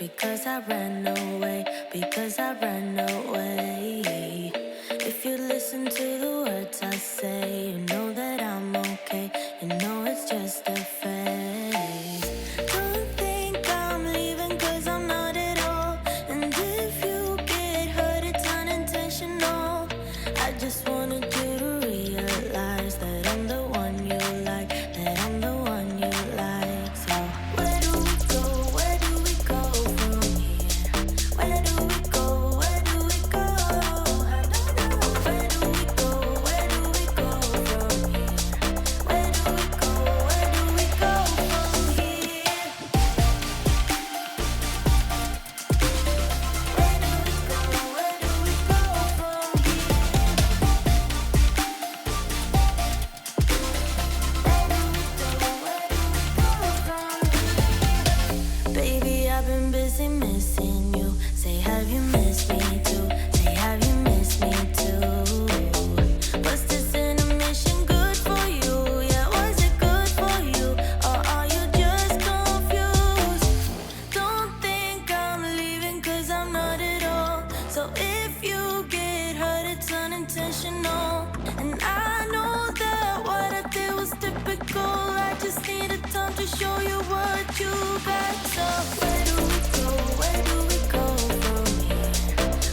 because I ran away, because I ran away. If you listen to the words I say, you know that I'm okay, you know it's just a phase. Don't think I'm leaving cause I'm not at all, and if you get hurt it's unintentional. I just wanted you to realize that I'm the one you like, that I'm the one you like. So where do we go? Where do we go from here? Where do we go? Where do we go? Where do we go? Where do we go from here? Where do we go? Where do we go from here? Where do we go? Where do we go from here? Baby, I've been busy missing you. Say, have you missed me too? Say, have you missed me too? Was this intermission good for you? Yeah, was it good for you? Or are you just confused? Don't think I'm leaving cause I'm not at all. So if you get hurt, it's unintentional. And I know that what I did was typical. I just needed time to show you what you got. So where do we go? Where do we go from here?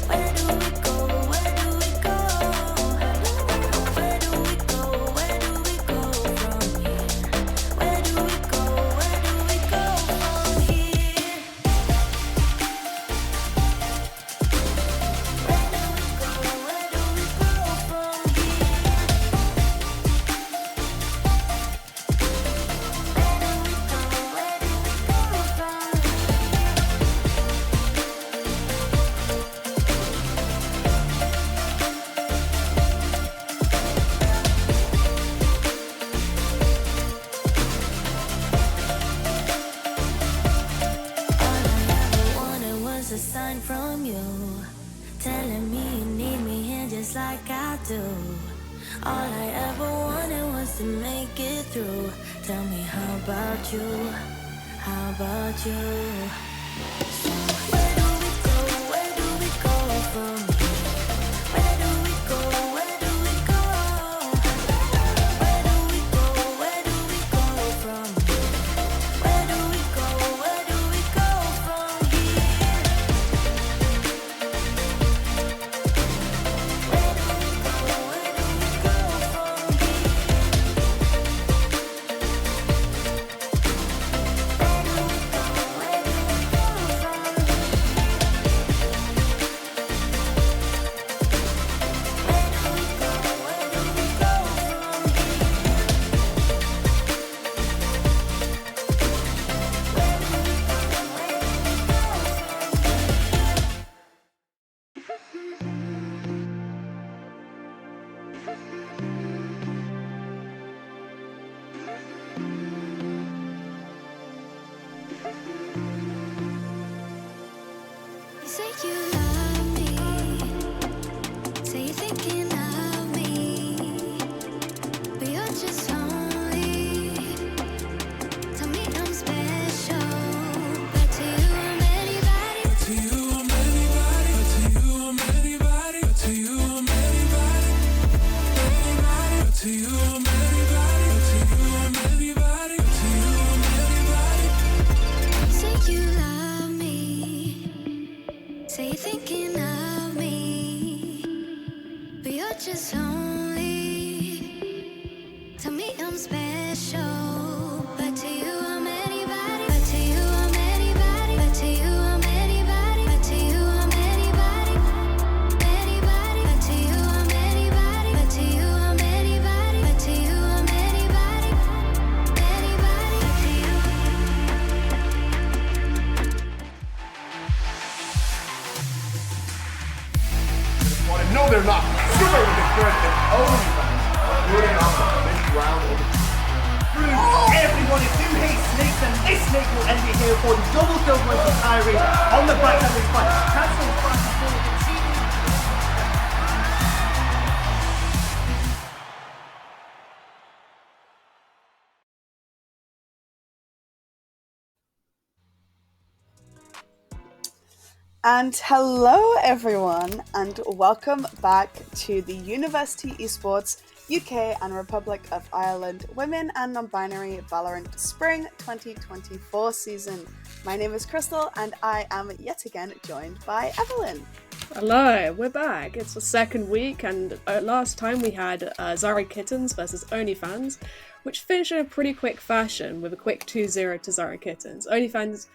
Where do we go? Where do we go? Where do we go? Where do we go from here? Where do we go? Where do we go from here? Where do we go? Where do we go from here? A sign from you, telling me you need me here just like I do. All I ever wanted was to make it through. Tell me, how about you? How about you? So where do we go? Where do we go from here? Where do we go? Where do we go? Where do we go? Where do we go from here? Where do we go? Where do we go from here? Where do we go? Where do we go from here? Where do we go? Where do we go from You say you love me, say you're thinking of me, but you're just lonely. Tell me I'm special, but to you I'm anybody. But to you I'm anybody. But to you I'm anybody. But to you I'm anybody. Anybody. But to you I'm anybody. But to you I'm anybody. But to you I'm anybody. You say you love me, say you're thinking of me, but you're just lonely. Tell me I'm special, but to you I'm anybody. But to you I'm anybody. But to you I'm anybody. But to you I'm anybody. Anybody. But to you I'm anybody. But to you I'm anybody. But to you I'm anybody. Anybody. But to you. No, they're not. Super with the threat and OnlyFans are putting on this round of Everyone, if you hate snakes, then this snake will end it here for you. Double kill went for Kyrie on the back of his fight. Cancel fast forward. And hello, everyone, and welcome back to the University Esports UK and Republic of Ireland Women and Non-Binary Valorant Spring 2024 season. My name is Crystal, and I am yet again joined by Evelyn. Hello, we're back. It's the second week, and last time we had Zari Kittens versus OnlyFans, which finished in a pretty quick fashion with a quick 2-0 to Zari Kittens. OnlyFans,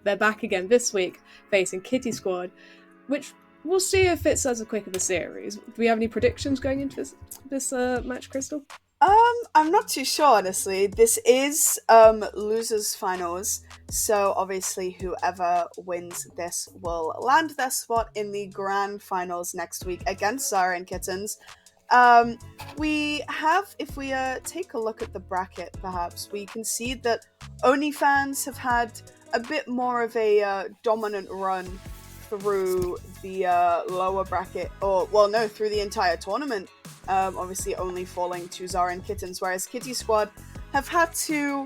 they're back again this week facing Kitty Squad, which we'll see if it's as quick of a series. Do we have any predictions going into this match, Crystal? I'm not too sure, honestly. This is losers finals, so obviously whoever wins this will land their spot in the grand finals next week against Zara and Kittens. We have, if we take a look at the bracket, perhaps we can see that OnlyFans have had a bit more of a dominant run through the lower bracket, through the entire tournament. Obviously only falling to Zara and Kittens, whereas Kitty Squad have had to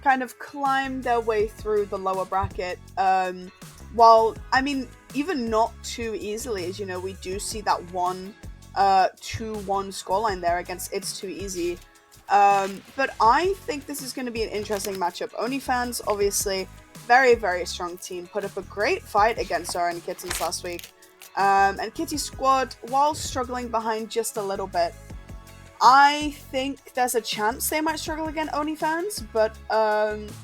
kind of climb their way through the lower bracket. While, I mean, even not too easily, as you know, we do see that 2-1 scoreline there against It's Too Easy. But I think this is going to be an interesting matchup. OnlyFans, obviously, very, very strong team, put up a great fight against Zara and Kittens last week. And Kitty Squad, while struggling behind just a little bit, I think there's a chance they might struggle against OnlyFans, but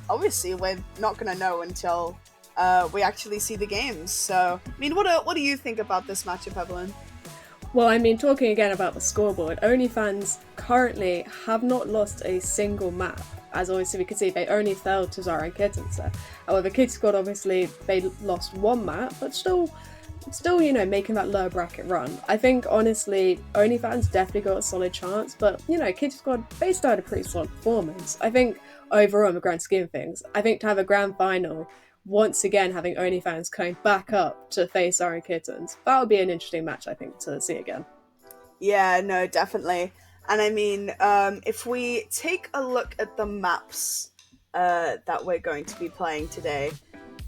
obviously we're not going to know until we actually see the games. So, I mean, what do you think about this matchup, Evelyn? Well, I mean, talking again about the scoreboard, OnlyFans currently have not lost a single map. As obviously we can see, they only fell to Zara and Kittens. However, Kitty Squad, obviously, they lost one map, but still, making that lower bracket run. I think, honestly, OnlyFans definitely got a solid chance, but, Kitty Squad, they started a pretty solid performance. I think, overall, in the grand scheme of things, I think to have a grand final, once again having OnlyFans coming back up to face Zara and Kittens, that would be an interesting match, I think, to see again. Yeah, no, definitely. And I mean, if we take a look at the maps that we're going to be playing today,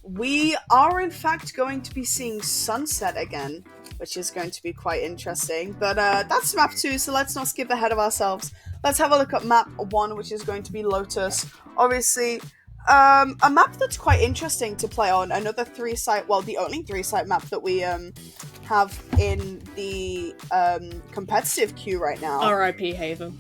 we are in fact going to be seeing Sunset again, which is going to be quite interesting. But that's map 2, so let's not skip ahead of ourselves. Let's have a look at map 1, which is going to be Lotus. Obviously, a map that's quite interesting to play on. Another 3-site, well, the only 3-site map that we have in the competitive queue right now. R.I.P. Haven.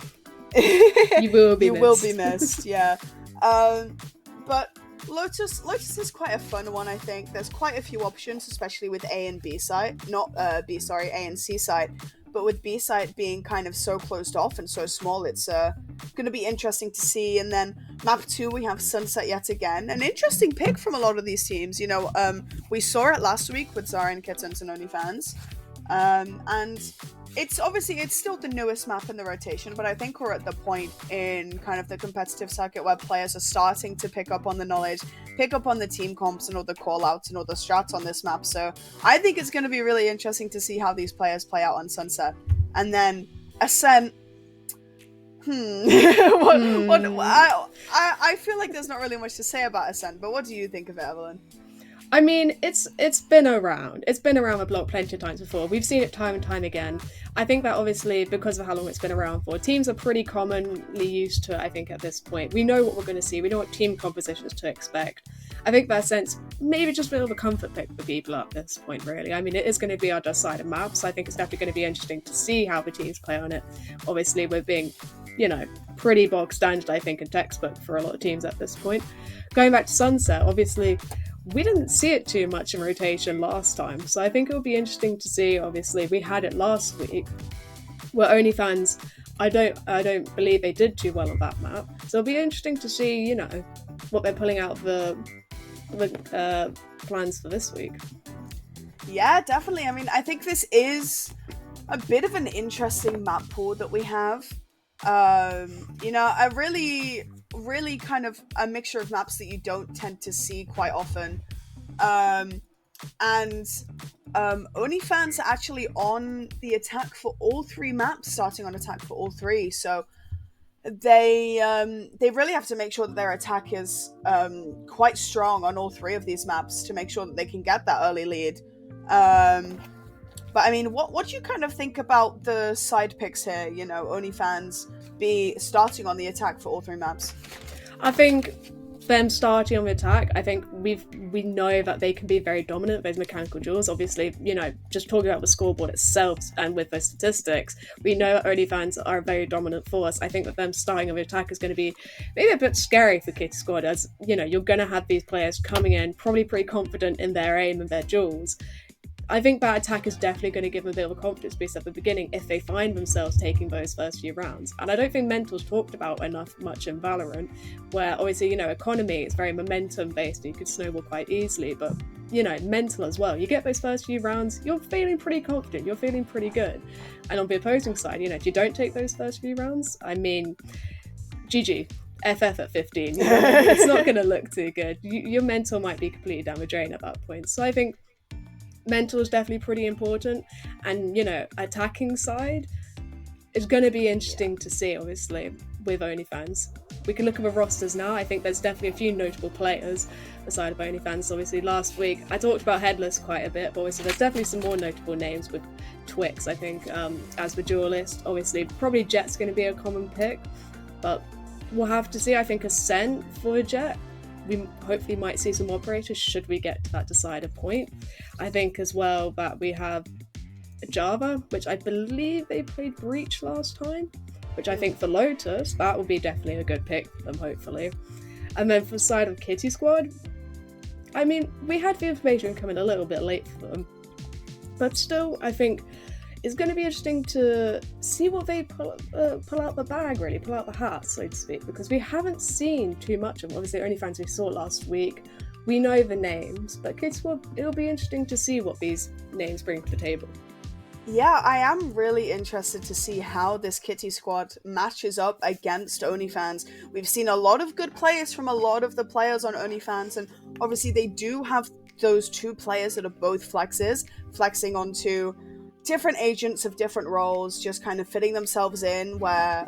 You will be missed, yeah. But Lotus is quite a fun one, I think. There's quite a few options, especially with A and B site. A and C site. But with B site being kind of so closed off and so small, it's going to be interesting to see. And then map 2, we have Sunset yet again. An interesting pick from a lot of these teams. We saw it last week with Zara and Kittens and OnlyFans. And it's still the newest map in the rotation, but I think we're at the point in kind of the competitive circuit where players are starting to pick up on the knowledge, pick up on the team comps and all the call-outs and all the strats on this map. So I think it's going to be really interesting to see how these players play out on Sunset. And then Ascent, I feel like there's not really much to say about Ascent, but what do you think of it, Evelyn? I mean, it's been around. It's been around the block plenty of times before. We've seen it time and time again. I think that obviously, because of how long it's been around for, teams are pretty commonly used to it, I think, at this point. We know what we're going to see. We know what team compositions to expect. I think that sense, maybe just a bit of a comfort pick for people at this point, really. I mean, it is going to be our decided map, so I think it's definitely going to be interesting to see how the teams play on it. Obviously, we're being, pretty bog standard, I think, and textbook for a lot of teams at this point. Going back to Sunset, obviously, we didn't see it too much in rotation last time, so I think it'll be interesting to see. Obviously, we had it last week, where OnlyFans, I don't believe they did too well on that map. So it'll be interesting to see, what they're pulling out the plans for this week. Yeah, definitely. I mean, I think this is a bit of an interesting map pool that we have. A really kind of a mixture of maps that you don't tend to see quite often. OnlyFans are actually on the attack for all 3 maps, starting on attack for all 3. So they really have to make sure that their attack is quite strong on all three of these maps to make sure that they can get that early lead. But I mean, what do you kind of think about the side picks here? You know, OnlyFans be starting on the attack for all three maps. I think them starting on the attack, I think we know that they can be very dominant with those mechanical duels. Obviously, you know, just talking about the scoreboard itself and with those statistics, we know that OnlyFans are a very dominant force. I think that them starting on the attack is going to be maybe a bit scary for Kitty Squad, as, you know, you're going to have these players coming in probably pretty confident in their aim and their duels. I think that attack is definitely going to give them a bit of a confidence boost at the beginning if they find themselves taking those first few rounds. And I don't think Mental's talked about much in Valorant, where obviously, you know, economy is very momentum based, you could snowball quite easily, but, you know, Mental as well. You get those first few rounds, you're feeling pretty confident, you're feeling pretty good. And on the opposing side, you know, if you don't take those first few rounds, I mean, GG. FF at 15, you know, it's not going to look too good. Your mental might be completely down the drain at that point. So I think mental is definitely pretty important, and, you know, attacking side is going to be interesting to see, obviously, with OnlyFans. We can look at the rosters now. I think there's definitely a few notable players aside of OnlyFans. Obviously, last week I talked about Headless quite a bit, but obviously there's definitely some more notable names with Twix, I think, as the duelist. Obviously, probably Jet's going to be a common pick, but we'll have to see. I think Ascent for Jet, we hopefully might see some operators should we get to that decider point. I think as well that we have Java, which I believe they played Breach last time, which I think for Lotus, that will be definitely a good pick for them, hopefully. And then for the side of Kitty Squad, I mean, we had the information coming a little bit late for them, but still, I think it's going to be interesting to see what they pull out the bag, really, pull out the hat, so to speak, because we haven't seen too much of them. Obviously, OnlyFans we saw last week, we know the names, but Kitty Squad, it'll be interesting to see what these names bring to the table. Yeah, I am really interested to see how this Kitty Squad matches up against OnlyFans. We've seen a lot of good players from a lot of the players on OnlyFans, and obviously they do have those two players that are both flexes, flexing onto different agents of different roles, just kind of fitting themselves in where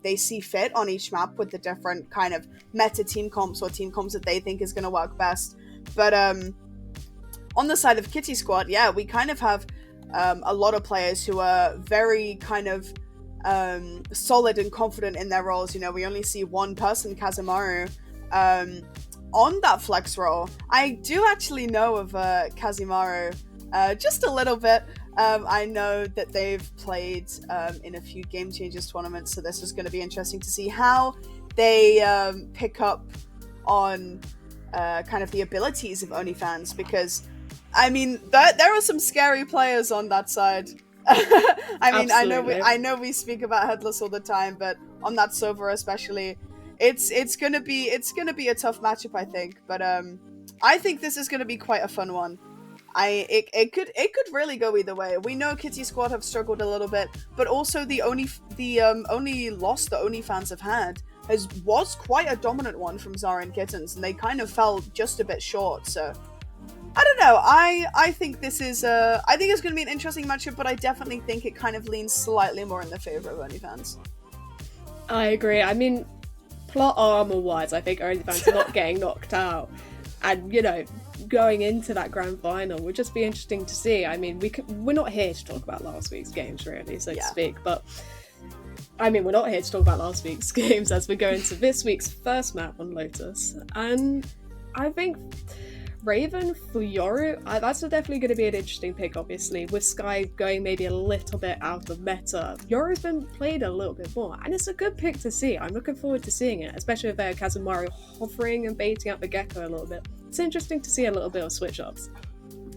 they see fit on each map with the different kind of meta team comps or team comps that they think is going to work best. But on the side of Kitty Squad, yeah, we kind of have a lot of players who are very kind of solid and confident in their roles. You know, we only see one person, Kazumaru, on that flex role. I do actually know of Kazumaru just a little bit. I know that they've played in a few Game Changers tournaments, so this is going to be interesting to see how they pick up on kind of the abilities of OnlyFans, because, I mean, there are some scary players on that side. I mean, Absolutely. I know we speak about Headless all the time, but on that server especially, it's gonna be a tough matchup, I think. But I think this is gonna be quite a fun one. It could really go either way. We know Kitty Squad have struggled a little bit, but also the only loss the OnlyFans have had was quite a dominant one from Zara and Kittens, and they kind of fell just a bit short. So I don't know. I think this is I think it's going to be an interesting matchup, but I definitely think it kind of leans slightly more in the favor of OnlyFans. I agree. I mean, plot armor wise, I think OnlyFans are not getting knocked out, and, you know, going into that grand final would just be interesting to see. I mean, we're not here to talk about last week's games, really, so to speak, but I mean, we're not here to talk about last week's games as we go into this week's first map on Lotus. And I think Raven for Yoru, that's definitely going to be an interesting pick, obviously, with Sky going maybe a little bit out of meta. Yoru's been played a little bit more, and it's a good pick to see. I'm looking forward to seeing it, especially with Kazumaru hovering and baiting out the Gecko a little bit. It's interesting to see a little bit of switch-ups.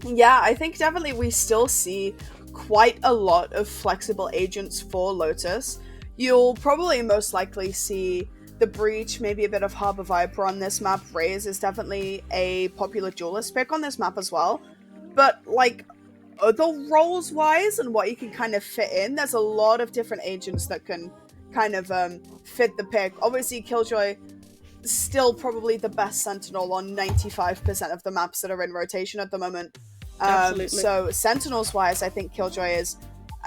Yeah, I think definitely we still see quite a lot of flexible agents for Lotus. You'll probably most likely see the Breach, maybe a bit of Harbor Viper on this map. Raze is definitely a popular duelist pick on this map as well. But, like, the roles-wise and what you can kind of fit in, there's a lot of different agents that can kind of fit the pick. Obviously, Killjoy still probably the best Sentinel on 95% of the maps that are in rotation at the moment. Absolutely. So Sentinels-wise, I think Killjoy is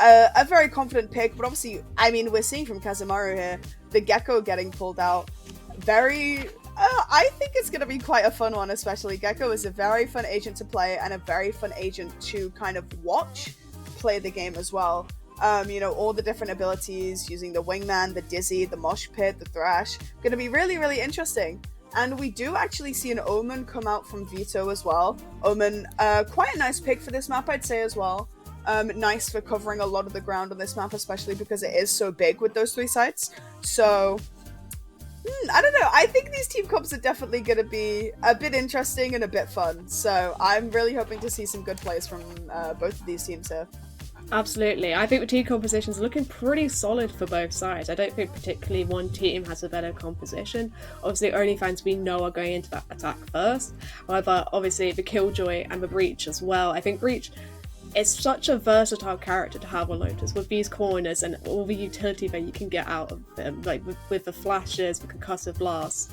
a very confident pick, but obviously, I mean, we're seeing from Kazemaru here, the Gecko getting pulled out. Very, I think it's going to be quite a fun one, especially. Gecko is a very fun agent to play and a very fun agent to kind of watch play the game as well. All the different abilities, using the Wingman, the Dizzy, the Mosh Pit, the Thrash, going to be really, really interesting. And we do actually see an Omen come out from Vito as well. Omen, quite a nice pick for this map, I'd say as well. Nice for covering a lot of the ground on this map, especially because it is so big with those 3 sites. So, I don't know. I think these team comps are definitely going to be a bit interesting and a bit fun. So I'm really hoping to see some good plays from both of these teams here. Absolutely. I think the team compositions are looking pretty solid for both sides. I don't think particularly one team has a better composition. Obviously, OnlyFans we know are going into that attack first. However, obviously the Killjoy and the Breach as well. I think Breach is such a versatile character to have on Lotus with these corners and all the utility that you can get out of them, like with the flashes, the concussive blasts.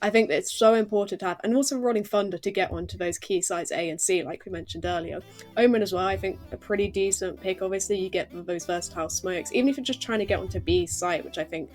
I think that it's so important to have, and also Rolling Thunder to get onto those key sites A and C, like we mentioned earlier. Omen as well, I think a pretty decent pick. Obviously, you get those versatile smokes, even if you're just trying to get onto B site, which I think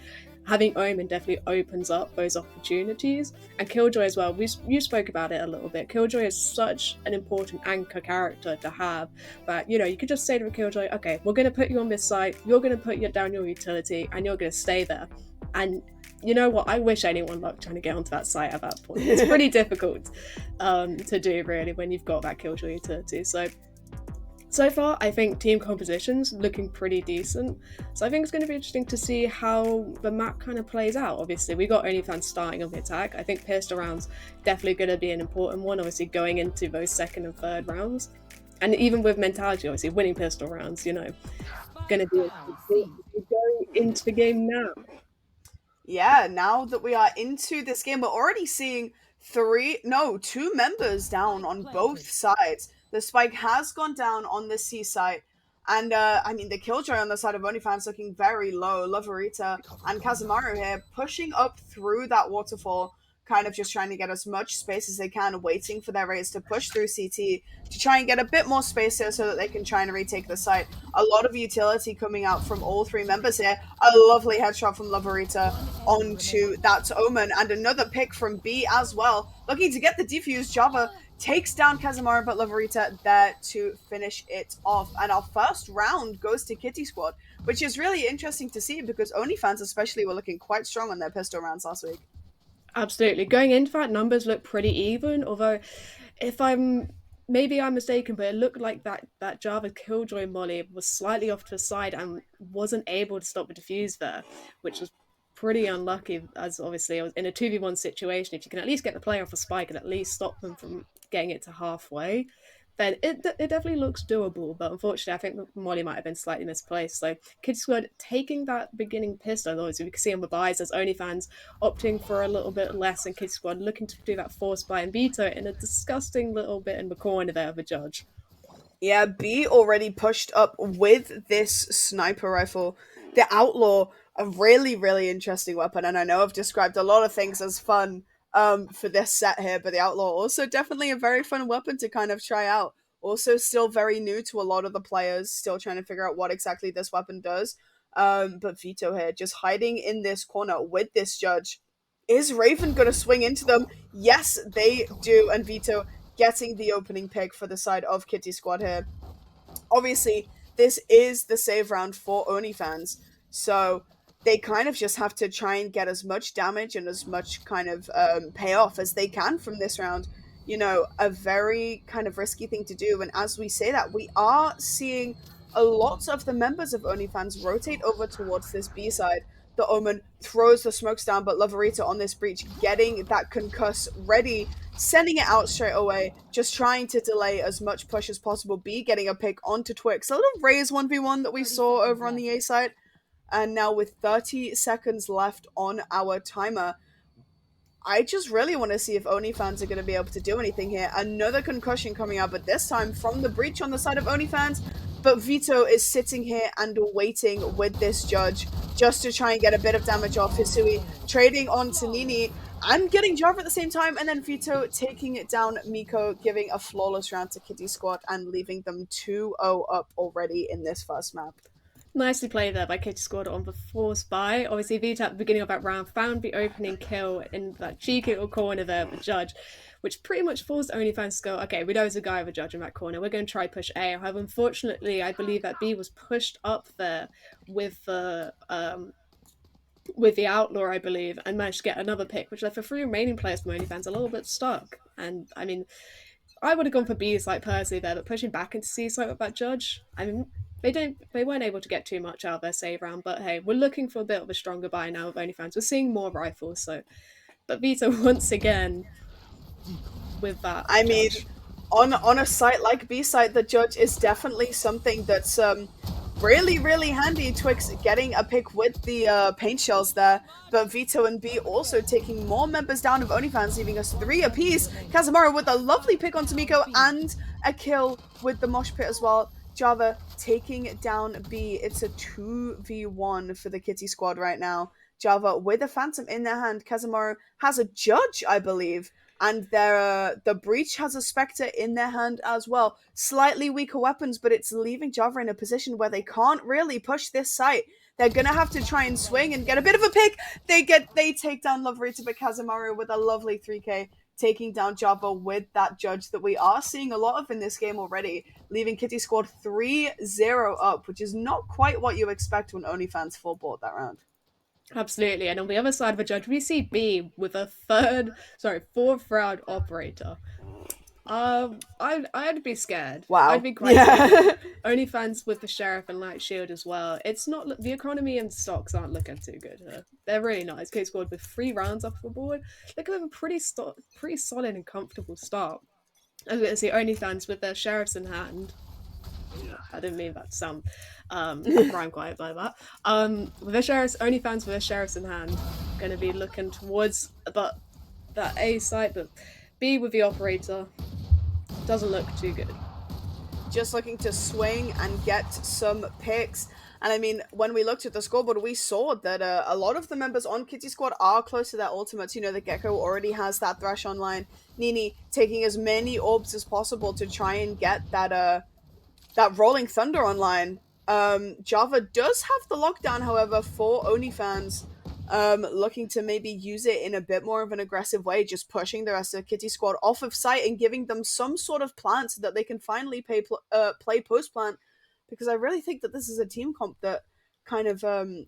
having Omen definitely opens up those opportunities. And Killjoy as well, you spoke about it a little bit. Killjoy is such an important anchor character to have that, you could just say to the Killjoy, okay, we're going to put you on this site, you're going to put down your utility, and you're going to stay there. And you know what? I wish anyone luck trying to get onto that site at that point. It's pretty difficult to do, really, when you've got that Killjoy utility. So far, I think team composition's looking pretty decent. So I think it's going to be interesting to see how the map kind of plays out. Obviously, we got OnlyFans starting on the attack. I think pistol rounds definitely going to be an important one, obviously going into those second and third rounds. And even with mentality, obviously, winning pistol rounds, going to be going into the game now. Yeah, now that we are into this game, we're already seeing 2 members down on both sides. The spike has gone down on the C site. And, the Killjoy on the side of OnlyFans looking very low. Loverita and Kazemaru here pushing up through that waterfall, kind of just trying to get as much space as they can, waiting for their rays to push through CT to try and get a bit more space here so that they can try and retake the site. A lot of utility coming out from all 3 members here. A lovely headshot from Loverita onto that Omen, and another pick from B as well. Looking to get the defuse. Java takes down Kazemaru, but Loverita there to finish it off. And our first round goes to Kitty Squad, which is really interesting to see because OnlyFans especially were looking quite strong on their pistol rounds last week. Absolutely. Going into that, numbers look pretty even, although maybe I'm mistaken, but it looked like that Java Killjoy molly was slightly off to the side and wasn't able to stop the defuse there, which was pretty unlucky, as obviously in a 2v1 situation, if you can at least get the player off a spike and at least stop them from getting it to halfway, then it definitely looks doable. But unfortunately, I think the molly might have been slightly misplaced. So Kid Squad taking that beginning pistol, obviously we can see on the buys as OnlyFans opting for a little bit less, and Kid Squad looking to do that force buy and Vito in a disgusting little bit in the corner there of the judge. Yeah, B already pushed up with this sniper rifle. The Outlaw, a really, really interesting weapon, and I know I've described a lot of things as fun for this set here, but the Outlaw also definitely a very fun weapon to kind of try out. Also still very new to a lot of the players, still trying to figure out what exactly this weapon does. But Vito here, just hiding in this corner with this judge. Is Raven going to swing into them? Yes, they do, and Vito getting the opening pick for the side of Kitty Squad here. Obviously, this is the save round for OnlyFans, so they kind of just have to try and get as much damage and as much kind of payoff as they can from this round. A very kind of risky thing to do, and as we say that, we are seeing a lot of the members of OnlyFans rotate over towards this B side. The Omen throws the smokes down, but Loverita on this breach getting that concuss ready, sending it out straight away, just trying to delay as much push as possible. B getting a pick onto Twix. A little Raze 1v1 that we saw over on the A side. And now with 30 seconds left on our timer, I just really want to see if OnlyFans are going to be able to do anything here. Another concussion coming out, but this time from the breach on the side of OnlyFans. But Vito is sitting here and waiting with this judge just to try and get a bit of damage off Hisui, trading on to Nini and getting Java at the same time. And then Vito taking it down Miko, giving a flawless round to Kitty Squad and leaving them 2-0 up already in this first map. Nicely played there by Kitty Squad on the force buy. Obviously, Vita at the beginning of that round found the opening kill in that cheeky little corner there of the judge, which pretty much forced OnlyFans to go, okay, we know there's a guy of a judge in that corner. We're going to try push A. However, unfortunately, I believe that B was pushed up there with the outlaw, I believe, and managed to get another pick, which left the three remaining players from OnlyFans a little bit stuck. And I mean, I would have gone for B site personally there, but pushing back into C site with that judge, I mean, they weren't able to get too much out of their save round, but hey, we're looking for a bit of a stronger buy now with OnlyFans. We're seeing more rifles, so but Vito once again with that I mean, judge. on a site like B site, the judge is definitely something that's really handy. Twix getting a pick with the paint shells there, but Vito and B also taking more members down of OnlyFans, leaving us 3 apiece. Kazamaru with a lovely pick on Tamiko and a kill with the mosh pit as well. Java taking down B. It's a 2v1 for the Kitty squad right now. Java with a Phantom in their hand. Kazamaru has a judge, I believe, and the Breach has a Spectre in their hand as well. Slightly weaker weapons, but it's leaving Java in a position where they can't really push this site. They're gonna have to try and swing and get a bit of a pick. They take down Loverita, but Kazamaru with a lovely 3k taking down Java with that judge that we are seeing a lot of in this game already, leaving Kitty Squad 3-0 up, which is not quite what you expect when OnlyFans full board that round. Absolutely, and on the other side of the judge, we see B with a fourth round operator. I'd be scared. Wow. I'd be quite scared. OnlyFans with the sheriff and light shield as well. It's not the economy and stocks aren't looking too good here. They're really nice. K squad with 3 rounds off the board. Look at them, pretty solid and comfortable start. I was going to see OnlyFans with their sheriffs in hand. I didn't mean that to sound rhyme quite by that. With their sheriffs, OnlyFans with their sheriffs in hand, going to be looking towards that A site, but B with the operator doesn't look too good. Just looking to swing and get some picks. And I mean, when we looked at the scoreboard, we saw that a lot of the members on Kitty Squad are close to their ultimates. You know, the Gecko already has that Thresh online. Nini taking as many orbs as possible to try and get that Rolling Thunder online. Java does have the lockdown, however, for OnlyFans. Looking to maybe use it in a bit more of an aggressive way, just pushing the rest of the Kitty squad off of site and giving them some sort of plant so that they can finally play post plant. Because I really think that this is a team comp that kind of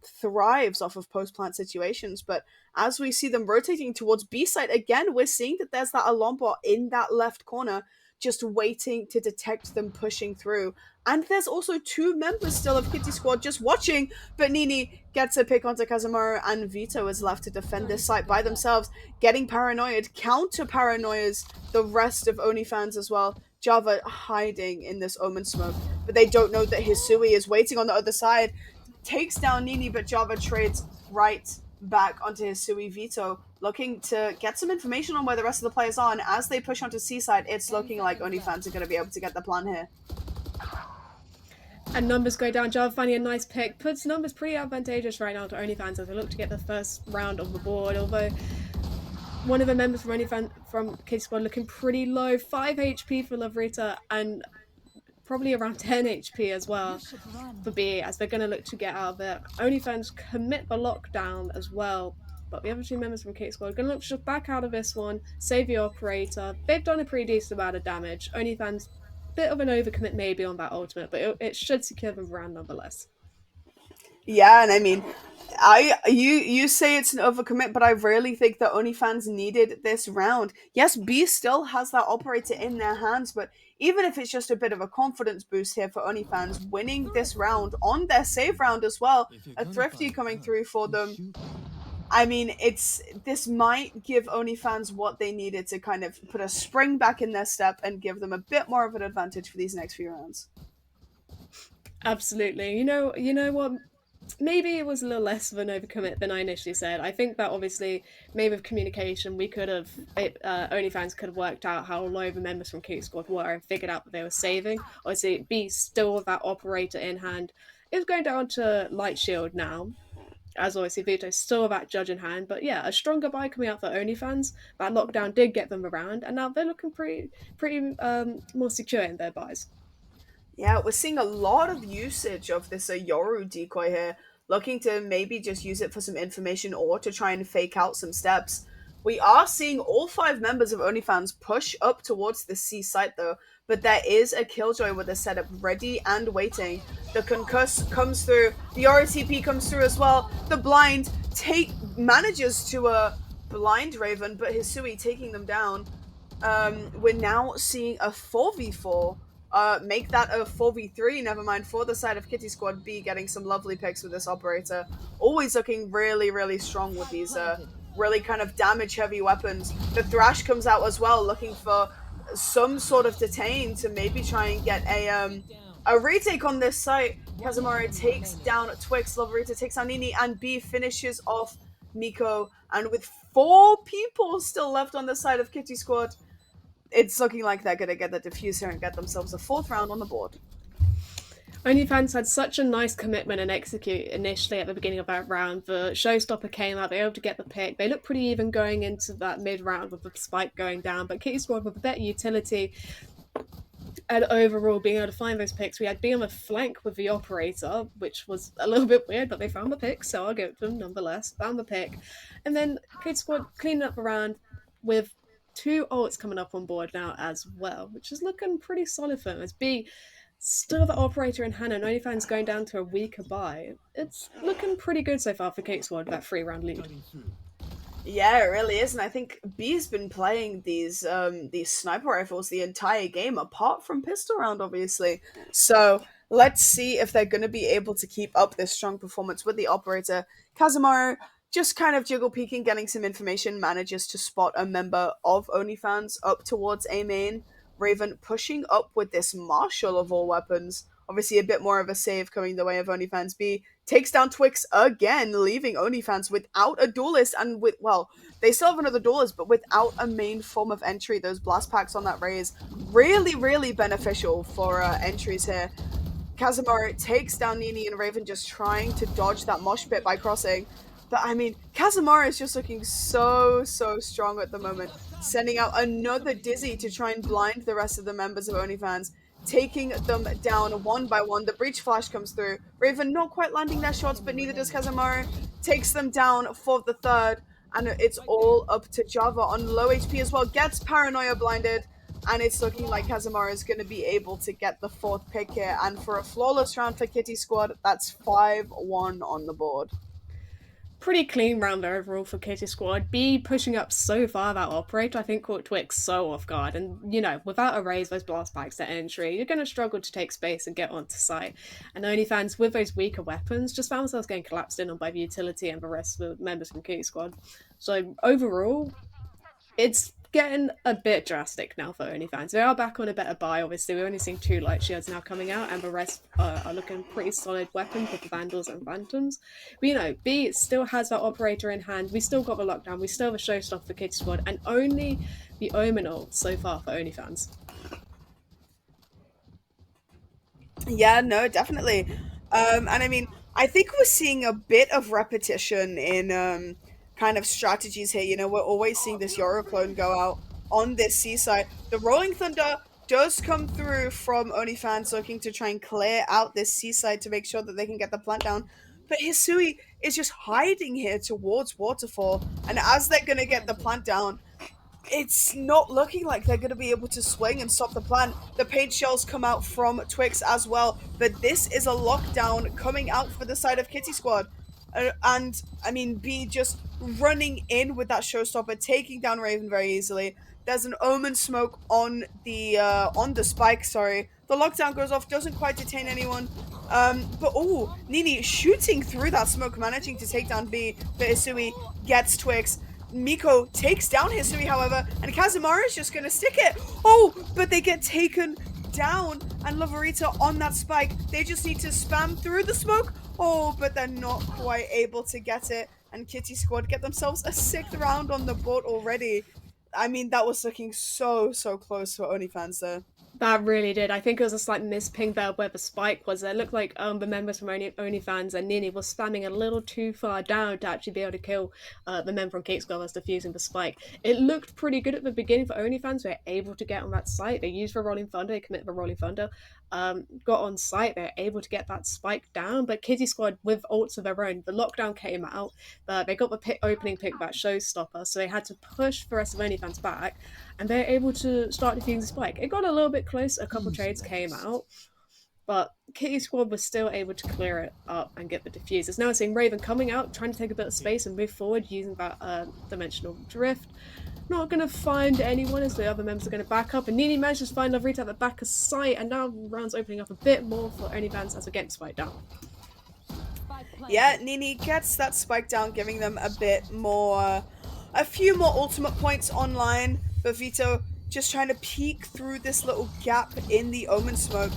thrives off of post plant situations. But as we see them rotating towards B site again, we're seeing that there's that alarm bot in that left corner, just waiting to detect them pushing through. And there's also 2 members still of Kitty Squad just watching, but Nini gets a pick onto Kazamaru, and Vito is left to defend this site by themselves, getting paranoid, counter-paranoias the rest of OnlyFans as well. Java hiding in this Omen smoke, but they don't know that Hisui is waiting on the other side. Takes down Nini, but Java trades right back onto Hisui. Vito looking to get some information on where the rest of the players are, and as they push onto Seaside, it's looking like OnlyFans are going to be able to get the plan here. And numbers go down. Java finding a nice pick. Puts numbers pretty advantageous right now to OnlyFans as they look to get the first round on the board. Although one of the members from OnlyFans from Kitty Squad looking pretty low. 5 HP for Lovrita and probably around 10 HP as well for B, as they're going to look to get out of it. OnlyFans commit the lockdown as well. But the other 2 members from Kitty Squad are going to look to back out of this one, save the operator. They've done a pretty decent amount of damage. OnlyFans, bit of an overcommit maybe on that ultimate, but it should secure them round nonetheless. Yeah, and I mean, you say it's an overcommit, but I really think that OnlyFans needed this round. Yes, B still has that operator in their hands, but even if it's just a bit of a confidence boost here for OnlyFans, winning this round on their save round as well, a Thrifty coming through for them. I mean, this might give OnlyFans what they needed to kind of put a spring back in their step and give them a bit more of an advantage for these next few rounds. Absolutely. You know what? Maybe it was a little less of an overcommit than I initially said. I think that obviously, maybe with communication, we could have, OnlyFans could have worked out how low the members from Kitty Squad were and figured out that they were saving. Obviously, B still with that operator in hand. It's going down to Light Shield now, as obviously Vito's still that judge in hand, but yeah, a stronger buy coming out for OnlyFans. That lockdown did get them around, and now they're looking pretty more secure in their buys. Yeah, we're seeing a lot of usage of this Yoru decoy here, looking to maybe just use it for some information or to try and fake out some steps. We are seeing all five members of OnlyFans push up towards the C site though, but there is a Killjoy with a setup ready and waiting. The concuss comes through, the RTP comes through as well. The blind take manages to blind Raven, but Hisui taking them down. We're now seeing a 4v4 make that a 4v3, never mind, for the side of Kitty Squad B, getting some lovely picks with this operator. Always looking really, really strong with these really kind of damage heavy weapons. The Thrash comes out as well, looking for some sort of detain to maybe try and get a retake on this site. Kazumari takes down Twix, Loverita takes down Nini, and B finishes off Miko. And with 4 people still left on the side of Kitty Squad, it's looking like they're going to get the diffuser and get themselves a 4th round on the board. OnlyFans had such a nice commitment and execute initially at the beginning of that round. The showstopper came out, they were able to get the pick. They looked pretty even going into that mid round with the spike going down, but Kitty Squad with a better utility and overall being able to find those picks. We had B on the flank with the operator, which was a little bit weird, but they found the pick, so I'll give it to them nonetheless. Found the pick. And then Kitty Squad cleaning up around with 2 ults coming up on board now as well, which is looking pretty solid for them. As B still the operator in hand and OnlyFans going down to a weaker buy. It's looking pretty good so far for Kitty Squad, that 3-round lead. Yeah, it really is, and I think B's been playing these sniper rifles the entire game, apart from pistol round, obviously. So let's see if they're going to be able to keep up this strong performance with the operator. Kazumaru just kind of jiggle peeking, getting some information, manages to spot a member of OnlyFans up towards A main. Raven pushing up with this Marshall of all weapons. Obviously, a bit more of a save coming the way of OnlyFans B. Takes down Twix again, leaving OnlyFans without a duelist and with, well, they still have another duelist, but without a main form of entry. Those blast packs on that raise, really, really beneficial for entries here. Kazumari takes down Nini and Raven, just trying to dodge that mosh pit by crossing. But I mean, Kazumari is just looking so strong at the moment, sending out another Dizzy to try and blind the rest of the members of OnlyFans, taking them down one by one. The breach flash comes through. Raven not quite landing their shots, but neither does Kazumari. Takes them down for the 3rd, and it's all up to Java on low HP as well. Gets Paranoia blinded, and it's looking like Kazumara is going to be able to get the 4th pick here. And for a flawless round for Kitty Squad, that's 5-1 on the board. Pretty clean round overall for Kitty Squad. B pushing up so far that operator, I think, caught Twix so off guard. And, you know, without a raise, those blast packs at entry, you're going to struggle to take space and get onto site. And OnlyFans, with those weaker weapons, just found themselves getting collapsed in on by the utility and the rest of the members from Kitty Squad. So overall, it's getting a bit drastic now for OnlyFans. They are back on a better buy, obviously. We're only seeing 2 light shields now coming out, and the rest are looking pretty solid weapons with the Vandals and Phantoms. But, you know, B still has that operator in hand. We still got the lockdown. We still have a showstopper for Kid Squad, and only the Omen ult so far for OnlyFans. Yeah, no, definitely. And I mean, I think we're seeing a bit of repetition in kind of strategies here. You know, we're always seeing this Yoro clone go out on this seaside. The Rolling Thunder does come through from OnlyFans, looking to try and clear out this seaside to make sure that they can get the plant down. But Hisui is just hiding here towards Waterfall, and as they're gonna get the plant down, it's not looking like they're going to be able to swing and stop the plan. The paint shells come out from Twix as well, but this is a lockdown coming out for the side of Kitty Squad. And I mean, B just running in with that showstopper, taking down Raven very easily. There's an Omen smoke on the spike. Sorry, the lockdown goes off, doesn't quite detain anyone. But oh, Nini shooting through that smoke, managing to take down B. But Isui gets Twix. Miko takes down Hisui, however, and Kazumara is just going to stick it. Oh, but they get taken down, and Loverita on that spike. They just need to spam through the smoke. Oh, but they're not quite able to get it, and Kitty Squad get themselves a 6th round on the board already. I mean, that was looking so close for OnlyFans there. That really did. I think it was a slight misping there where the spike was. It looked like the members from OnlyFans and Nini was spamming a little too far down to actually be able to kill the member from Kate Skull that's defusing the spike. It looked pretty good at the beginning for OnlyFans. They were able to get on that site. They used the Rolling Thunder. They committed the Rolling Thunder. got on site, they're able to get that spike down. But Kitty Squad, with ults of their own, the lockdown came out, but they got the opening pick that showstopper, so they had to push the rest of OnlyFans back, and they're able to start defusing the spike. It got a little bit close, a couple trades came out, but Kitty Squad was still able to clear it up and get the diffusers. Now we're seeing Raven coming out, trying to take a bit of space and move forward using that dimensional drift. Not going to find anyone as the other members are going to back up. And Nini manages to find Lovrita at the back of sight. And now round's opening up a bit more for OnlyFans as we're getting spiked down. Yeah, Nini gets that spike down, giving them a bit more, a few more ultimate points online. But Vito just trying to peek through this little gap in the Omen smoke.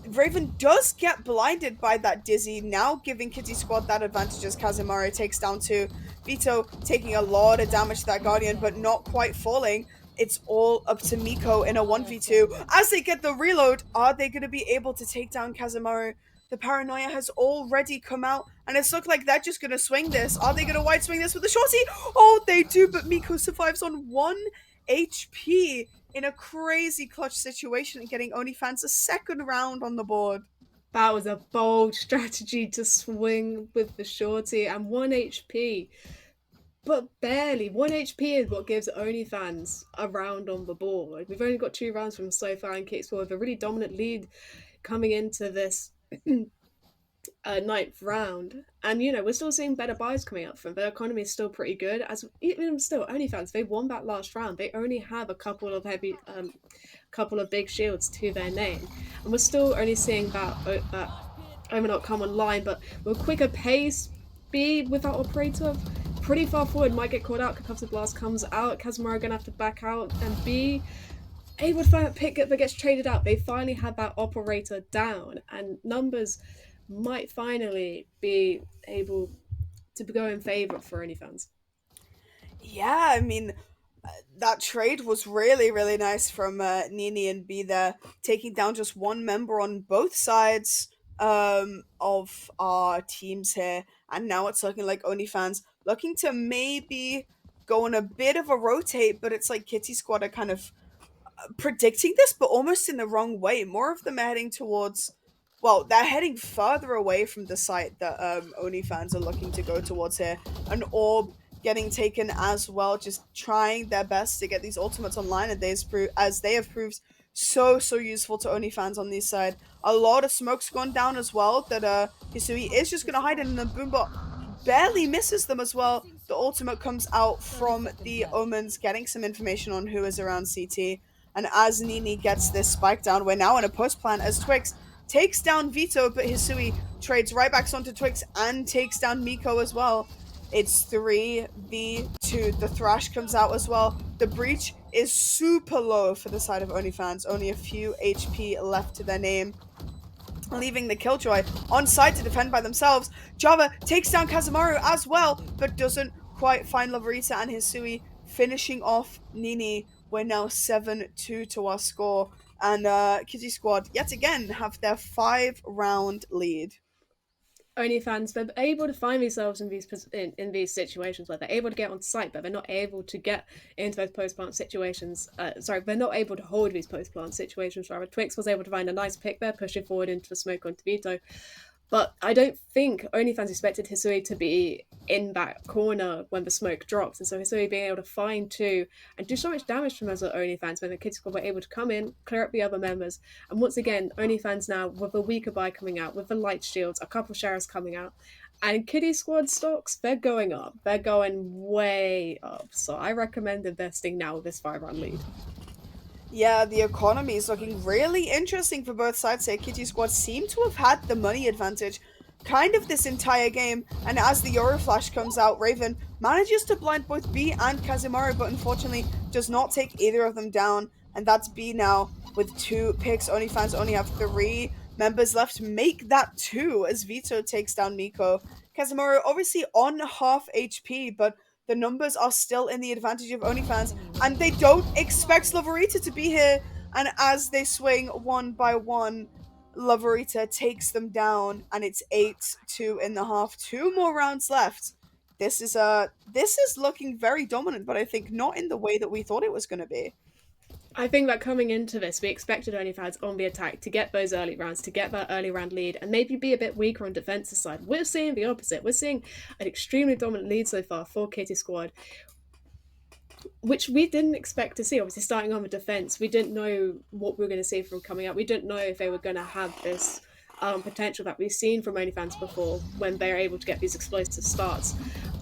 Raven does get blinded by that Dizzy, now giving Kitty Squad that advantage as Kazemaru takes down 2. Vito taking a lot of damage to that Guardian, but not quite falling. It's all up to Miko in a 1v2. As they get the reload, are they going to be able to take down Kazemaru? The paranoia has already come out, and it's looked like they're just going to swing this. Are they going to wide swing this with a shorty? Oh, they do, but Miko survives on 1 HP in a crazy clutch situation and getting OnlyFans a second round on the board. That was a bold strategy to swing with the shorty, and 1 HP. But barely. 1 HP is what gives OnlyFans a round on the board. We've only got 2 rounds from so far, and Kickscore with a really dominant lead coming into this ninth round. And we're still seeing better buys coming up from. Their economy is still pretty good. As even still, OnlyFans, they won that last round. They only have a couple of big shields to their name, and we're still only seeing that Omenot come online. But with quicker pace, B with that operator pretty far forward, might get caught out. Concussive Blast comes out. Kazemaru gonna have to back out, and B able to find a pick that gets traded out. They finally had that operator down, and numbers might finally be able to go in favor for OnlyFans. Yeah, I mean, that trade was really, really nice from Nini and B there, taking down just one member on both sides of our teams here. And now it's looking like OnlyFans looking to maybe go on a bit of a rotate, but it's like Kitty Squad are kind of predicting this, but almost in the wrong way. More of them are heading towards, well, they're heading further away from the site that OnlyFans are looking to go towards here. An orb getting taken as well, just trying their best to get these ultimates online, and as they have proved so useful to OnlyFans on this side. A lot of smoke's gone down as well that Hisui is just gonna hide in the Boombot barely misses them as well. The ultimate comes out from the Omens, getting some information on who is around CT. And as Nini gets this spike down, we're now in a post plan as Twix takes down Vito, but Hisui trades right back onto Twix and takes down Miko as well. It's 3v2. The Thrash comes out as well. The breach is super low for the side of OnlyFans. Only a few HP left to their name, leaving the Killjoy on site to defend by themselves. Java takes down Kazemaru as well, but doesn't quite find Lovrita, and Hisui finishing off Nini. We're now 7-2 to our score, and Kitty Squad yet again have their 5-round lead. OnlyFans, they're able to find themselves in these situations where they're able to get on site, but they're not able to get into those post-plant situations. They're not able to hold these post-plant situations. Rather, Twix was able to find a nice pick there, pushing forward into the smoke onto Vito. But I don't think OnlyFans expected Hisui to be in that corner when the smoke drops. And so Hisui being able to find 2 and do so much damage from those OnlyFans when the Kids Squad were able to come in, clear up the other members. And once again, OnlyFans now with a weaker buy coming out, with the light shields, a couple of sheriffs coming out. And Kitty Squad stocks, they're going up. They're going way up. So I recommend investing now with this 5-round lead. Yeah, the economy is looking really interesting for both sides here. Kitty Squad seem to have had the money advantage kind of this entire game, and as the Euroflash comes out, Raven manages to blind both B and Kazemaru, but unfortunately does not take either of them down, and that's B now with 2 picks. OnlyFans only have 3 members left. Make that 2 as Vito takes down Miko. Kazemaru obviously on half HP, but the numbers are still in the advantage of OnlyFans, and they don't expect Lovrita to be here. And as they swing one by one, Lovrita takes them down, and it's 8-2 in the half. 2 more rounds left. This is looking very dominant, but I think not in the way that we thought it was going to be. I think that coming into this, we expected OnlyFans on the attack to get those early rounds, to get that early round lead, and maybe be a bit weaker on defensive side. We're seeing the opposite. We're seeing an extremely dominant lead so far for Kitty Squad, which we didn't expect to see. Obviously, starting on the defense, we didn't know what we were going to see from coming out. We didn't know if they were going to have this potential that we've seen from OnlyFans before when they're able to get these explosive starts.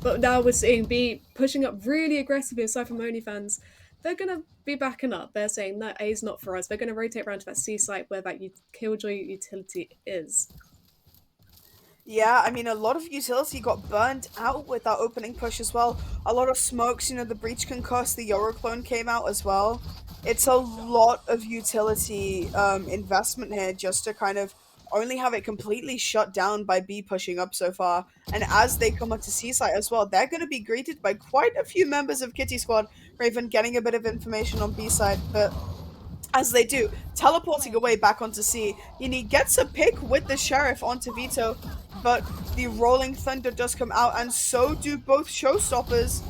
But now we're seeing B pushing up really aggressively aside from OnlyFans. They're going to be backing up. They're saying that A is not for us. They're going to rotate around to that C site where that Killjoy utility is. Yeah, I mean, a lot of utility got burnt out with that opening push as well. A lot of smokes, the breach concussed, the Euroclone came out as well. It's a lot of utility investment here just to kind of only have it completely shut down by B pushing up so far. And as they come up to Seaside as well, they're going to be greeted by quite a few members of Kitty Squad. Raven getting a bit of information on B side, but as they do, teleporting away back onto C. He gets a pick with the Sheriff onto Vito, but the Rolling Thunder does come out, and so do both Showstoppers.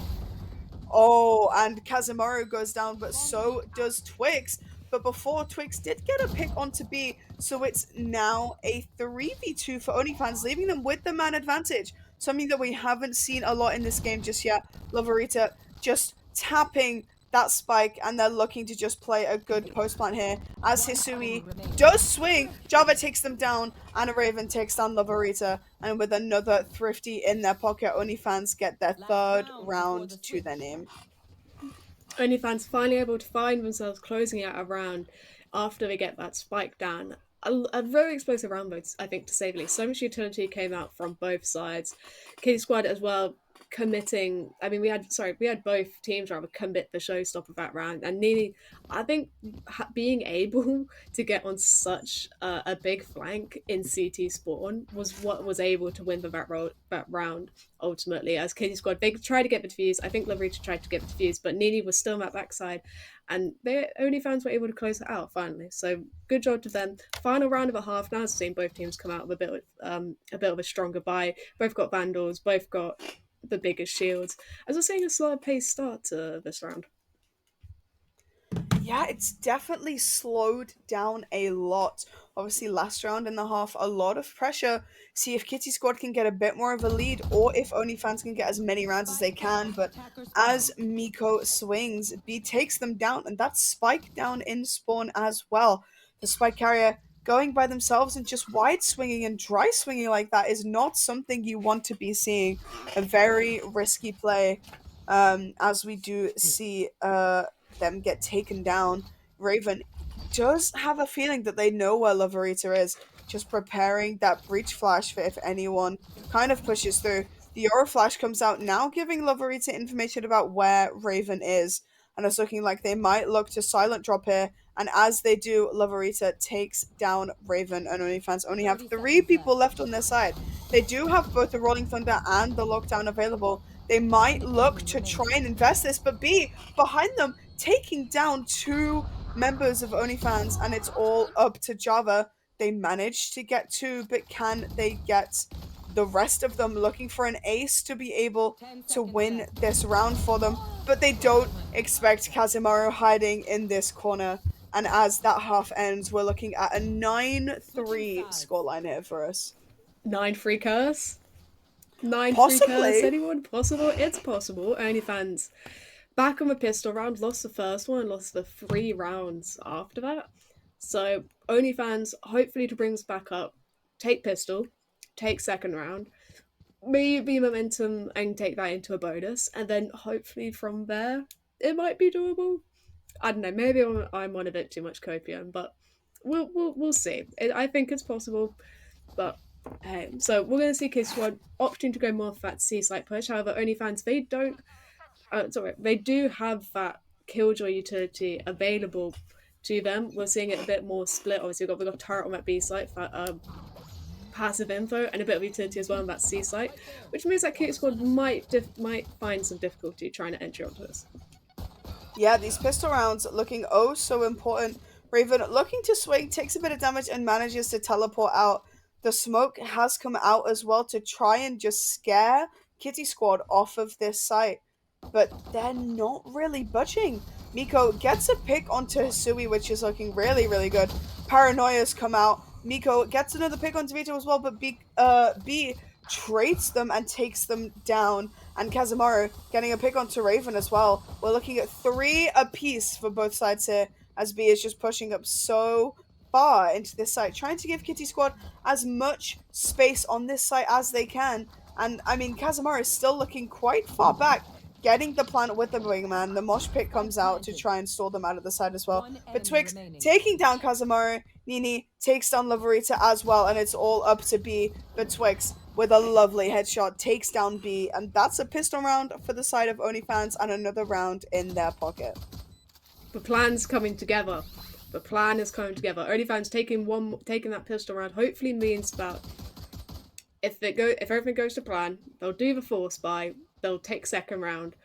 Oh, and Kazemaru goes down, but so does Twix. But before, Twix did get a pick onto B, so it's now a 3v2 for OnlyFans, leaving them with the man advantage. Something that we haven't seen a lot in this game just yet. Loverita just tapping that spike, and they're looking to just play a good post plant here. As Hisui does swing, Java takes them down, and a Raven takes down Loverita, and with another Thrifty in their pocket, OnlyFans get their third round to their name. OnlyFans finally able to find themselves closing out a round after they get that spike down. A very explosive round, I think, to say the least. So much utility came out from both sides. Kitty Squad as well committing. I mean, we had both teams rather commit the showstopper that round, and Nini, I think, being able to get on such a big flank in CT spawn was what was able to win that round ultimately. As Kitty Squad, they tried to get the defuse. I think Lavrita tried to get the defuse, but Nini was still on that backside, and their OnlyFans were able to close it out finally. So good job to them. Final round of a half. Now, I've seen both teams come out with a bit of a stronger buy. Both got Vandals. Both got the biggest shields. As I was saying, a slower pace start to this round. Yeah, it's definitely slowed down a lot. Obviously, last round and a half, a lot of pressure. See if Kitty Squad can get a bit more of a lead, or if OnlyFans can get as many rounds as they can. But as Miko swings, B takes them down, and that's Spike down in spawn as well. The Spike carrier going by themselves and just wide swinging and dry swinging like that is not something you want to be seeing. A very risky play, as we do see them get taken down. Raven does have a feeling that they know where Loverita is, just preparing that breach flash for if anyone kind of pushes through. The Aura flash comes out now, giving Loverita information about where Raven is, and it's looking like they might look to silent drop here. And as they do, Loverita takes down Raven, and OnlyFans only have 3 people left on their side. They do have both the Rolling Thunder and the Lockdown available. They might look to try and invest this, but B, behind them, taking down 2 members of OnlyFans, and it's all up to Java. They managed to get 2, but can they get the rest of them? Looking for an ace to be able to win this round for them, but they don't expect Kazemaru hiding in this corner. And as that half ends, we're looking at a 9-3 scoreline here for us. 9-3 curse? 9-3 Possibly. curse? Anyone? Possible? It's possible. OnlyFans back on the pistol round, lost the first one, lost the 3 rounds after that. So OnlyFans, hopefully to bring us back up, take pistol, take second round, maybe momentum and take that into a bonus, and then hopefully from there, it might be doable. I don't know, maybe I'm on a bit too much copium, but we'll see. I think it's possible, but hey. So we're going to see Kiss Squad opting to go more for that C-site push. However, OnlyFans, they do have that Killjoy utility available to them. We're seeing it a bit more split. Obviously, we've got turret on that B site for passive info, and a bit of utility as well on that C site, which means that Kick Squad might find some difficulty trying to enter onto this. Yeah, these pistol rounds looking oh so important. Raven looking to swing, takes a bit of damage and manages to teleport out. The smoke has come out as well to try and just scare Kitty Squad off of this site. but they're not really budging. Miko gets a pick onto Hisui, which is looking really, really good. Paranoia's come out. Miko gets another pick onto Vito as well, but B trades them and takes them down. And Kazumaru getting a pick onto Raven as well. We're looking at 3 apiece for both sides here, as B is just pushing up so far into this site, trying to give Kitty Squad as much space on this site as they can. And I mean, Kazumaru is still looking quite far back, getting the plant with the wingman. The mosh pit comes out to try and stall them out of the side as well. But Twix taking down Kazumaru, Nini takes down Lavarita as well, and it's all up to B. But Twix, with a lovely headshot, takes down B, and that's a pistol round for the side of OnlyFans and another round in their pocket. The plan's coming together. The plan is coming together. OnlyFans taking that pistol round hopefully means that if everything goes to plan, they'll do the force buy, they'll take second round,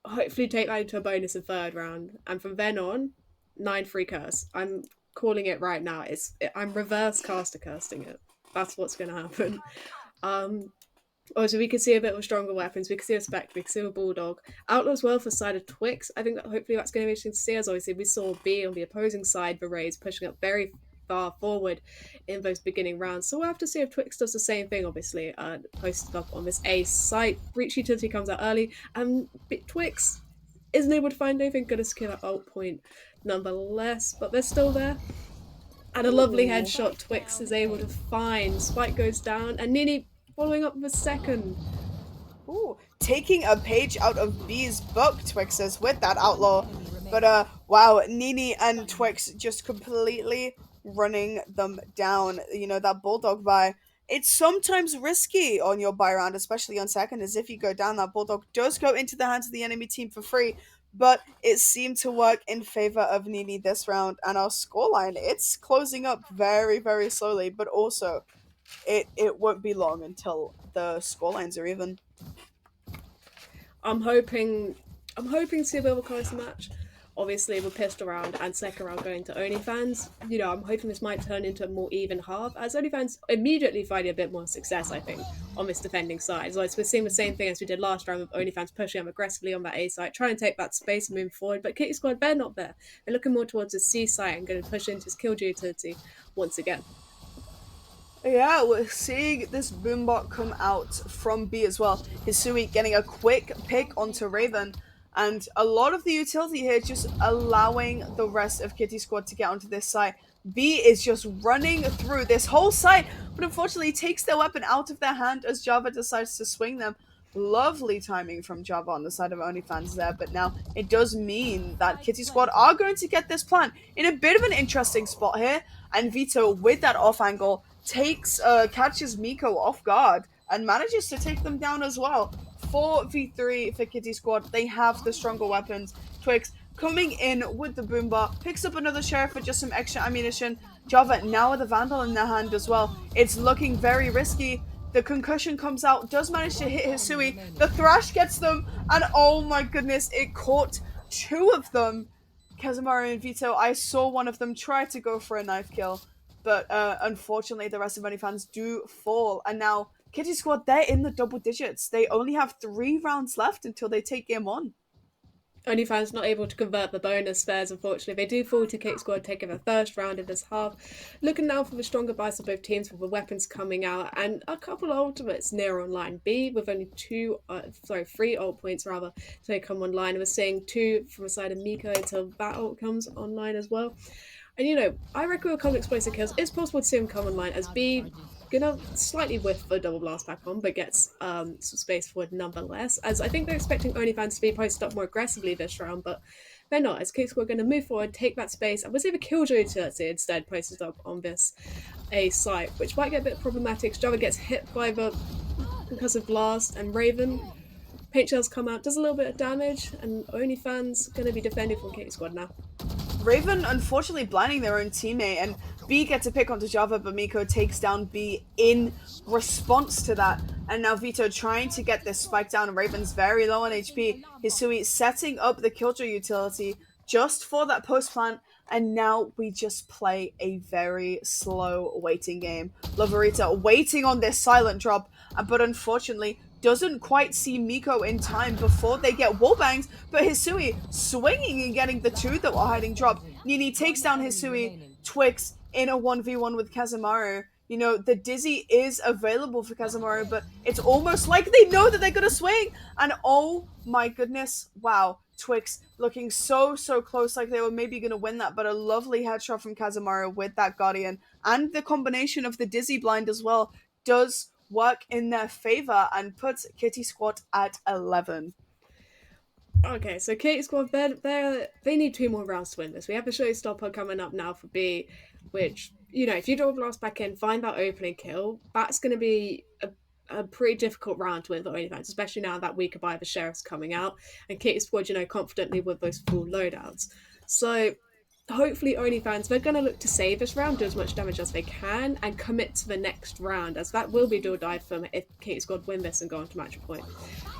hopefully take that into a bonus in third round, and from then on, 9-3 curse. I'm calling it right now. I'm reverse caster cursing it. That's what's going to happen. Also, we can see a bit of stronger weapons. We can see a Spectre, we can see a Bulldog. Outlaw's well for side of Twix. I think that hopefully that's going to be interesting to see, as obviously we saw B on the opposing side, Berets pushing up very far forward in those beginning rounds. So we'll have to see if Twix does the same thing, obviously, posted up on this A site. Breach utility comes out early, and Twix isn't able to find anything good to secure that ult point nonetheless, but they're still there. And a lovely headshot Twix is able to find. Spike goes down, and Nini following up with a second. Ooh, taking a page out of B's book, Twix says, with that outlaw. But, wow, Nini and Twix just completely running them down. You know, that Bulldog buy, it's sometimes risky on your buy round, especially on second, as if you go down, that Bulldog does go into the hands of the enemy team for free. But it seemed to work in favor of Nini this round, and our scoreline, it's closing up very, very slowly, but also it won't be long until the scorelines are even. I'm hoping to see a bit of a closer match. Obviously, with pistol round and second round going to OnlyFans, you know, I'm hoping this might turn into a more even half, as OnlyFans immediately finding a bit more success, I think, on this defending side. So we're seeing the same thing as we did last round with OnlyFans pushing them aggressively on that A side, trying to take that space and move forward. But Kitty Squad, they're not there. They're looking more towards the C side and going to push into his killjoy utility once again. Yeah, we're seeing this boombot come out from B as well. Hisui getting a quick pick onto Raven. And a lot of the utility here just allowing the rest of Kitty Squad to get onto this site. B is just running through this whole site, but unfortunately takes their weapon out of their hand as Java decides to swing them. Lovely timing from Java on the side of OnlyFans there, but now it does mean that Kitty Squad are going to get this plan in a bit of an interesting spot here. And Vito, with that off angle, catches Miko off guard and manages to take them down as well. 4v3 for Kitty Squad. They have the stronger weapons. Twix coming in with the boombar, picks up another sheriff for just some extra ammunition. Java now with a Vandal in their hand as well. It's looking very risky. The concussion comes out, does manage to hit Hisui. The thrash gets them, and oh my goodness, it caught 2 of them. Kazumaru and Vito, I saw one of them try to go for a knife kill, but unfortunately the rest of OnlyFans do fall. And now Kitty Squad, they're in the double digits. They only have 3 rounds left until they take game 1. OnlyFans not able to convert the bonus spares, unfortunately. They do fall to Kitty Squad, taking the first round in this half. Looking now for the stronger buys of both teams with the weapons coming out and a couple of ultimates near online. B with only 3 ult points rather to come online. And we're seeing 2 from the side of Miko until that ult comes online as well. And you know, I reckon with a couple of explosive kills, it's possible to see him come online as B gonna slightly whiff the double blast back on, but gets some space forward nonetheless. As I think they're expecting OnlyFans to be posted up more aggressively this round, but they're not. As Kitty Squad are going to move forward, take that space, and we'll see the killjoy utility instead posted up on this A site, which might get a bit problematic. Java gets hit by the concussive blast, and Raven paint shells come out, does a little bit of damage, and OnlyFans going to be defending from Kitty Squad now. Raven unfortunately blinding their own teammate, and B gets a pick onto Java, but Miko takes down B in response to that. And now Vito trying to get this spike down. Raven's very low on HP. Hisui setting up the killjoy utility just for that post plant. And now we just play a very slow waiting game. Lavarita waiting on this silent drop, but unfortunately doesn't quite see Miko in time before they get wallbanged, but Hisui swinging and getting the two that were hiding dropped. Nini takes down Hisui, Twix in a 1v1 with Kazemaru. You know, the Dizzy is available for Kazemaru, but it's almost like they know that they're gonna swing. And oh my goodness, wow. Twix looking so close, like they were maybe gonna win that, but a lovely headshot from Kazemaru with that Guardian. And the combination of the Dizzy blind as well does work in their favor and puts Kitty Squad at 11. Okay, so Kitty Squad, they need 2 more rounds to win this. We have a showstopper coming up now for B, which, you know, if you draw blast back in, find that opening kill, that's going to be a pretty difficult round to win for OnlyFans, especially now that we could buy the sheriffs coming out, and Kitty Squad, you know, confidently with those full loadouts. So hopefully OnlyFans, they're going to look to save this round, do as much damage as they can, and commit to the next round, as that will be do or die for them if Kitty Squad win this and go on to match point.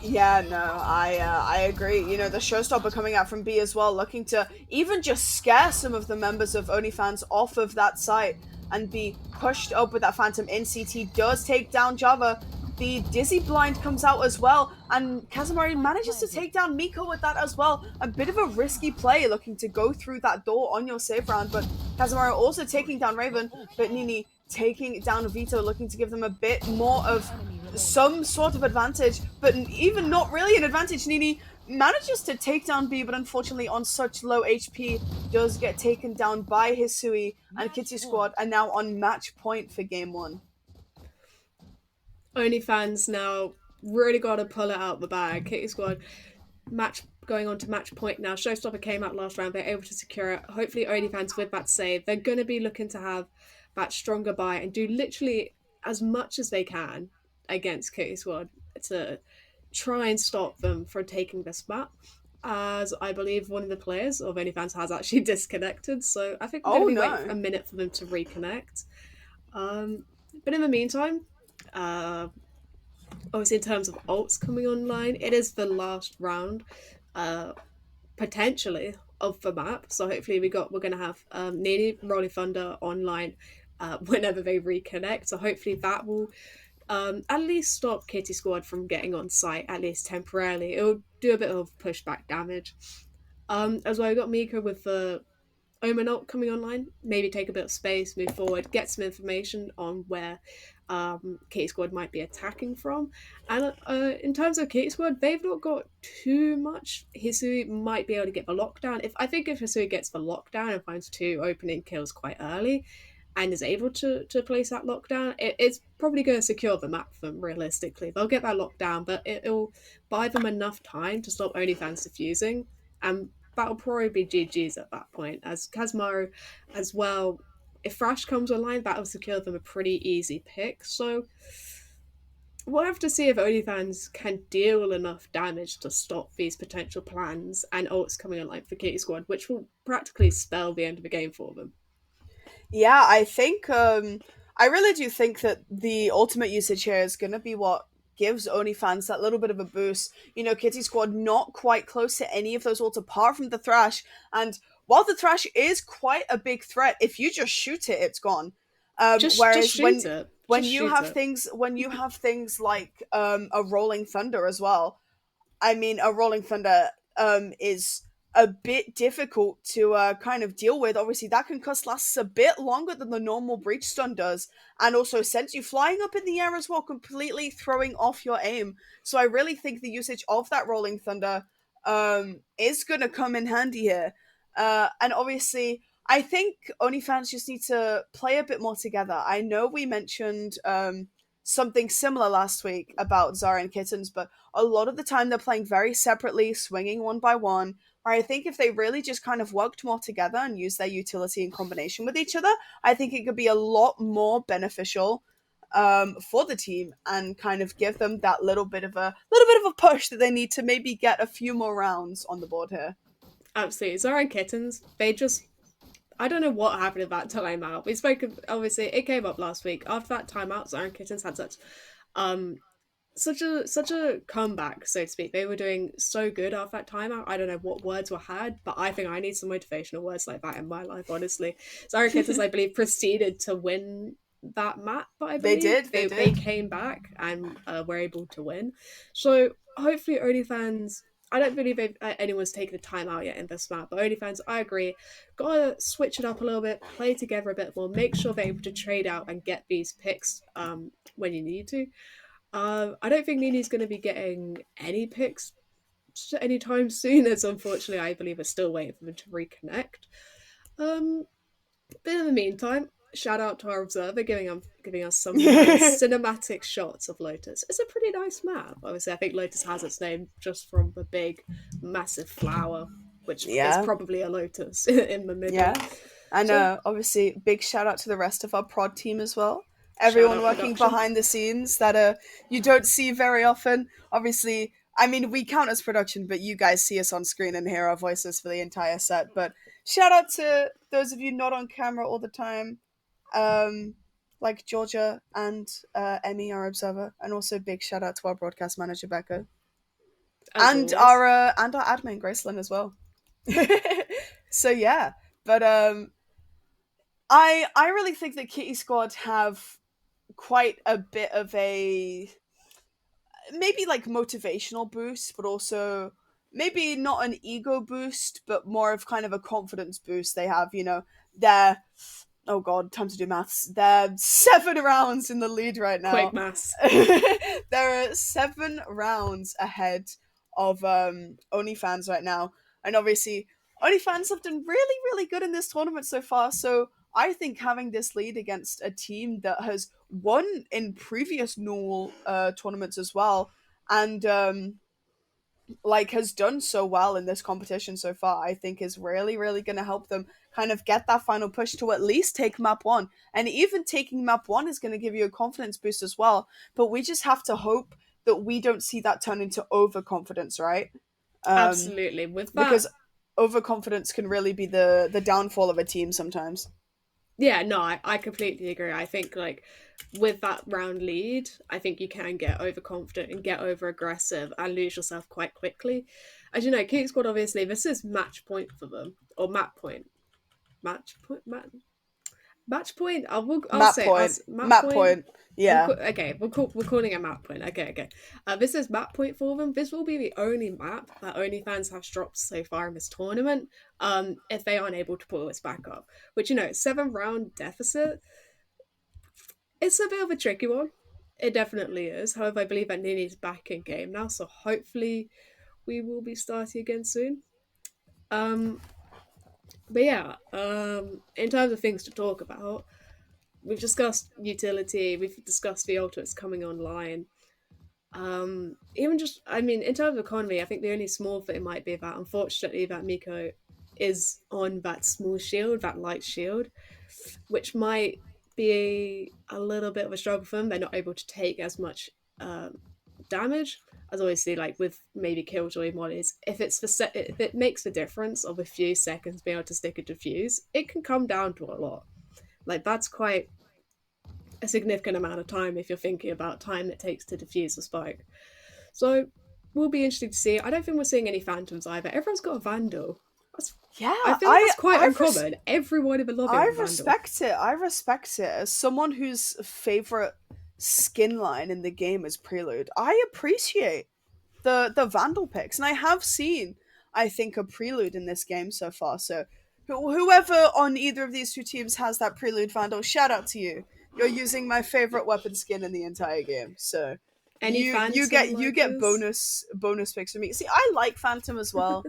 Yeah, no, I agree. You know, the showstopper coming out from B as well, looking to even just scare some of the members of OnlyFans off of that site and be pushed up with that Phantom in CT, does take down Java. The Dizzy blind comes out as well, and Kazemaru manages to take down Miko with that as well. A bit of a risky play, looking to go through that door on your save round, but Kazemaru also taking down Raven, but Nini taking down Vito, looking to give them a bit more of some sort of advantage, but even not really an advantage. Nini manages to take down B, but unfortunately on such low HP, does get taken down by Hisui, and Kitty Squad are now on match point for game 1. OnlyFans now really got to pull it out the bag. Kitty Squad going on to match point now. Showstopper came out last round. They're able to secure it. Hopefully OnlyFans with that save, they're going to be looking to have that stronger buy and do literally as much as they can against Kitty Squad to try and stop them from taking this map, as I believe one of the players of OnlyFans has actually disconnected, so I think we're going to be waiting a minute for them to reconnect. But in the meantime, obviously in terms of ults coming online, it is the last round potentially of the map, so hopefully we're going to have Nini, Rolling Thunder online whenever they reconnect, so hopefully that will at least stop Kitty Squad from getting on site, at least temporarily. It'll do a bit of pushback damage. As well, we got Miko with the Omen ult coming online. Maybe take a bit of space, move forward, get some information on where Kitty Squad might be attacking from. And in terms of Kitty Squad, they've not got too much. Hisui might be able to get the lockdown. I think if Hisui gets the lockdown and finds 2 opening kills quite early, and is able to place that lockdown, it's probably going to secure the map for them, realistically. They'll get that lockdown, but it'll buy them enough time to stop OnlyFans diffusing, and that'll probably be GG's at that point. As Kazemaru as well, if Thrash comes online, that'll secure them a pretty easy pick. So we'll have to see if OnlyFans can deal enough damage to stop these potential plans and ults coming online for Kitty Squad, which will practically spell the end of the game for them. Yeah, I think I really do think that the ultimate usage here is going to be what gives OnlyFans that little bit of a boost. You know, Kitty Squad not quite close to any of those ults apart from the Thrash, and while the Thrash is quite a big threat, if you just shoot it, it's gone. Whereas when you have things like a Rolling Thunder as well, I mean, a Rolling Thunder is a bit difficult to kind of deal with. Obviously, that concuss lasts a bit longer than the normal breach stun does, and also sends you flying up in the air as well, completely throwing off your aim. So I really think the usage of that Rolling Thunder is going to come in handy here. And obviously, I think OnlyFans just need to play a bit more together. I know we mentioned something similar last week about Zara and Kittens, but a lot of the time they're playing very separately, swinging one by one, where I think if they really just kind of worked more together and used their utility in combination with each other, I think it could be a lot more beneficial for the team and kind of give them that little bit of a push that they need to maybe get a few more rounds on the board here. Absolutely. Zara and Kittens, I don't know what happened at that timeout. We spoke, obviously, it came up last week. After that timeout, Zara and Kittens had such a comeback, so to speak. They were doing so good after that timeout. I don't know what words were had, but I think I need some motivational words like that in my life, honestly. Zara and Kittens, I believe, proceeded to win that map, I They believe. did, they They did. came back and were able to win. So hopefully OnlyFans, I don't believe anyone's taken the time out yet in this map, but OnlyFans, I agree, gotta switch it up a little bit, play together a bit more, make sure they're able to trade out and get these picks when you need to. I don't think Nini's going to be getting any picks anytime soon, as unfortunately I believe we're still waiting for them to reconnect. But in the meantime, shout out to our observer giving us some cinematic shots of Lotus. It's a pretty nice map. Obviously, I think Lotus has its name just from the big, massive flower, which is Yeah, probably a lotus in the middle. yeah. And So obviously, big shout out to the rest of our prod team as well. shout Everyone out working production. behind the scenes that you don't see very often. Obviously, I mean, we count as production, but you guys see us on screen and hear our voices for the entire set. But shout out to those of you not on camera all the time, um, like Georgia and Emmy, our observer, and also big shout out to our broadcast manager Becca As always. and our admin Gracelyn as well. So yeah, but I really think that Kitty Squad have quite a bit of a maybe like motivational boost, but also maybe not an ego boost, but more of kind of a confidence boost. They have, they're oh god, time to do maths. They're 7 rounds in the lead right Quick now. maths. There are 7 rounds ahead of OnlyFans right now, and obviously OnlyFans have done really, really good in this tournament so far. So I think having this lead against a team that has won in previous Null tournaments as well, and like has done so well in this competition so far, I think is really, really going to help them kind of get that final push to at least take map one. And even taking map one is going to give you a confidence boost as well. But we just have to hope that we don't see that turn into overconfidence, right? Absolutely. With that, Because overconfidence can really be the downfall of a team sometimes. yeah, no, I completely agree. I think like with that round lead, I think you can get overconfident and get over aggressive and lose yourself quite quickly. As you know, King Squad obviously this is match point for them or map point, match point. I'll Map say point. us map Map point. point. Yeah. Okay, we're calling it map point. Okay. This is map point for them. This will be the only map that OnlyFans has dropped so far in this tournament. If they aren't able to pull this back up, which 7 round deficit. It's a bit of a tricky one. It definitely is. However, I believe that Nini's back in game now, so hopefully we will be starting again soon. Um, but yeah, in terms of things to talk about, we've discussed utility, we've discussed the ultimates coming online. Even just, I mean, in terms of economy, I think the only small thing might be that unfortunately that Miko is on that small shield, that light shield, which might be a little bit of a struggle for them. They're not able to take as much damage as obviously like with maybe Killjoy mollies. If if it makes the difference of a few seconds being able to stick a defuse, it can come down to a lot. Like that's quite a significant amount of time if you're thinking about time it takes to defuse a spike. So will be interesting to see. I don't think we're seeing any phantoms either. Everyone's got a vandal. Yeah, I feel like that's quite I uncommon. Everyone in the lobby I has a vandal. respect it. I respect it. As someone whose favorite skin line in the game is Prelude, I appreciate the Vandal picks, and I have seen, I think, a Prelude in this game so far. So, whoever on either of these two teams has that Prelude Vandal, shout out to you. You're using my favorite weapon skin in the entire game. So, Any you get likers? bonus picks from me. See, I like Phantom as well,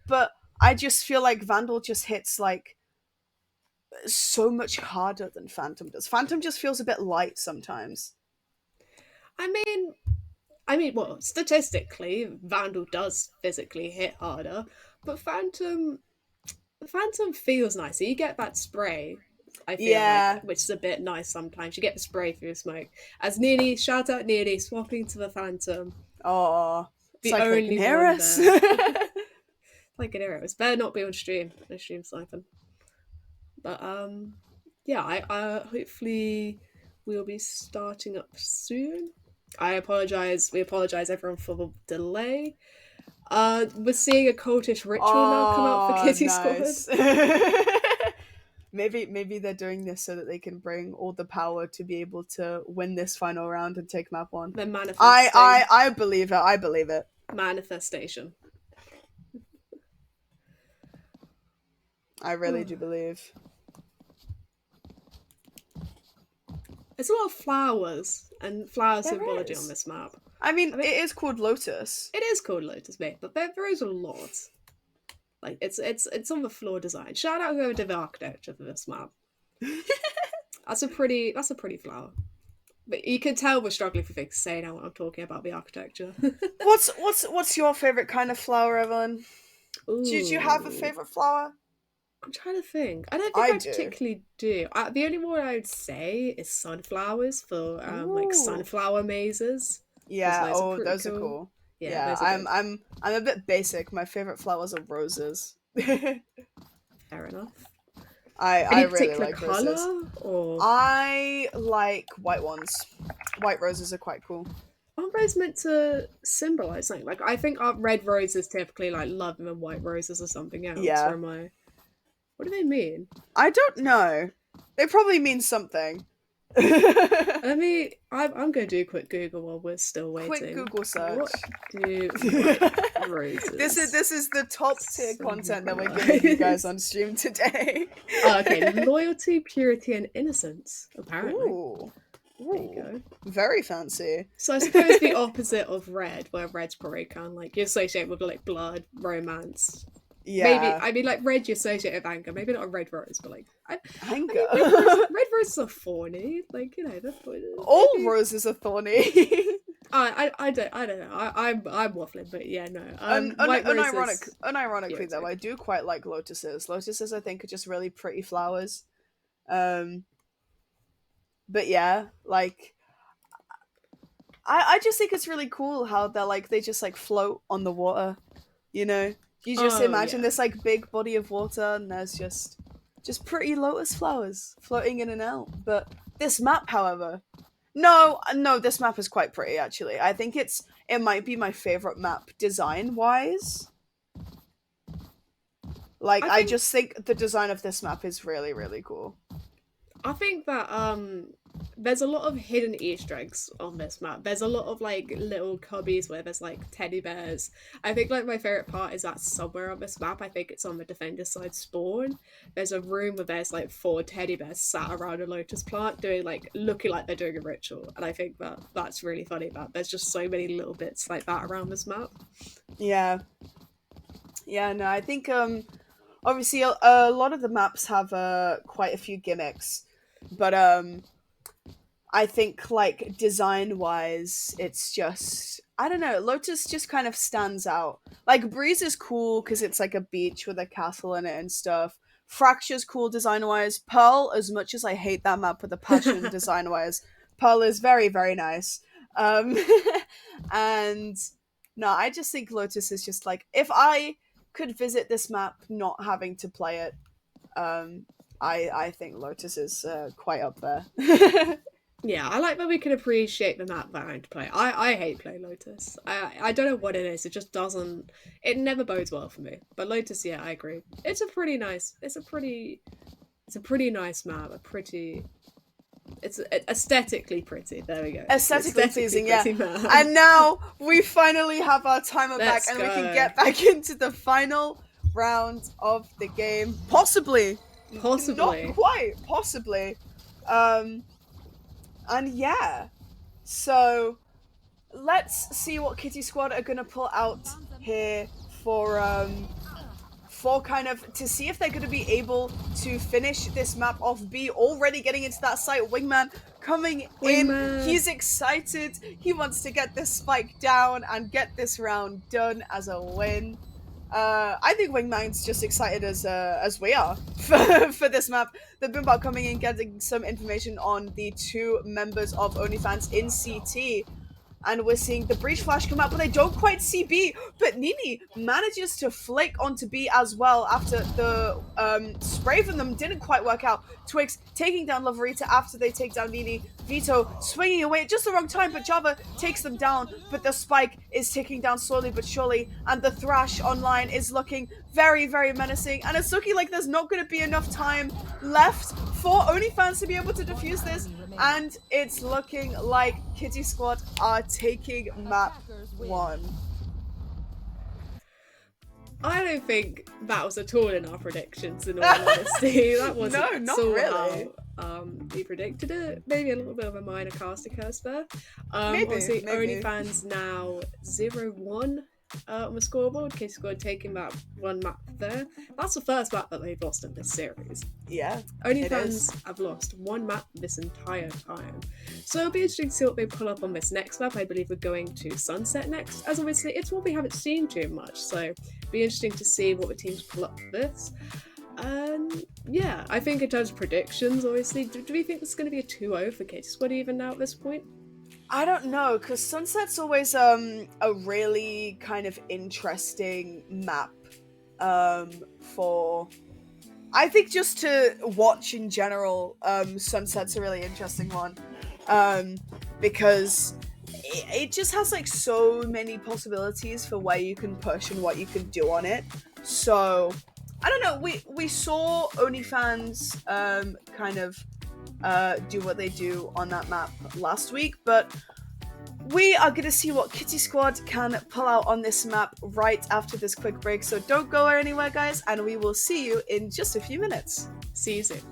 but I just feel like Vandal just hits like so much harder than Phantom does. Phantom just feels a bit light sometimes. Well, statistically, Vandal does physically hit harder, but Phantom feels nicer. You get that spray. I feel Yeah. like, which is a bit nice sometimes. You get the spray through the smoke. As Nearly, shout out Nearly, swapping to the Phantom. Oh, it's The like they can only hear one us. there. Like an arrow. It better not be on stream. No stream sniping. But yeah, I hopefully we'll be starting up soon. I apologize. We apologize everyone for the delay. We're seeing a cultish ritual now come out for Kitty nice. Squad. Maybe they're doing this so that they can bring all the power to be able to win this final round and take map 1. They're manifesting. I believe it. I believe it. Manifestation. I really do believe. There's a lot of flowers and flower There symbology is. on this map. I mean, it is called Lotus. It is called Lotus Bay, but there is a lot. Like it's on the floor design. Shout out whoever did the architecture for this map. That's a pretty flower. But you can tell we're struggling for things to say now when I'm talking about the architecture. What's your favorite kind of flower, Evelyn? Did you have a Ooh. favorite flower? I'm trying to think. I don't think I do. particularly do. The only one I would say is sunflowers for like Ooh. sunflower mazes. Yeah. Those Those are are pretty cool. Yeah, Yeah. those are good. I'm a bit basic. My favorite flowers are roses. Fair enough. I Any really particular like colour roses. or I like white ones. White roses are quite cool. aren't those meant to symbolize something? Like I think our red roses typically like love and white roses or something else. Yeah. Or am I? What do they mean? I don't know. They probably mean something. Let me. I'm going to do a quick Google while we're still waiting. Quick Google search. What do white roses? This is the top tier content that we're giving you guys on stream today. Oh, okay, loyalty, purity, and innocence. Apparently, Ooh. there you go. Very fancy. So I suppose the opposite of red, where red's probably kind of like you associate with like blood, romance. Yeah. Maybe I mean like red you associate with anger. Maybe not a red rose, but like Anger. red roses are thorny. Like you know, they're All maybe- roses are thorny. I don't know. I'm waffling, but yeah, no. White roses. Unironically Yeah, though, I do quite like lotuses. Lotuses, I think, are just really pretty flowers. But yeah, like I just think it's really cool how they just like float on the water. You know, you just imagine yeah. this like big body of water, and there's just pretty lotus flowers floating in and out. But this map, however. No, this map is quite pretty actually. I think it might be my favorite map design wise. Like I just think the design of this map is really, really cool. I think that there's a lot of hidden Easter eggs on this map. There's a lot of like little cubbies where there's like teddy bears. I think like my favorite part is that somewhere on this map, I think it's on the defender side spawn, there's a room where there's like 4 teddy bears sat around a lotus plant looking like they're doing a ritual. And I think that's really funny that there's just so many little bits like that around this map. Yeah. Yeah, no, I think obviously a lot of the maps have quite a few gimmicks, but I think like design wise it's just I don't know, Lotus just kind of stands out. Like Breeze is cool because it's like a beach with a castle in it and stuff. Fracture's cool design wise. Pearl, as much as I hate that map with a passion design wise, Pearl is very, very nice. And no, I just think Lotus is just like, if I could visit this map not having to play it, I think Lotus is quite up there. Yeah, I like that we can appreciate the map that I to play. I hate playing Lotus. I don't know what it is. It just doesn't. It never bodes well for me. But Lotus, yeah, I agree. It's a pretty nice map. It's aesthetically pretty. There we go. Aesthetically pleasing, yeah. pretty map. And now we finally have our timer Let's back, and we go. can get back into the final round of the game. Possibly. Not quite. Possibly. And yeah, so let's see what Kitty Squad are gonna pull out here for kind of to see if they're gonna be able to finish this map off. B already getting into that site. Wingman coming Wingman. in. He's excited. He wants to get this spike down and get this round done as a win. I think Wingman's just excited as we are for this map. The Boombot coming in, getting some information on the 2 members of OnlyFans in CT. and we're seeing the breach flash come out, but they don't quite see B. But Nini manages to flake onto B as well after the spray from them didn't quite work out. Twix taking down Lavarita after they take down Nini. Vito swinging away at just the wrong time, but Java takes them down. But the spike is ticking down slowly but surely, and the Thrash online is looking very, very menacing. And it's looking like there's not going to be enough time left for OnlyFans to be able to defuse this. And it's looking like Kitty Squad are taking map 1. I don't think that was at all in our predictions, in all honesty. That wasn't No, not at all really. how we predicted it. Maybe a little bit of a minor caster curse there. Maybe. Obviously, OnlyFans now 0-1 on the scoreboard. Kitty Squad taking that one map there. That's the first map that they've lost in this series. Yeah. OnlyFans have lost one map this entire time. So it'll be interesting to see what they pull up on this next map. I believe we're going to Sunset next, as obviously it's one we haven't seen too much, so it'll be interesting to see what the teams pull up for this. Yeah, I think in terms of predictions, obviously, do we think this is going to be a 2-0 for Kitty Squad even now at this point? I don't know, because Sunset's always a really kind of interesting map for... I think just to watch in general, Sunset's a really interesting one, because it just has like so many possibilities for where you can push and what you can do on it. So I don't know. We saw OnlyFans kind of do what they do on that map last week, but we are going to see what Kitty Squad can pull out on this map right after this quick break. So don't go anywhere, guys, and we will see you in just a few minutes. See you soon.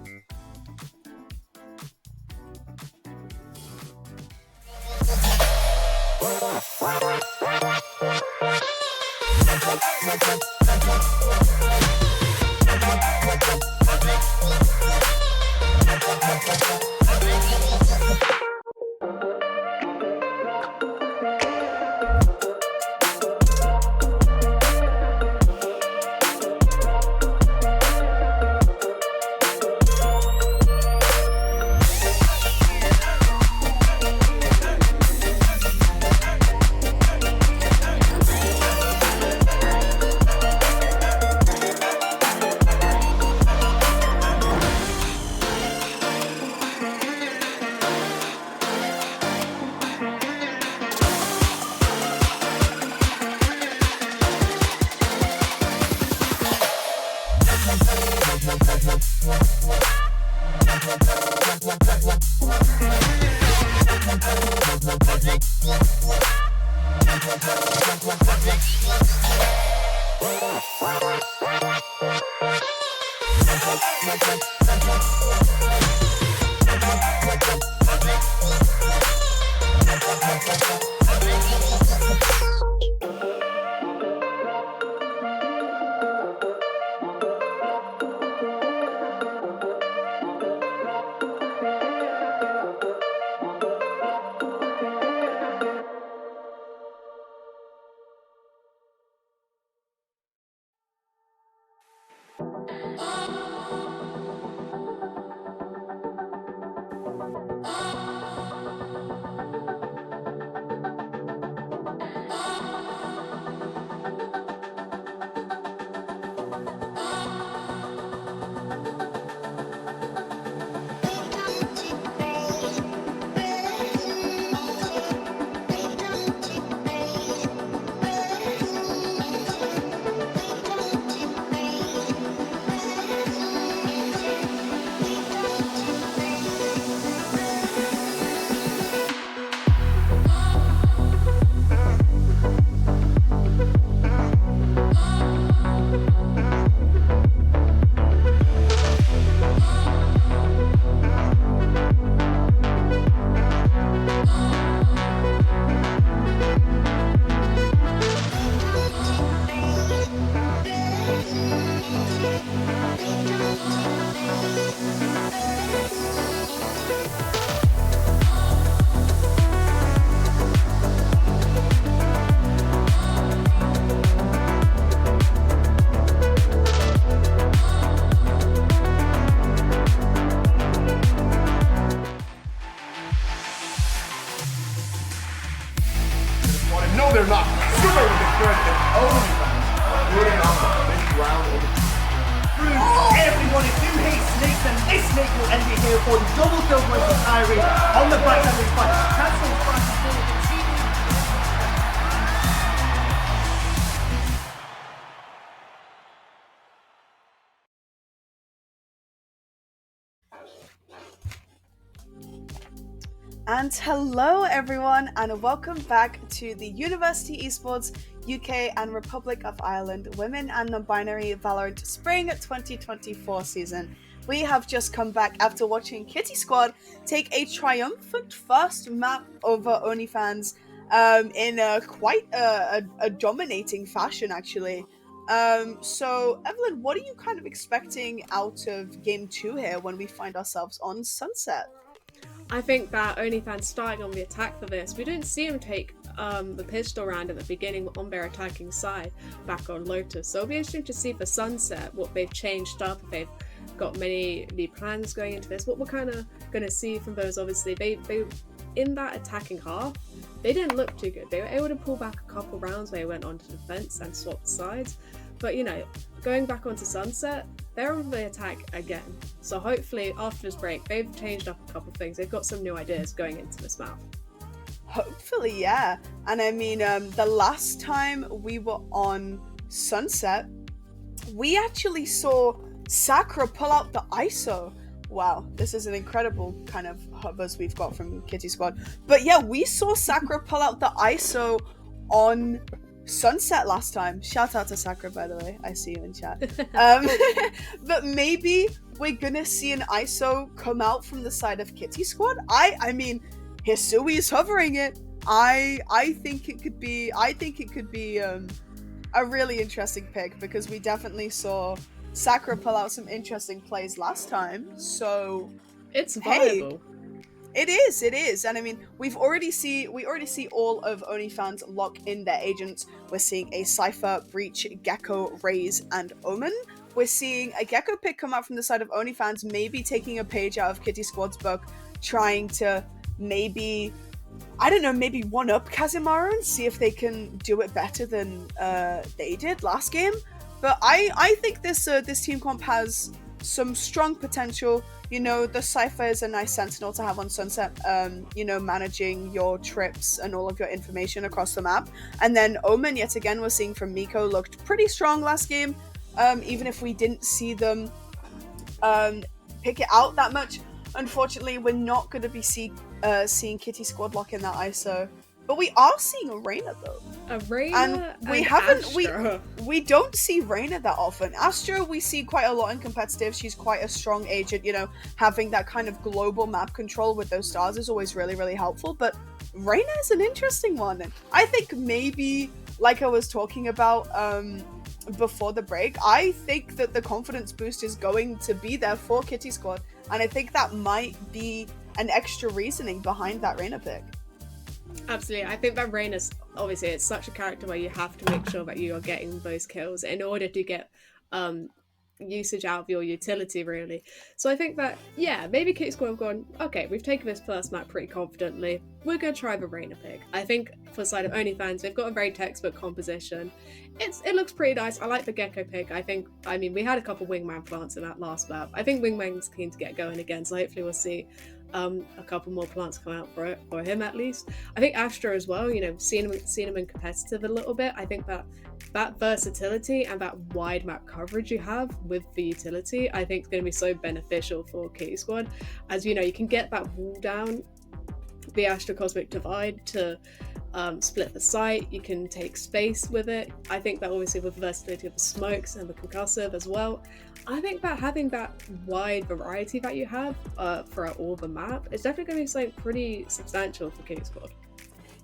Double kill going to Kyrie on the bright side of this fight. Cancel trying to pull the team. And hello everyone, and welcome back to the University Esports UK and Republic of Ireland Women and Non-Binary Valorant Spring 2024 season. We have just come back after watching Kitty Squad take a triumphant first map over OnlyFans in quite a dominating fashion, actually. So Evelyn, what are you kind of expecting out of Game 2 here when we find ourselves on Sunset? I think that OnlyFans starting on the attack for this, we didn't see him take the pistol round at the beginning on their attacking side back on Lotus. So it'll be interesting to see for Sunset what they've changed up, if they've got many new plans going into this. What we're kind of going to see from those, obviously, they in that attacking half, they didn't look too good. They were able to pull back a couple rounds where they went onto defense and swapped sides. But, you know, going back onto Sunset, they're on the attack again. So hopefully after this break, they've changed up a couple of things. They've got some new ideas going into this map. Hopefully, yeah. And I mean, the last time we were on Sunset, we actually saw Sakura pull out the ISO. Wow, this is an incredible kind of hovers we've got from Kitty Squad. But yeah, we saw Sakura pull out the ISO on Sunset last time. Shout out to Sakura, by the way. I see you in chat. But maybe we're gonna see an ISO come out from the side of Kitty Squad. I mean, Hisui is hovering it. I think it could be a really interesting pick, because we definitely saw Sakura pull out some interesting plays last time. So it's viable. It is, and I mean, we already see all of OnlyFans lock in their agents. We're seeing a Cypher, Breach, Gecko, Raze, and Omen. We're seeing a Gecko pick come out from the side of OnlyFans, maybe taking a page out of Kitty Squad's book, trying to maybe one up Kazemaru and see if they can do it better than they did last game. But I think this team comp has some strong potential. You know, the Cypher is a nice sentinel to have on Sunset, you know, managing your trips and all of your information across the map. And then Omen, yet again, we're seeing from Miko, looked pretty strong last game, even if we didn't see them pick it out that much. Unfortunately, we're not going to be seeing Kitty Squad lock in that ISO. But we are seeing a Reyna, though. A Reyna and we haven't Astra. we don't see Reyna that often. Astra we see quite a lot in competitive. She's quite a strong agent, you know, having that kind of global map control with those stars is always really, really helpful. But Reyna is an interesting one. I think maybe, like I was talking about before the break, I think that the confidence boost is going to be there for Kitty Squad, and I think that might be an extra reasoning behind that Reyna pick. Absolutely. I think that Reyna's, obviously, it's such a character where you have to make sure that you are getting those kills in order to get usage out of your utility, really. So I think that, yeah, maybe Kitty Squad have gone, okay, we've taken this first map pretty confidently, we're going to try the Reyna pick. I think for the side of OnlyFans, they've got a very textbook composition. It looks pretty nice. I like the Gecko pick. I mean, we had a couple Wingman plants in that last map. I think Wingman's keen to get going again, so hopefully we'll see a couple more plants come out for him at least. I think Astra as well, you know, seeing him in competitive a little bit. I think that versatility and that wide map coverage you have with the utility, I think is going to be so beneficial for Kitty Squad. As you know, you can get that wall down, the Astra Cosmic Divide to split the site. You can take space with it. I think that obviously with the versatility of the smokes and the concussive as well, I think that having that wide variety that you have throughout all the map is definitely going to be something pretty substantial for Kitty Squad.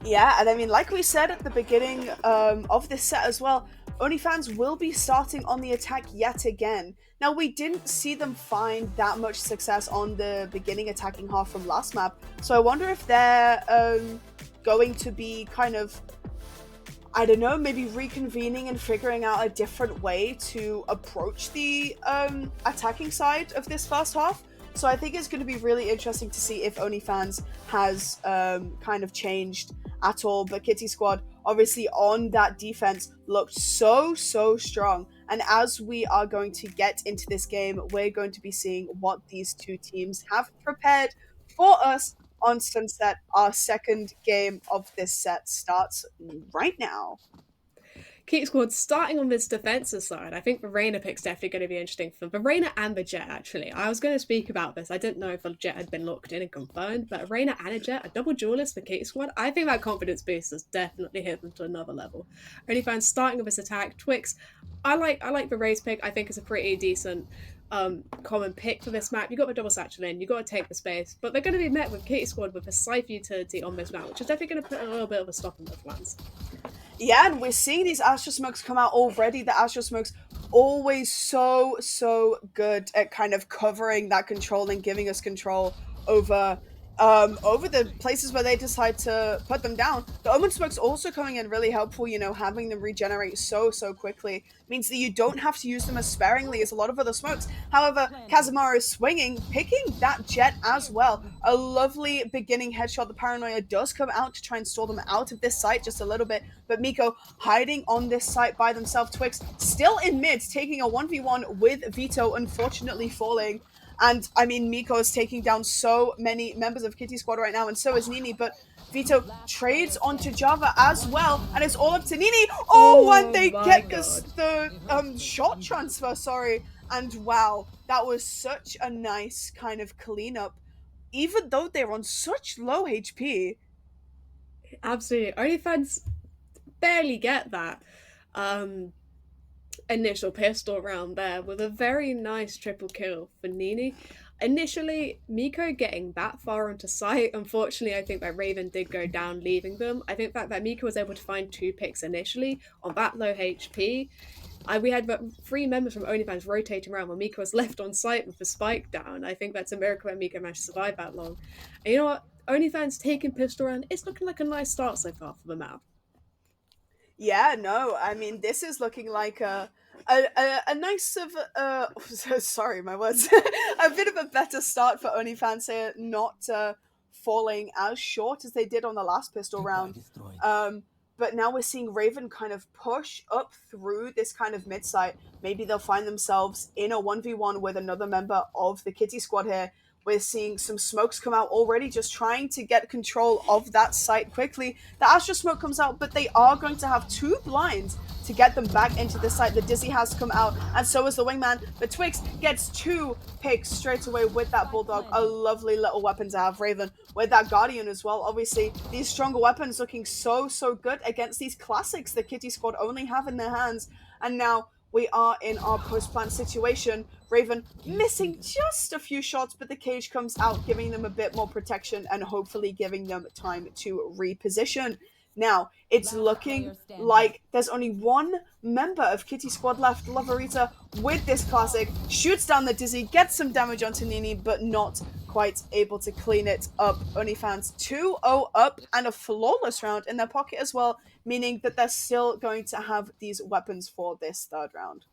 Yeah, and I mean, like we said at the beginning of this set as well, OnlyFans will be starting on the attack yet again. Now, we didn't see them find that much success on the beginning attacking half from last map, so I wonder if they're going to be kind of, I don't know, maybe reconvening and figuring out a different way to approach the attacking side of this first half. So I think it's going to be really interesting to see if OnlyFans has kind of changed at all. But Kitty Squad obviously on that defense looked so, so strong. And as we are going to get into this game, we're going to be seeing what these two teams have prepared for us on Sunset. Our second game of this set starts right now. Keep Squad starting on this defensive side. I think the Reyna pick's definitely going to be interesting for the Reyna and the Jet, actually. I was going to speak about this. I didn't know if the Jet had been locked in and confirmed, but a Reyna and a Jet, a double duelist for Keep Squad, I think that confidence boost has definitely hit them to another level. OnlyFans starting with this attack. Twix, I like the Raze pick. I think it's a pretty decent common pick for this map. You got the double satchel in, you got to take the space, but they're going to be met with Kitty Squad with a Scythe utility on this map, which is definitely going to put a little bit of a stop in their plans. Yeah, and we're seeing these Astro Smokes come out already. The Astro Smokes always so good at kind of covering that control and giving us control over over the places where they decide to put them down. The Omen Smoke's also coming in really helpful, having them regenerate so quickly means that you don't have to use them as sparingly as a lot of other smokes. However, Casemiro is swinging, picking that Jet as well. A lovely beginning headshot. The Paranoia does come out to try and stall them out of this site just a little bit, but Miko hiding on this site by themselves. Twix still in mid, taking a 1v1 with Vito, unfortunately falling. And I mean, Miko is taking down so many members of Kitty Squad right now, and so is Nini, but Vito trades onto Java as well, and it's all up to Nini. And they get the shot transfer, sorry. And wow, that was such a nice kind of cleanup, even though they're on such low HP. Absolutely. OnlyFans barely get that initial pistol round there with a very nice triple kill for Nini. Initially, Miko getting that far onto site, unfortunately, I think that Raven did go down, leaving them. I think that Miko was able to find 2 picks initially on that low HP. We had 3 members from OnlyFans rotating around when Miko was left on site with the spike down. I think that's a miracle that Miko managed to survive that long. And you know what? OnlyFans taking pistol round, it's looking like a nice start so far for the map. Yeah, no, I mean, this is looking like a nice of sorry, my words, a bit of a better start for OnlyFans here, not falling as short as they did on the last pistol round. But now we're seeing Raven kind of push up through this kind of mid site. Maybe they'll find themselves in a 1v1 with another member of the Kitty Squad here. We're seeing some smokes come out already, just trying to get control of that site quickly. The Astro Smoke comes out, but they are going to have 2 blinds to get them back into the site. The Dizzy has come out, and so is the Wingman. But Twix gets 2 picks straight away with that Bulldog. A lovely little weapon to have. Raven with that Guardian as well. Obviously, these stronger weapons looking so good against these classics the Kitty Squad only have in their hands. And now we are in our post-plant situation. Raven missing just a few shots, but the cage comes out, giving them a bit more protection and hopefully giving them time to reposition. Now, it's looking like there's only 1 member of Kitty Squad left, Loverita, with this classic. Shoots down the Dizzy, gets some damage onto Nini, but not quite able to clean it up. OnlyFans 2-0 up and a flawless round in their pocket as well, meaning that they're still going to have these weapons for this 3rd round.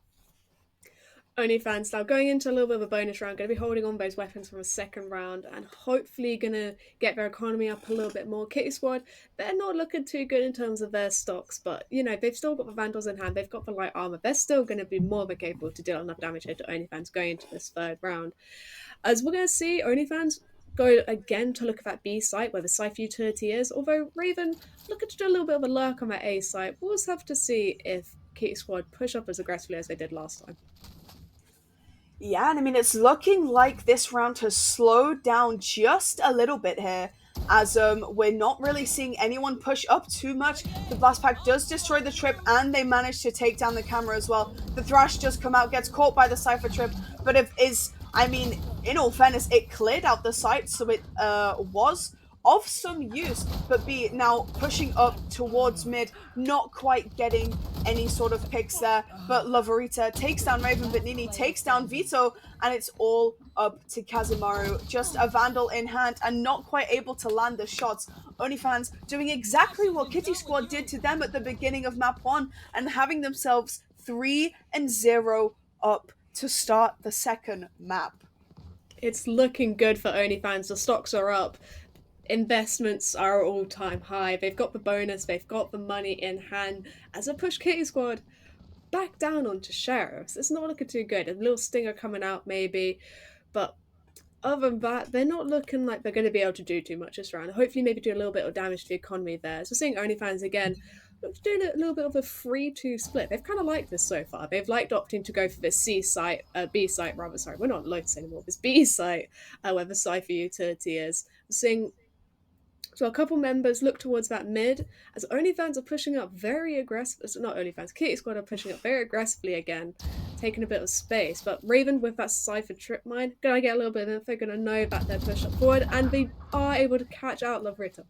OnlyFans now going into a little bit of a bonus round, going to be holding on those weapons from a 2nd round and hopefully going to get their economy up a little bit more. Kitty Squad, they're not looking too good in terms of their stocks, but they've still got the Vandals in hand, they've got the light armor, they're still going to be more than capable to deal enough damage here to OnlyFans going into this 3rd round. As we're going to see, OnlyFans go again to look at that B site where the Scythe utility is, although Raven looking to do a little bit of a lurk on that A site. We'll just have to see if Kitty Squad push up as aggressively as they did last time. Yeah, and I mean, it's looking like this round has slowed down just a little bit here, as we're not really seeing anyone push up too much. The Blast Pack does destroy the Trip, and they manage to take down the camera as well. The Thrash does come out, gets caught by the Cypher Trip, but in all fairness, it cleared out the site, so it was of some use, but B now pushing up towards mid, not quite getting any sort of picks there, but Loverita takes down Raven, but Nini takes down Vito, and it's all up to Casemiro, just a Vandal in hand and not quite able to land the shots. OnlyFans doing exactly what Kitty Squad did to them at the beginning of map 1 and having themselves 3-0 up to start the 2nd map. It's looking good for OnlyFans. The stocks are up. investments are all-time high. They've got the bonus, they've got the money in hand. As a push Kitty Squad back down onto Sheriffs, it's not looking too good. A little stinger coming out maybe, but other than that, they're not looking like they're going to be able to do too much this round. Hopefully, maybe do a little bit of damage to the economy there. So, seeing OnlyFans again, doing a little bit of a 3-2 split. They've kind of liked this so far. They've liked opting to go for this B site rather. Sorry, we're not Lotus anymore. This B site, where the Cypher utility is. Seeing so a couple members look towards that mid as OnlyFans are pushing up very aggressive. Not OnlyFans, Kitty Squad are pushing up very aggressively again, taking a bit of space. But Raven with that Cypher trip mine, gonna get a little bit of info, gonna know that they're pushed up forward, and they are able to catch out Lavrita.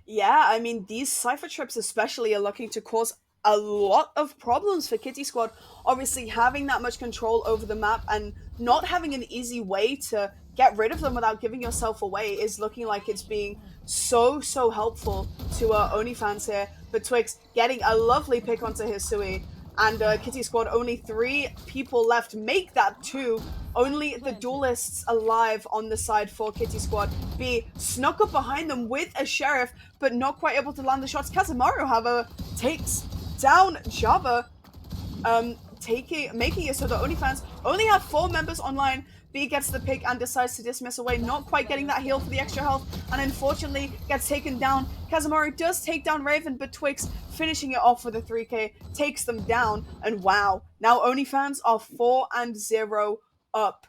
Yeah, I mean, these Cypher trips especially are looking to cause a lot of problems for Kitty Squad. Obviously, having that much control over the map and not having an easy way to get rid of them without giving yourself away is looking like it's being so helpful to OnlyFans here. But Twix getting a lovely pick onto Hisui, and Kitty Squad, only 3 people left. Make that 2. Only the duelists alive on the side for Kitty Squad. B snuck up behind them with a Sheriff, but not quite able to land the shots. Kazamaru, however, takes down Java, making it so the OnlyFans only have 4 members online. B gets the pick and decides to dismiss away, not quite getting that heal for the extra health, and unfortunately gets taken down. Kazamaru does take down Raven, but Twix finishing it off with a 3k, takes them down, and wow, now OnlyFans are 4-0 up.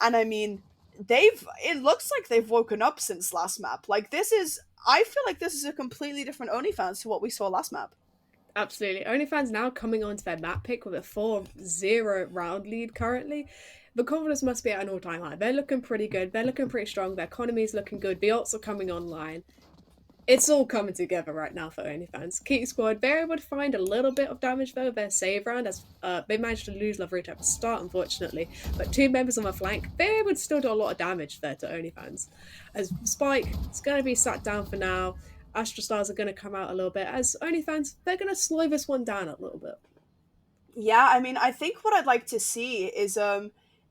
And I mean, it looks like they've woken up since last map. Like, I feel like this is a completely different OnlyFans to what we saw last map. Absolutely. OnlyFans now coming onto their map pick with a 4-0 round lead currently. The confidence must be at an all-time high. They're looking pretty good. They're looking pretty strong. Their economy's looking good. The ults are coming online. It's all coming together right now for OnlyFans. Kitty Squad, they're able to find a little bit of damage though. Their save round, as they managed to lose Lavrita at the start, unfortunately. But 2 members on the flank, they're able to still do a lot of damage there to OnlyFans. As Spike is going to be sat down for now. Astra Stars are going to come out a little bit. As OnlyFans, they're going to slow this one down a little bit. Yeah, I mean, I think what I'd like to see is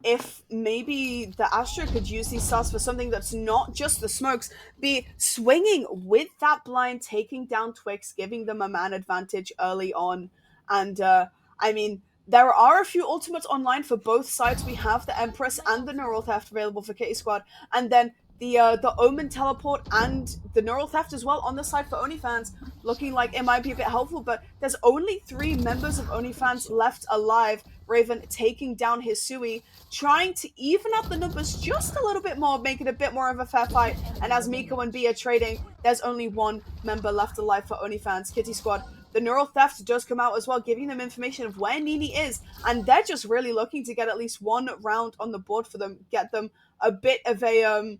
if maybe the Astra could use these stars for something that's not just the smokes, be swinging with that blind, taking down Twix, giving them a man advantage early on. And I mean, there are a few ultimates online for both sides. We have the Empress and the Neural Theft available for Kitty Squad, and then the Omen Teleport and the Neural Theft as well on the side for OnlyFans, looking like it might be a bit helpful, but there's only 3 members of OnlyFans left alive. Raven taking down Hisui, trying to even up the numbers just a little bit more, make it a bit more of a fair fight, and as Miko and B are trading, there's only 1 member left alive for OnlyFans. Kitty Squad, the Neural Theft does come out as well, giving them information of where Nini is, and they're just really looking to get at least 1 round on the board for them, get them a bit of a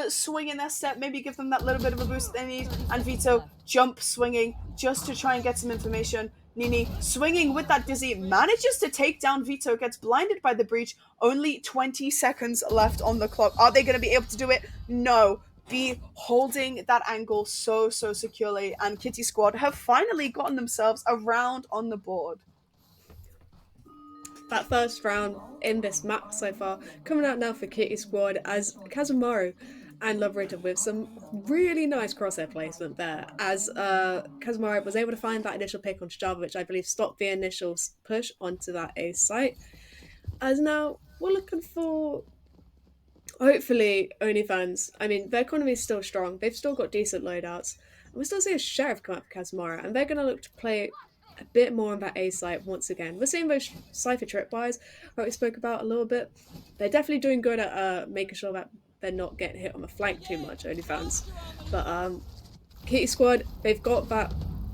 swing in their step, maybe give them that little bit of a boost they need. And Vito jump swinging just to try and get some information. Nini swinging with that dizzy, manages to take down Vito, gets blinded by the breach. Only 20 seconds left on the clock. Are they going to be able to do it? No. Be holding that angle so securely, and Kitty Squad have finally gotten themselves a round on the board. That first round in this map so far coming out now for Kitty Squad, as Kazamaru and Lavrita with some really nice crosshair placement there, as Kazamaru was able to find that initial pick on Java, which I believe stopped the initial push onto that A site. As now we're looking for, hopefully, OnlyFans. I mean, their economy is still strong. They've still got decent loadouts. And we still see a Sheriff come up for Kazamaru, and they're going to look to play a bit more on that A site once again. We're seeing those Cypher tripwires that we spoke about a little bit. They're definitely doing good at making sure that they're not getting hit on the flank too much, OnlyFans. But Kitty Squad, they've got that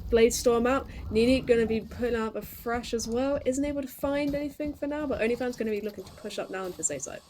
Blade Storm out. Nini going to be putting out a fresh as well. Isn't able to find anything for now, but OnlyFans going to be looking to push up now into this A site.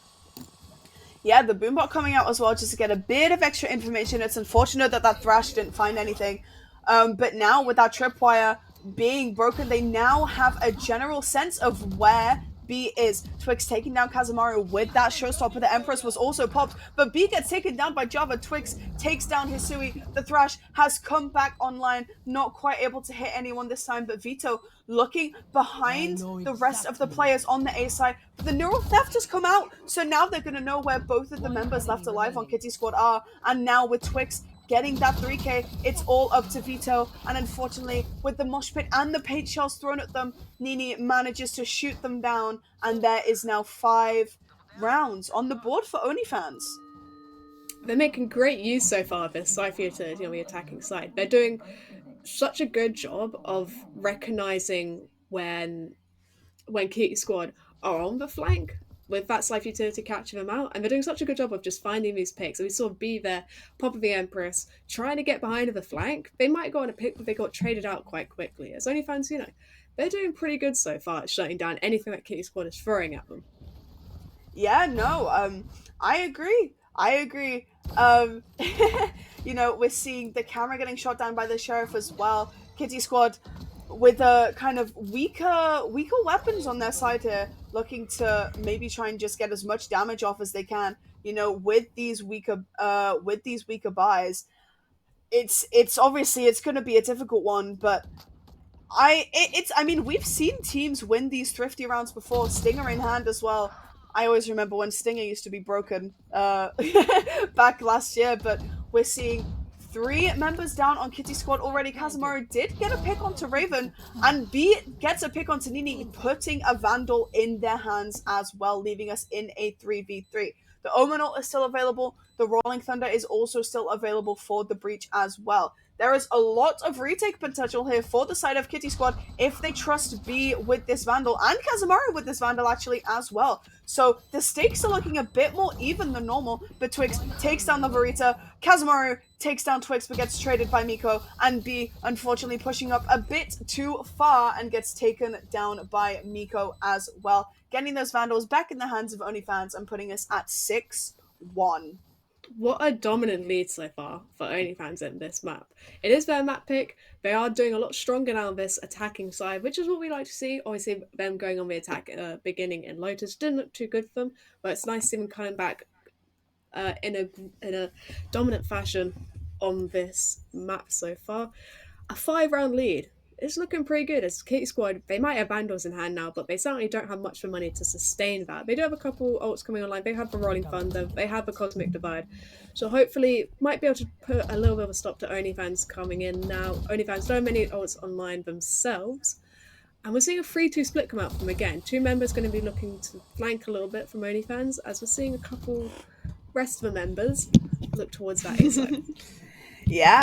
Yeah, the Boombot coming out as well just to get a bit of extra information. It's unfortunate that Thrash didn't find anything. But now with that tripwire being broken, they now have a general sense of where B is. Twix taking down Kazamaru with that showstopper. The Empress was also popped, but B gets taken down by Java. Twix takes down Hisui. The Thrash has come back online, not quite able to hit anyone this time, but Vito looking behind the rest of the players on the A side. But the Neural Theft has come out, so now they're going to know where both of the members left alive on Kitty Squad are, and now with Twix getting that 3k, it's all up to Vito, and unfortunately, with the mosh pit and the paint shells thrown at them, Nini manages to shoot them down, and there is now 5 rounds on the board for OnlyFans. They're making great use so far of this Cypher utility on the attacking side. They're doing such a good job of recognizing when Kitty Squad are on the flank with that Cypher utility catching them out, and they're doing such a good job of just finding these picks. And we saw B there, Pop of the Empress, trying to get behind the flank. They might go on a pick, but they got traded out quite quickly. As OnlyFans, they're doing pretty good so far at shutting down anything that Kitty Squad is throwing at them. Yeah, no, I agree. We're seeing the camera getting shot down by the Sheriff as well. Kitty Squad with a kind of weaker weapons on their side here, looking to maybe try and just get as much damage off as they can. With these weaker buys, it's obviously it's going to be a difficult one, but we've seen teams win these thrifty rounds before, Stinger in hand as well. I always remember when Stinger used to be broken back last year, but we're seeing 3 members down on Kitty Squad already. Kazamaru did get a pick onto Raven, and B gets a pick onto Nini, putting a Vandal in their hands as well, leaving us in a 3v3. The Omen ult is still available. The Rolling Thunder is also still available for the Breach as well. There is a lot of retake potential here for the side of Kitty Squad if they trust B with this Vandal, and Kazamaru with this Vandal actually as well. So the stakes are looking a bit more even than normal, but Twix takes down the Varita, Kazamaru takes down Twix but gets traded by Miko, and B unfortunately pushing up a bit too far and gets taken down by Miko as well, getting those Vandals back in the hands of OnlyFans and putting us at 6-1. What a dominant lead so far for OnlyFans in this map. It is their map pick. They are doing a lot stronger now on this attacking side, which is what we like to see. Obviously, them going on the attack beginning in Lotus didn't look too good for them, but it's nice to see them coming back in a dominant fashion on this map so far. A 5-round lead. It's looking pretty good. As Kitty Squad, they might have Vandals in hand now, but they certainly don't have much for money to sustain that. They do have a couple ults coming online. They have the Rolling Thunder. They have the Cosmic Divide. So hopefully might be able to put a little bit of a stop to OnlyFans coming in now. OnlyFans don't have many ults online themselves. And we're seeing a 3-2 split come out from again. 2 members going to be looking to flank a little bit from OnlyFans, as we're seeing a couple rest of the members look towards that A side. Yeah,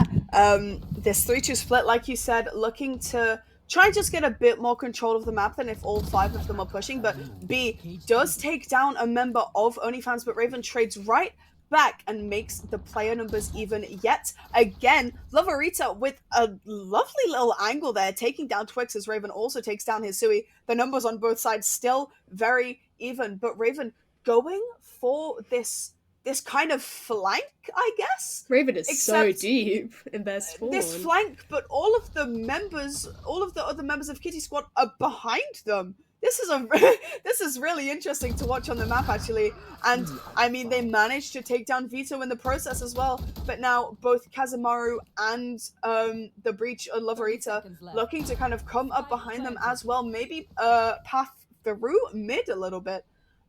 this 3-2 split, like you said, looking to try and just get a bit more control of the map than if all 5 of them are pushing, but B does take down a member of OnlyFans, but Raven trades right back and makes the player numbers even yet again. Lavarita with a lovely little angle there, taking down Twix as Raven also takes down Hisui. The numbers on both sides still very even, but Raven going for this kind of flank, I guess. Raven is so deep in their spawn. This flank, but all of the other members of Kitty Squad are behind them. This is really interesting to watch on the map, actually. And they managed to take down Vito in the process as well. But now both Kazamaru and the Breach of Lavarita looking to kind of come up behind them as well. Maybe path through mid a little bit.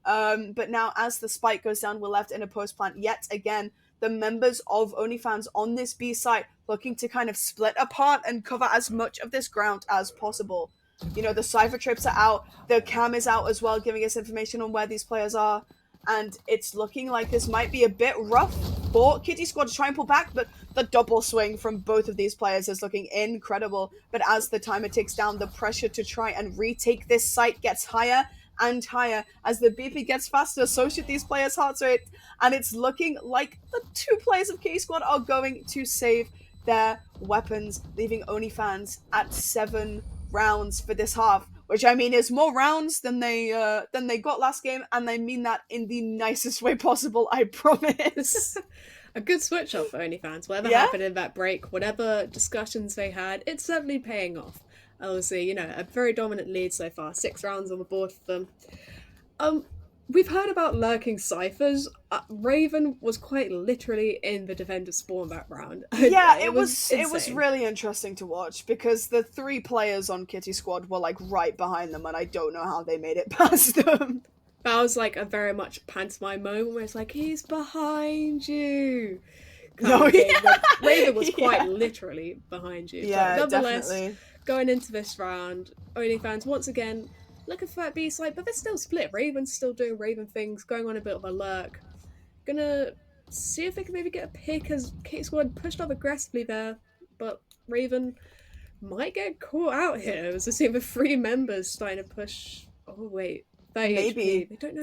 But now as the spike goes down, we're left in a post plant yet again. The members of OnlyFans on this B site looking to kind of split apart and cover as much of this ground as possible. The Cypher trips are out, the cam is out as well, giving us information on where these players are, and it's looking like this might be a bit rough for Kitty Squad to try and pull back, but the double swing from both of these players is looking incredible. But as the timer ticks down, the pressure to try and retake this site gets higher and higher. As the BP gets faster, so should these players' heart rate, and it's looking like the 2 players of Kitty Squad are going to save their weapons, leaving OnlyFans at 7 rounds for this half, which is more rounds than they got last game, and I mean that in the nicest way possible, I promise. A good switch up for OnlyFans. Whatever happened in that break, whatever discussions they had, it's certainly paying off. Obviously, you know, a very dominant lead so far. 6 rounds on the board for them. We've heard about lurking ciphers. Raven was quite literally in the defender spawn that round. Yeah, It was it was insane. really interesting to watch because the 3 players on Kitty Squad were like right behind them, and I don't know how they made it past them. That was like a very much pantomime moment where it's like, he's behind you. No, Raven was quite yeah. literally behind you. Yeah, But nonetheless, definitely. going into this round, OnlyFans once again looking for that B side, but they're still split. Raven's still doing Raven things, going on a bit of a lurk. Gonna see if they can maybe get a pick as Kate Squad pushed up aggressively there, but Raven might get caught out here. As I see the 3 members starting to push. Oh wait, 30 Maybe HP. They don't know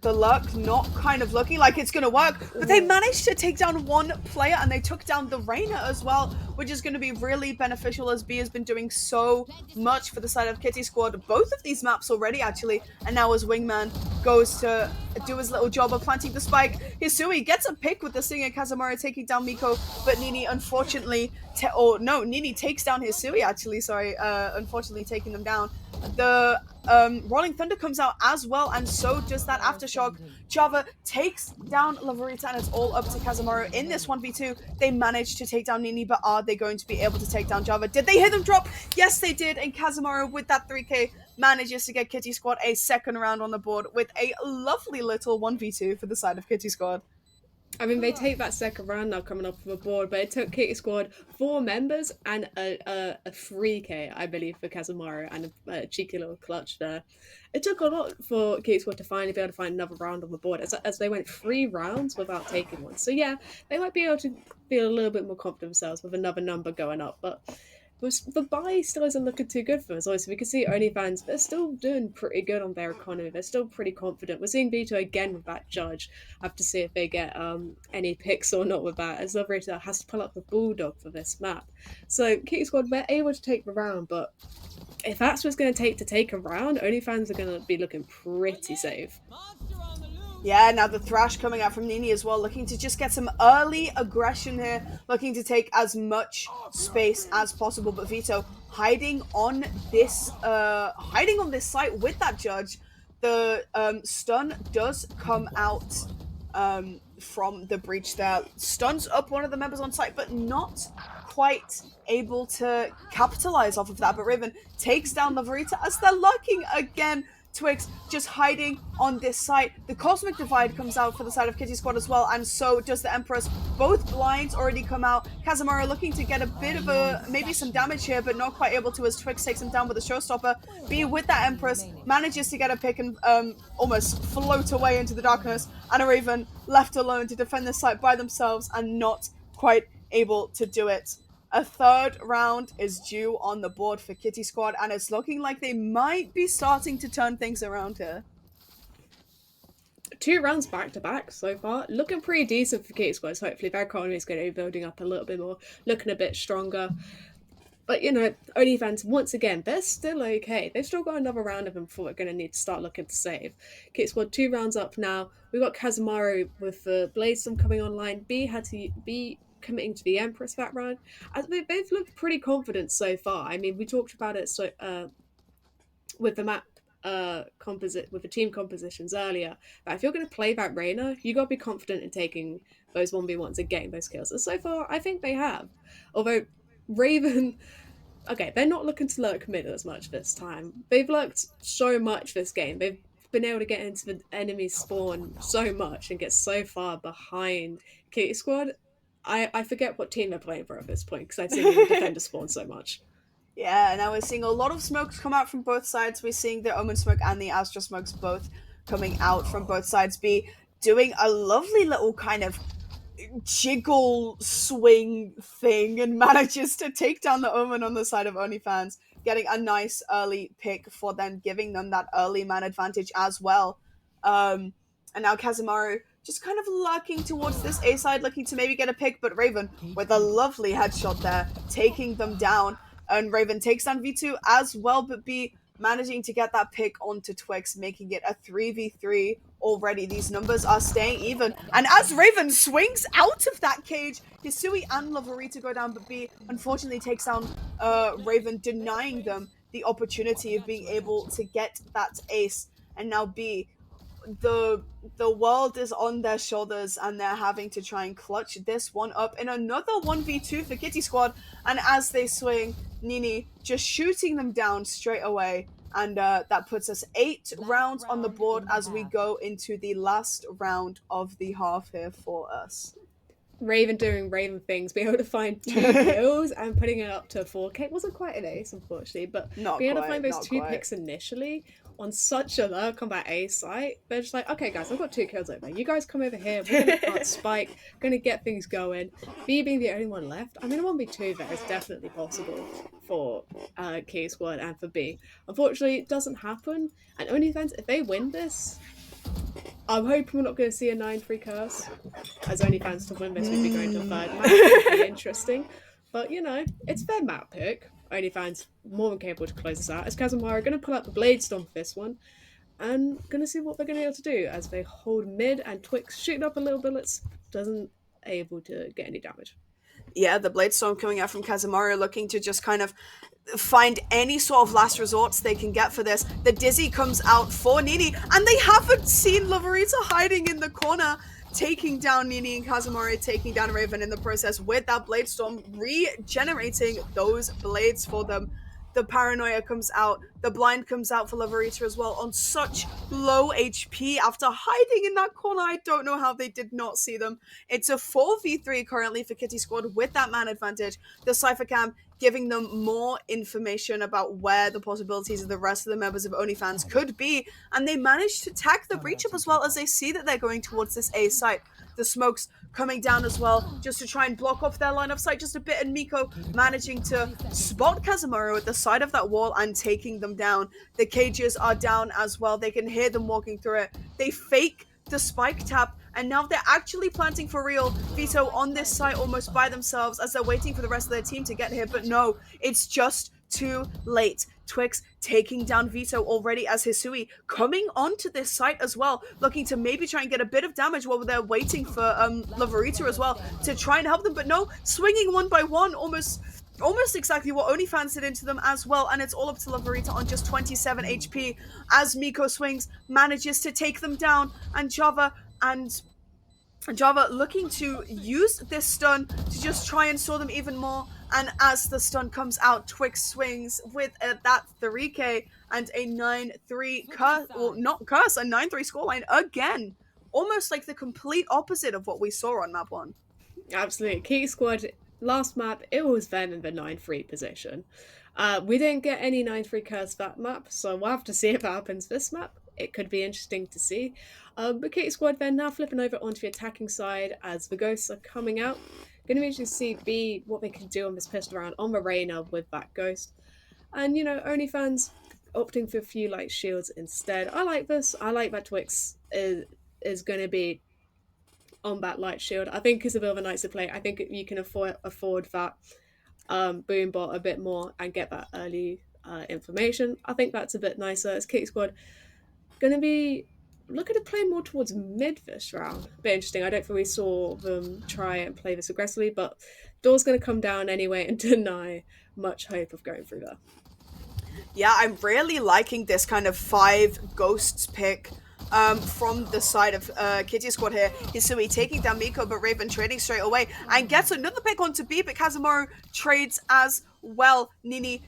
the luck not kind of looking like it's gonna work, but they managed to take down 1 player and they took down the Reina as well, which is going to be really beneficial as B has been doing so much for the side of Kitty Squad both of these maps already actually, and now as Wingman goes to do his little job of planting the spike, Hisui gets a pick with the Singer, Kazamara taking down Miko, but Nini unfortunately Nini takes down Hisui actually, unfortunately taking them down. The Rolling Thunder comes out as well, and so does that Aftershock. Java takes down Lavarita, and it's all up to Kazamaru in this 1v2. They managed to take down Nini, but are they going to be able to take down Java? Did they hear them drop? Yes, they did, and Kazamaru with that 3k manages to get Kitty Squad a second round on the board with a lovely little 1v2 for the side of Kitty Squad. I mean, they take that second round now coming off of the board, but it took Kitty Squad 4 members and a 3k, I believe, for Kazamaru, and a cheeky little clutch there. It took a lot for Kitty Squad to finally be able to find another round on the board, as they went 3 rounds without taking one. So yeah, they might be able to feel a little bit more confident themselves with another number going up, but the buy still isn't looking too good for us. Obviously, we can see OnlyFans, they're still doing pretty good on their economy. They're still pretty confident. We're seeing Vito again with that judge. I have to see if they get any picks or not with that, as Loverita has to pull up the Bulldog for this map. So, Kitty Squad, we're able to take the round, but if that's what's going to take a round, OnlyFans are going to be looking pretty safe. Yeah, now the Thrash coming out from Nini as well, looking to just get some early aggression here, looking to take as much space as possible. But Vito hiding on this site with that judge. The stun does come out from the breach there. Stuns up one of the members on site, but not quite able to capitalize off of that. But Raven takes down Lavarita as they're lurking again. Twix just hiding on this site. The Cosmic Divide comes out for the side of Kitty Squad as well, and so does the Empress. Both blinds already come out. Kazamara looking to get a bit of maybe some damage here, but not quite able to as Twix takes him down with a Showstopper. B with that Empress manages to get a pick and almost float away into the darkness, and a Raven left alone to defend this site by themselves and not quite able to do it. A third round is due on the board for Kitty Squad, and it's looking like they might be starting to turn things around here. 2 rounds back to back so far, looking pretty decent for Kitty Squad. So hopefully their economy is going to be building up a little bit more, looking a bit stronger. But you know, OnlyFans once again, they're still okay. They've still got another round of them before we're going to need to start looking to save. Kitty Squad 2 rounds up now. We've got Kazamaru with the Bladestorm coming online. B had to be committing to the Empress that round. As they've looked pretty confident so far. I mean, we talked about it with the map with the team compositions earlier. But if you're going to play that Reina, you got to be confident in taking those 1v1s and getting those kills. And so far, I think they have. Although Raven, okay, they're not looking to lurk mid as much this time. They've lurked so much this game. They've been able to get into the enemy spawn so much and get so far behind Kitty Squad. I forget what team they're playing for at this point because I've seen the defender spawn so much. Yeah, now we're seeing a lot of smokes come out from both sides. We're seeing the Omen smoke and the Astra smokes both coming out from both sides. B doing a lovely little kind of jiggle swing thing and manages to take down the Omen on the side of OnlyFans, getting a nice early pick for them, giving them that early man advantage as well. And now Kazamaru just kind of lurking towards this A side, looking to maybe get a pick, but Raven with a lovely headshot there, taking them down. and Raven takes down V2 as well, but B managing to get that pick onto Twix, making it a 3v3 already. These numbers are staying even. And as Raven swings out of that cage, Hisui and Loverita go down, but B unfortunately takes down Raven, denying them the opportunity of being able to get that ace. And now B, the world is on their shoulders and they're having to try and clutch this one up in another 1v2 for Kitty Squad. And as they swing, Nini just shooting them down straight away, and that puts us 8 rounds on the board as we go into the last round of the half here for us. Raven doing Raven things, being able to find 2 kills and putting it up to 4k. It wasn't quite an ace, unfortunately, but being able to find those 2 picks initially on such a low combat A site, they're just like, okay guys, I've got 2 kills over. You guys come over here, we're gonna plant Spike, gonna get things going. Me being the only one left, I mean, a 1v2 there is definitely possible for K Squad and for B. Unfortunately, it doesn't happen, and OnlyFans, if they win this, I'm hoping we're not going to see a 9-3 curse, as OnlyFans to win this would be going to a 3rd match. It would be interesting. But, you know, it's their map pick. OnlyFans more than capable to close this out. As Kazumara going to pull out the Blade Storm for this one, and going to see what they're going to be able to do as they hold mid, and Twix shooting up a little bullets, doesn't able to get any damage. Yeah, the Blade Storm coming out from Kazumara, looking to just kind of find any sort of last resorts they can get for this. The Dizzy comes out for Nini, and they haven't seen Loverita hiding in the corner, taking down Nini, and Kazumari taking down Raven in the process with that Blade Storm, regenerating those blades for them. The Paranoia comes out, the Blind comes out for Loverita as well on such low HP after hiding in that corner. I don't know how they did not see them. It's a 4v3 currently for Kitty Squad with that man advantage. The Cypher Cam giving them more information about where the possibilities of the rest of the members of OnlyFans could be, and they managed to tag the breach up as well as they see that they're going towards this A site. The smokes coming down as well, just to try and block off their line of sight just a bit, and Miko managing to spot Kazumaro at the side of that wall and taking them down. The cages are down as well. They can hear them walking through it. They fake the spike tap, and now they're actually planting for real. Vito on this site almost by themselves as they're waiting for the rest of their team to get here, but no, it's just too late. Twix taking down Vito already as Hisui coming onto this site as well, looking to maybe try and get a bit of damage while they're waiting for Loverita as well to try and help them, but no, swinging one by one, almost exactly what OnlyFans did into them as well, and it's all up to Loverita on just 27 HP as Miko swings, manages to take them down, and Java looking to use this stun to just try and saw them even more. And as the stun comes out, Twix swings with that 3k and a 9-3 curse, well, not curse, a 9-3 scoreline again. Almost like the complete opposite of what we saw on map 1. Absolutely. Key Squad, last map, it was then in the 9-3 position. We didn't get any 9-3 curse that map, so we'll have to see if it happens this map. It could be interesting to see. But Kitty Squad then now flipping over onto the attacking side as the ghosts are coming out. Going to be interesting to see what they can do on this pistol round on Marina with that ghost. And, you know, OnlyFans opting for a few light shields instead. I like this. I like that Twix is going to be on that light shield. I think it's a bit of a nicer play. I think you can afford that boom bot a bit more and get that early information. I think that's a bit nicer. As Kitty Squad going to be looking to play more towards mid this round. A bit interesting. I don't think we saw them try and play this aggressively, but Door's going to come down anyway and deny much hope of going through there. Yeah, I'm really liking this kind of 5 ghosts pick from the side of Kitty Squad here. Hisui taking down Miko, but Raven trading straight away and gets another pick onto B, but Kazumaro trades as well. Nini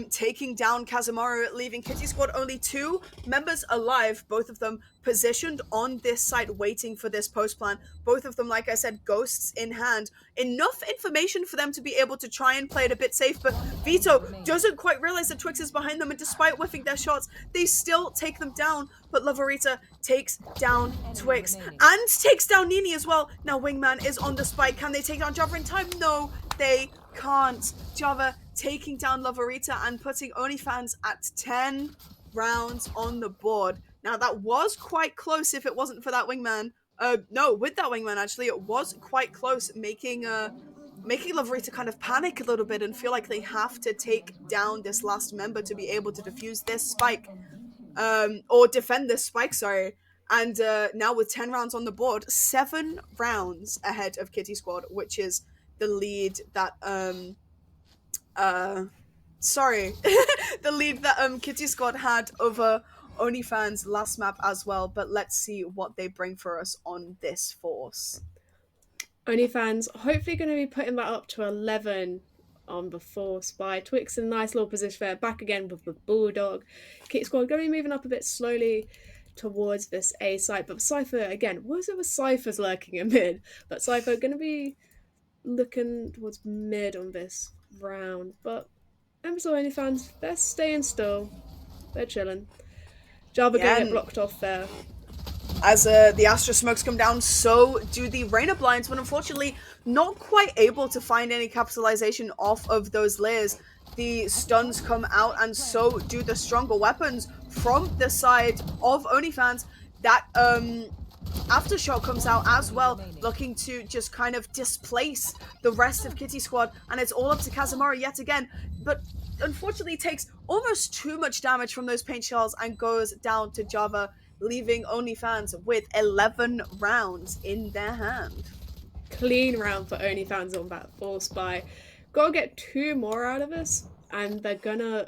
taking down Kazumaro, leaving Kitty Squad only 2 members alive, both of them positioned on this site waiting for this post plan. Both of them, like I said, ghosts in hand. Enough information for them to be able to try and play it a bit safe, but Vito doesn't quite realize that Twix is behind them, and despite whiffing their shots, they still take them down. But Loverita takes down Twix and takes down Nini as well. Now Wingman is on the spike. Can they take down Java in time? No, they can't. Java taking down Loverita and putting OnlyFans at 10 rounds on the board. Now that was quite close if it wasn't for that Wingman. No, with that Wingman actually, it was quite close, making making Loverita kind of panic a little bit and feel like they have to take down this last member to be able to defuse this spike, or defend this spike, sorry. And now with 10 rounds on the board, 7 rounds ahead of Kitty Squad, which is the lead that the lead that Kitty Squad had over OnlyFans last map as well. But let's see what they bring for us on this force. OnlyFans hopefully going to be putting that up to 11 on the force by Twix in a nice little position there, back again with the Bulldog. Kitty Squad going to be moving up a bit slowly towards this A site, but Cypher again, was it with Cypher's lurking in mid? But Cypher going to be looking towards mid on this round, but Amazon OnlyFans, they're staying still, they're chilling. Java going to get blocked off there. As the Astra smokes come down, so do the Reyna blinds, but unfortunately not quite able to find any capitalization off of those layers. The stuns come out, and so do the stronger weapons from the side of OnlyFans. That Aftershock comes out as well, looking to just kind of displace the rest of Kitty Squad, and it's all up to Kazamari yet again, but unfortunately takes almost too much damage from those paint shells and goes down to Java, leaving OnlyFans with 11 rounds in their hand. Clean round for OnlyFans on that force buy. Gotta get 2 more out of this, and they're gonna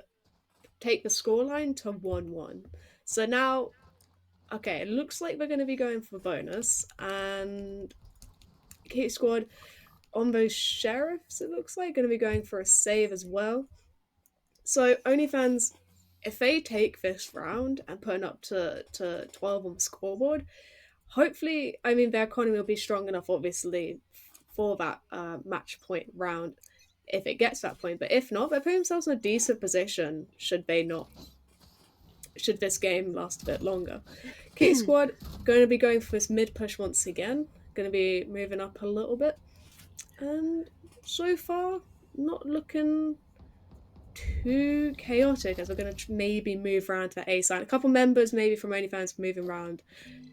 take the scoreline to 1-1. So now, okay, it looks like they're gonna be going for bonus, and Kitty Squad on those sheriffs, it looks like, gonna be going for a save as well. So OnlyFans, if they take this round and put it up to 12 on the scoreboard, hopefully, I mean, their economy will be strong enough, obviously, for that match point round if it gets to that point. But if not, they're putting themselves in a decent position should this game last a bit longer. Kitty Squad going to be going for this mid push once again, going to be moving up a little bit. And so far, not looking too chaotic, as we're going to maybe move around to the A side. A couple members maybe from OnlyFans moving around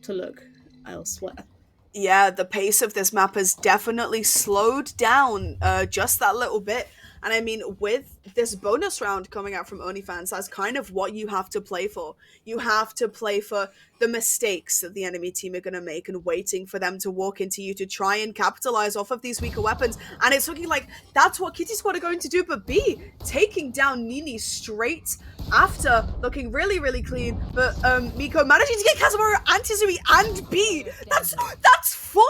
to look elsewhere. Yeah, the pace of this map has definitely slowed down just that little bit. And I mean, with this bonus round coming out from OnlyFans, that's kind of what you have to play for. You have to play for the mistakes that the enemy team are going to make and waiting for them to walk into you to try and capitalize off of these weaker weapons. And it's looking like that's what Kitty Squad are going to do. But B, taking down Nini straight after, looking really, really clean. But Miko managing to get Kazamaru and Tizumi and B. That's 4!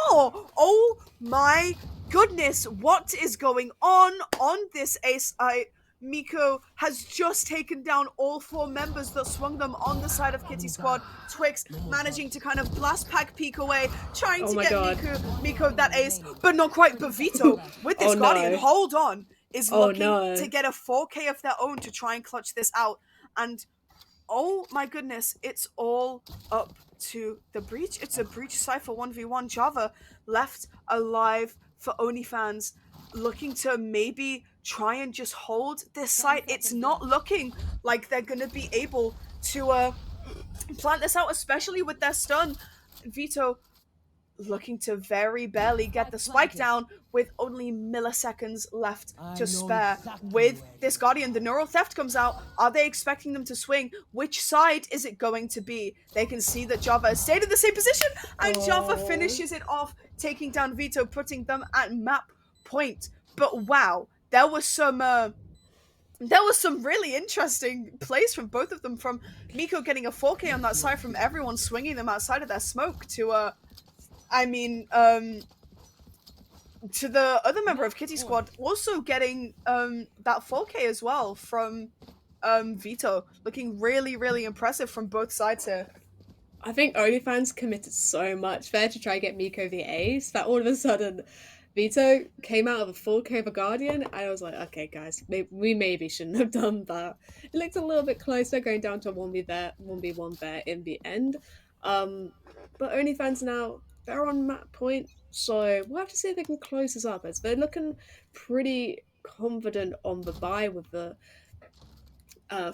Oh my goodness, what is going on this ace? Miko has just taken down all 4 members that swung them on the side of Kitty Squad. Twix managing to kind of blast pack peek away, trying to get Miko that ace, but not quite. But Vito, with this Guardian, hold on, is looking to get a 4K of their own to try and clutch this out. And oh my goodness, it's all up to the Breach. It's a Breach Cypher 1v1. Java left alive for OnlyFans, looking to maybe try and just hold this site. It's not looking like they're going to be able to plant this out, especially with their stun. Vito looking to very barely get the spike down with only milliseconds left to spare. With this Guardian, the neural theft comes out. Are they expecting them to swing? Which side is it going to be? They can see that Java has stayed in the same position, and Java finishes it off, taking down Vito, putting them at map point. But wow, there was some really interesting plays from both of them, from Miko getting a 4K on that side, from everyone swinging them outside of their smoke, to to the other member of Kitty Squad also getting that 4K as well from Vito, looking really, really impressive from both sides here. I think OnlyFans committed so much there to try and get Miko the ace that all of a sudden Vito came out of a 4K of a Guardian, and I was like, okay guys, we maybe shouldn't have done that. It looked a little bit closer, going down to a 1v1 there in the end. But OnlyFans now, they're on map point, so we'll have to see if they can close this up, as they're looking pretty confident on the buy with the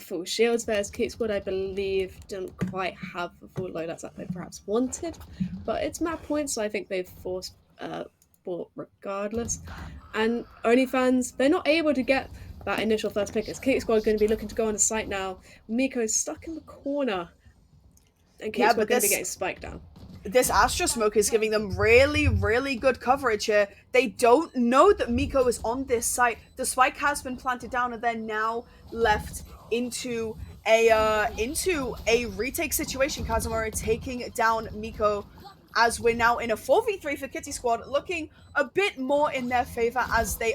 full shields there. As Kitty Squad, I believe, didn't quite have the full loadouts that they perhaps wanted, but it's map point, so I think they've forced sport regardless. And OnlyFans, they're not able to get that initial first pick. As Kitty Squad going to be looking to go on the site now. Miko's stuck in the corner, and Kitty Yeah, Squad but going to be getting spiked down. this Astra Smoke is giving them really, really good coverage here. They don't know that Miko is on this site. The spike has been planted down, and they're now left into a retake situation. Kazumura taking down Miko, as we're now in a 4v3 for Kitty Squad, looking a bit more in their favor, as they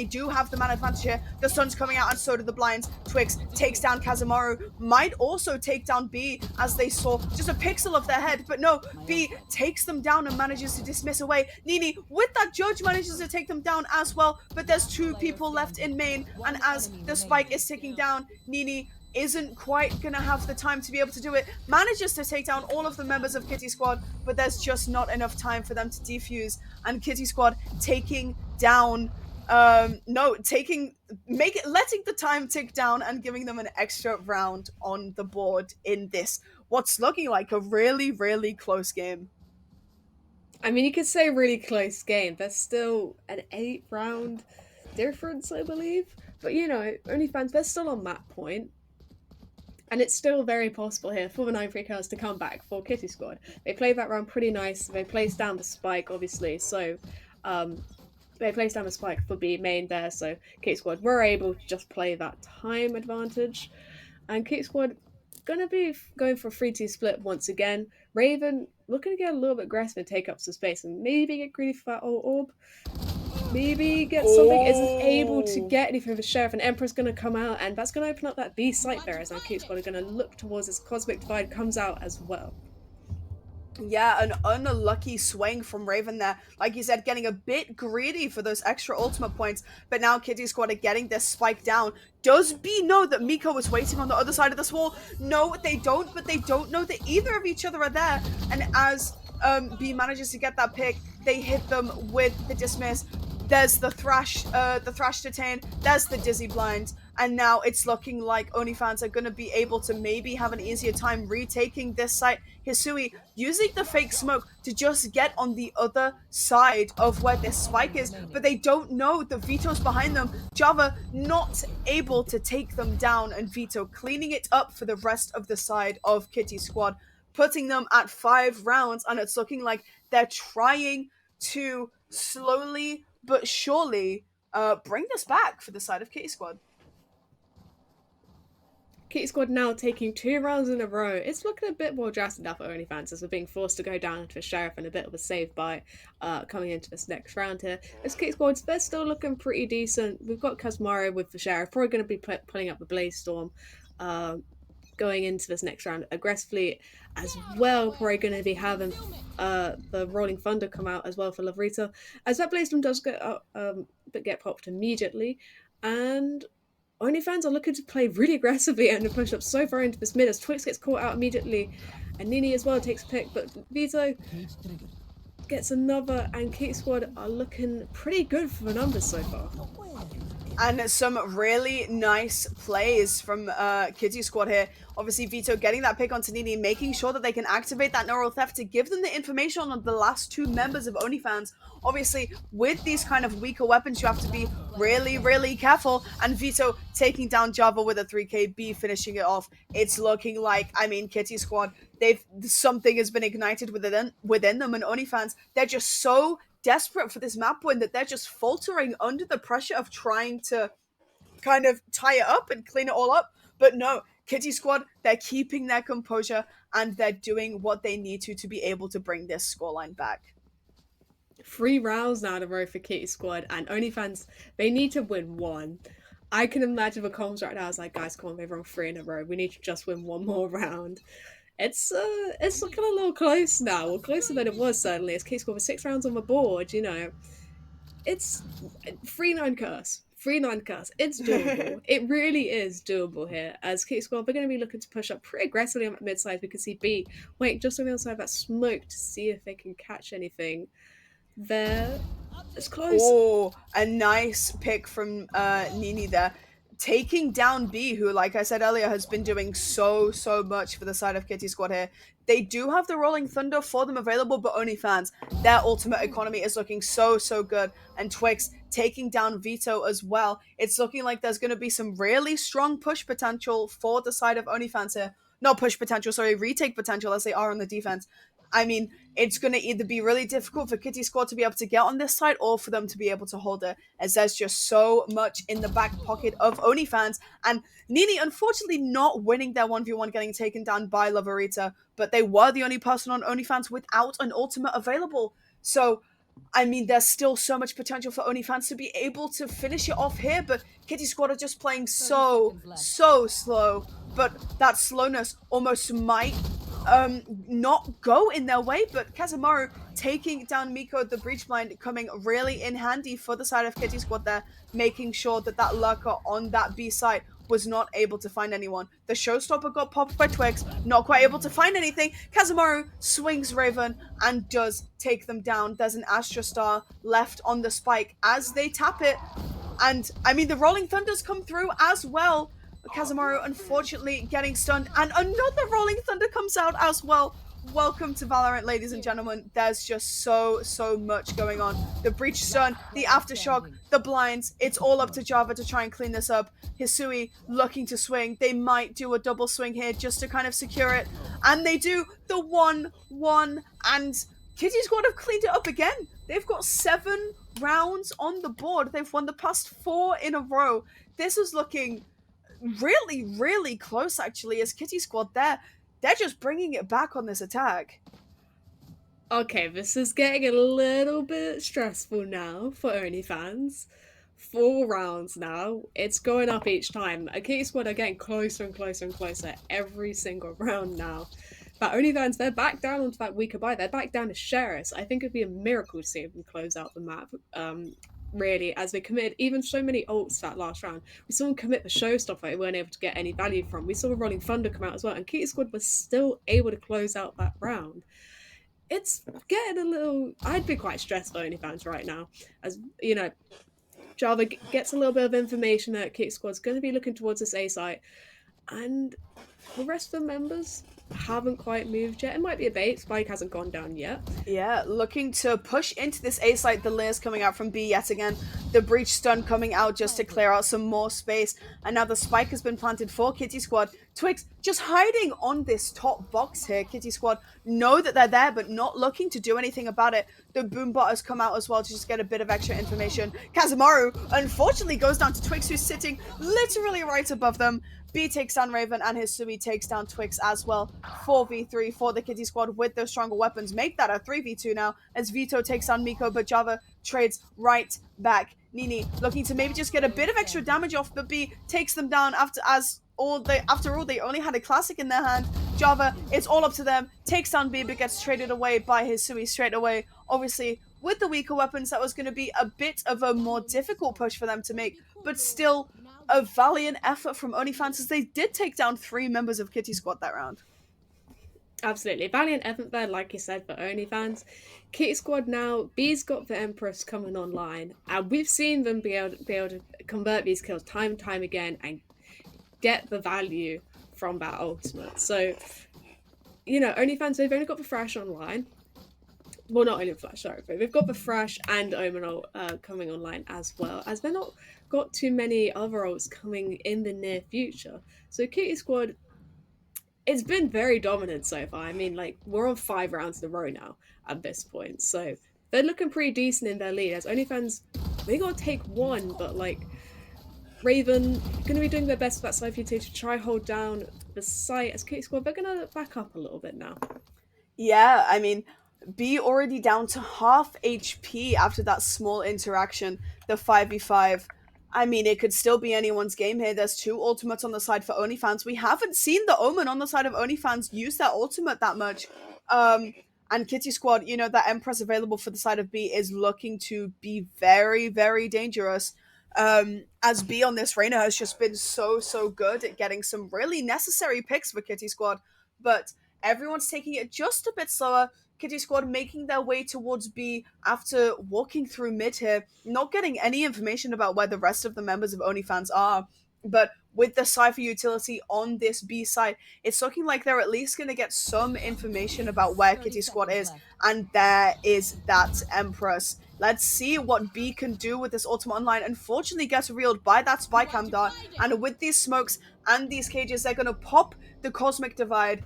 do have the man advantage here. The sun's coming out and so do the blinds. Twix takes down Kazumaru, might also take down B, as they saw just a pixel of their head, but no, B takes them down and manages to dismiss away. Nini, with that judge, manages to take them down as well, but there's 2 people left in main, and as the spike is ticking down, Nini isn't quite gonna have the time to be able to do it. Manages to take down all of the members of Kitty Squad, but there's just not enough time for them to defuse. And Kitty Squad taking down, letting the time tick down and giving them an extra round on the board in this what's looking like a really, really close game. I mean, you could say really close game. There's still an 8-round difference, I believe. But OnlyFans, they're still on that point. And it's still very possible here for the 9-3 Curls to come back for Kitty Squad. They played that round pretty nice. They placed down the spike, obviously. So they placed down the spike for B main there. So Kitty Squad were able to just play that time advantage. And Kitty Squad going to be going for a 3-2 split once again. Raven looking to get a little bit aggressive and take up some space and maybe get greedy for that orb. Maybe get something, isn't able to get anything for the Sheriff, and Emperor's going to come out, and that's going to open up that B site there, as our Kitty Squad are going to look towards as Cosmic Divide comes out as well. Yeah, an unlucky swing from Raven there. Like you said, getting a bit greedy for those extra ultimate points, but now Kitty Squad are getting this spike down. Does B know that Miko was waiting on the other side of this wall? No, they don't, but they don't know that either of each other are there, and as B manages to get that pick, they hit them with the dismiss. There's the thrash detain, there's the dizzy blind, and now it's looking like OnlyFans are going to be able to maybe have an easier time retaking this site. Hisui using the fake smoke to just get on the other side of where this spike is, but they don't know that Vito's behind them. Java not able to take them down, and Vito cleaning it up for the rest of the side of Kitty Squad, putting them at 5 rounds, and it's looking like they're trying to slowly but surely bring this back for the side of Kitty Squad. Kitty Squad now taking 2 rounds in a row. It's looking a bit more drastic now for OnlyFans, as we're being forced to go down to a Sheriff and a bit of a save by coming into this next round here. As Kitty Squad, they're still looking pretty decent. We've got Kazumaro with the Sheriff, probably going to be pulling up the Blaze Storm going into this next round aggressively as well. Probably going to be having the Rolling Thunder come out as well for Lavrita, as that Blaze Storm does get popped immediately. And OnlyFans are looking to play really aggressively and push up so far into this mid, as Twix gets caught out immediately, and Nini as well takes a pick, but Vito gets another, and Kitty Squad are looking pretty good for the numbers so far. And some really nice plays from Kitty Squad here. Obviously, Vito getting that pick onto Nini, making sure that they can activate that neural theft to give them the information on the last 2 members of OnlyFans. Obviously, with these kind of weaker weapons, you have to be really, really careful. And Vito taking down Java with a 3KB, finishing it off. It's looking like, Kitty Squad, something has been ignited within them, and OnlyFans, they're just so desperate for this map win that they're just faltering under the pressure of trying to kind of tie it up and clean it all up. But no, Kitty Squad, they're keeping their composure and they're doing what they need to be able to bring this scoreline back. 3 rounds now in a row for Kitty Squad, and OnlyFans, they need to win 1. I can imagine the comms right now is like, guys, come on, they've run 3 in a row. We need to just win 1 more round. It's looking a little close now, or closer than it was certainly. As Kitty Squad with 6 rounds on the board, it's 3-9 curse. 3-9 curse. It's doable. It really is doable here. As Kitty Squad, they're going to be looking to push up pretty aggressively on that mid side. We can see B wait just on the other side of that smoke to see if they can catch anything there. It's close. Oh, a nice pick from Nini there. taking down B, who, like I said earlier, has been doing so much for the side of Kitty Squad here. They do have the Rolling Thunder for them available, but only fans. Their ultimate economy is looking so good. And Twix taking down Vito as well. It's looking like there's going to be some really strong push potential for the side of OnlyFans here. Not push potential, sorry, retake potential as they are on the defense. I mean, it's going to either be really difficult for Kitty Squad to be able to get on this side or for them to be able to hold it, as there's just so much in the back pocket of OnlyFans. And Nini, unfortunately, not winning their 1v1, getting taken down by Lavarita, but they were the only person on OnlyFans without an ultimate available. So, I mean, there's still so much potential for OnlyFans to be able to finish it off here, but Kitty Squad are just playing so slow. But that slowness almost might not go in their way, but Kazamaru taking down Miko, the breach blind, coming really in handy for the side of Kitty Squad there, making sure that that lurker on that B site was not able to find anyone. The showstopper got popped by Twix, not quite able to find anything. Kazamaru swings Raven and does take them down. There's an Astra Star left on the spike as they tap it. And, I mean, the Rolling Thunders come through as well. Kazamaru, unfortunately, getting stunned. And another Rolling Thunder comes out as well. Welcome to Valorant, ladies and gentlemen. There's just so much going on. The breach stun, the aftershock, the blinds. It's all up to Java to try and clean this up. Hisui looking to swing. They might do a double swing here just to kind of secure it. And they do the 1-1. And Kitty Squad have cleaned it up again. They've got 7 rounds on the board. They've won the past 4 in a row. This is looking really close, actually, as Kitty Squad they're just bringing it back on this attack. Okay, this is getting a little bit stressful now for OnlyFans. 4 rounds now. It's going up each time. Kitty Squad are getting closer and closer every single round now. But OnlyFans, they're back down onto that weaker buy. They're back down to Sheris. I think it'd be a miracle to see them close out the map. Really, as they committed even so many ults that last round. We saw them commit the showstopper they weren't able to get any value from. We saw the Rolling Thunder come out as well, and Kitty Squad was still able to close out that round. It's getting a little... I'd be quite stressed for OnlyFans right now. As, you know, Java gets a little bit of information that Kitty Squad's going to be looking towards this A site, and the rest of the members haven't quite moved yet. It might be a bait. Spike hasn't gone down yet. Yeah, looking to push into this A site. The layers coming out from B yet again. The breach stun coming out just to clear out some more space. And now the spike has been planted for Kitty Squad. Twix just hiding on this top box here. Kitty Squad know that they're there, but not looking to do anything about it. The Boombot has come out as well to just get a bit of extra information. Kazamaru, unfortunately, goes down to Twix, who's sitting literally right above them. B takes down Raven, and Hisui takes down Twix as well. 4v3 for the Kitty Squad with those stronger weapons. Make that a 3v2 now, as Vito takes down Miko, but Java trades right back. Nini looking to maybe just get a bit of extra damage off, but B takes them down after all, they only had a classic in their hand. Java, it's all up to them. Takes down B, but gets traded away by Hisui straight away. Obviously, with the weaker weapons, that was going to be a bit of a more difficult push for them to make, but still a valiant effort from OnlyFans, as they did take down 3 members of Kitty Squad that round. Absolutely. Valiant effort there, like you said, for OnlyFans. Kitty Squad now, B's got the Empress coming online, and we've seen them be able to convert these kills time and time again and get the value from that ultimate. So, you know, OnlyFans, they've only got the Thrash online. Well, not only the Flash, sorry, but they've got the Thrash and Omen coming online as well, as they're not got too many other ults coming in the near future. So Kitty Squad, it's been very dominant so far. I mean, like, we're on 5 rounds in a row now at this point, so they're looking pretty decent in their lead. As OnlyFans, they gotta take 1, but like, Raven gonna be doing their best for that side to try hold down the site. As Kitty Squad, they're gonna back up a little bit now. Yeah, I mean, B already down to half HP after that small interaction, the 5v5. I mean, it could still be anyone's game here. There's 2 ultimates on the side for OnlyFans. We haven't seen the Omen on the side of OnlyFans use their ultimate that much. And Kitty Squad, you know, that Empress available for the side of B is looking to be very dangerous. As B on this Reyna has just been so good at getting some really necessary picks for Kitty Squad. But everyone's taking it just a bit slower. Kitty Squad making their way towards B after walking through mid here, not getting any information about where the rest of the members of OnlyFans are. But with the Cypher utility on this B side, it's looking like they're at least going to get some information about where Kitty Squad is, and there is that Empress. Let's see what B can do with this Ultimate Online. Unfortunately, gets reeled by that Spy Cam dart, and with these smokes and these cages, they're going to pop the Cosmic Divide.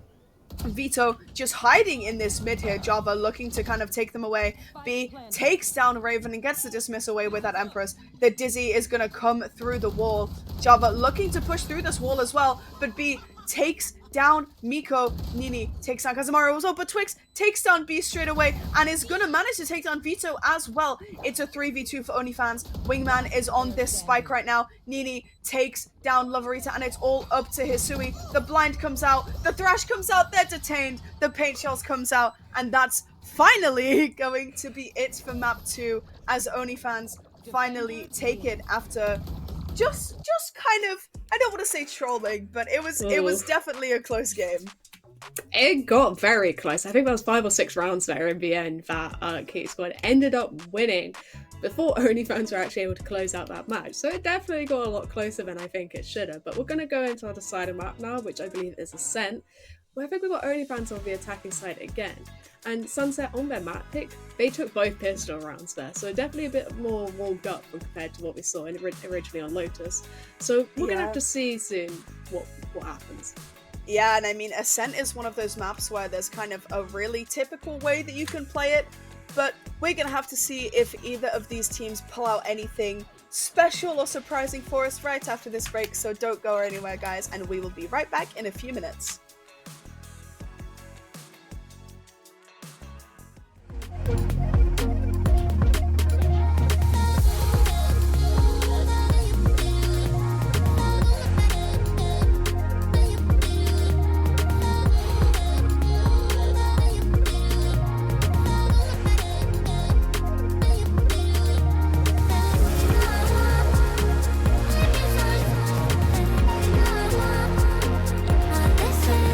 Vito just hiding in this mid here. Java looking to kind of take them away. B takes down Raven and gets the dismiss away with that Empress. The Dizzy is going to come through the wall. Java looking to push through this wall as well, but B takes down Miko. Nini takes down Kazamaru as well, but Twix takes down B straight away and is going to manage to take down Vito as well. It's a 3v2 for OnlyFans. Wingman is on this spike right now. Nini takes down Loverita and it's all up to Hisui. The blind comes out, the thrash comes out, they're detained, the paint shells comes out, and that's finally going to be it for map 2 as OnlyFans finally take it after just kind of, I don't want to say trolling, but it was definitely a close game. It got very close. I think there was 5 or 6 rounds there in the end that Kitty Squad ended up winning before OnlyFans were actually able to close out that match. So it definitely got a lot closer than I think it should have. But we're going to go into our decider map now, which I believe is Ascent, where I think we've got OnlyFans on the attacking side again. And Sunset on their map pick, they took both pistol rounds there, so definitely a bit more walled up compared to what we saw originally on Lotus. So we're gonna have to see soon what happens. Yeah, and I mean, Ascent is one of those maps where there's kind of a really typical way that you can play it, but we're gonna have to see if either of these teams pull out anything special or surprising for us right after this break, so don't go anywhere, guys, and we will be right back in a few minutes. This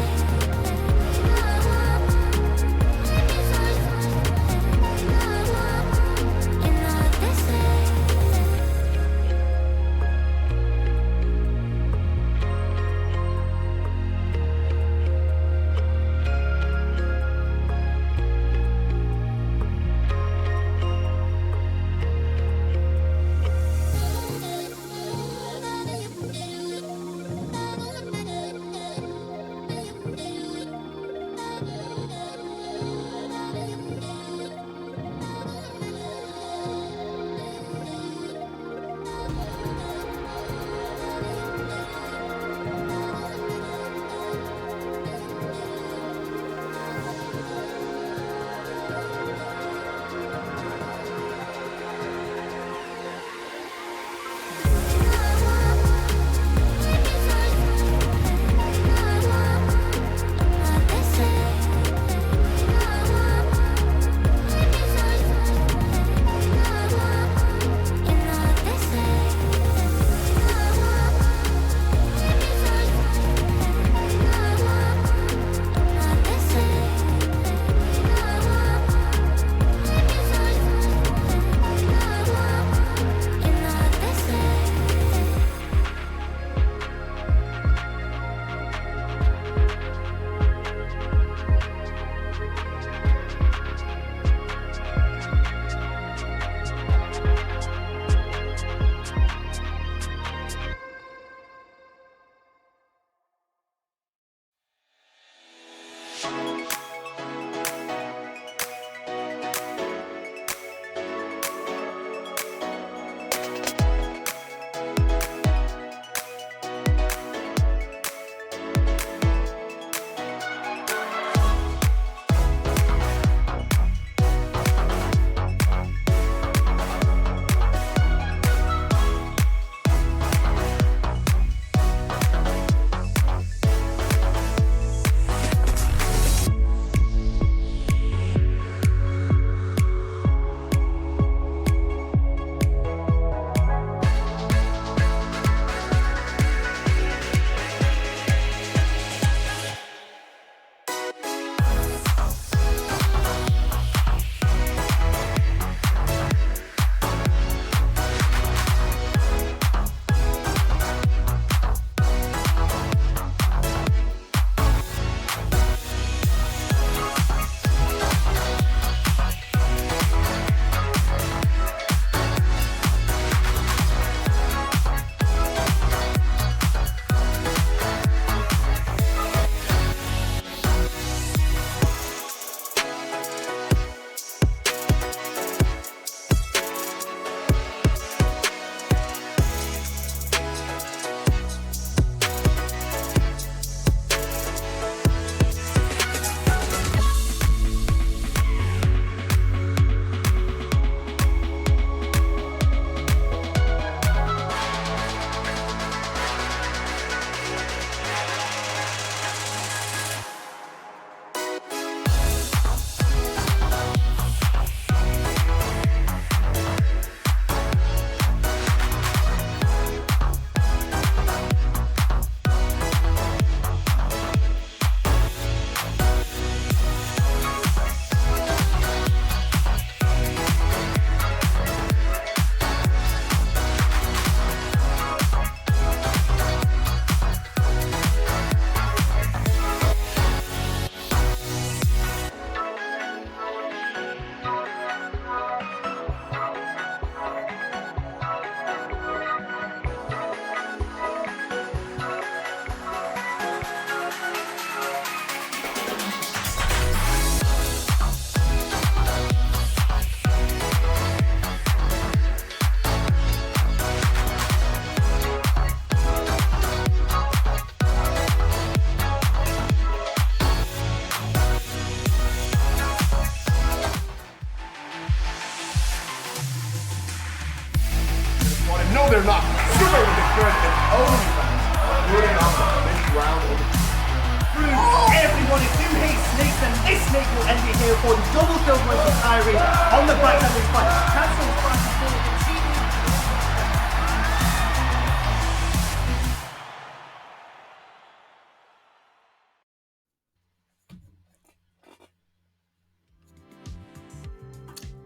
snake will end it here for the double kill going from Kyrie on the backside of this fight. Cancels fast forward the team.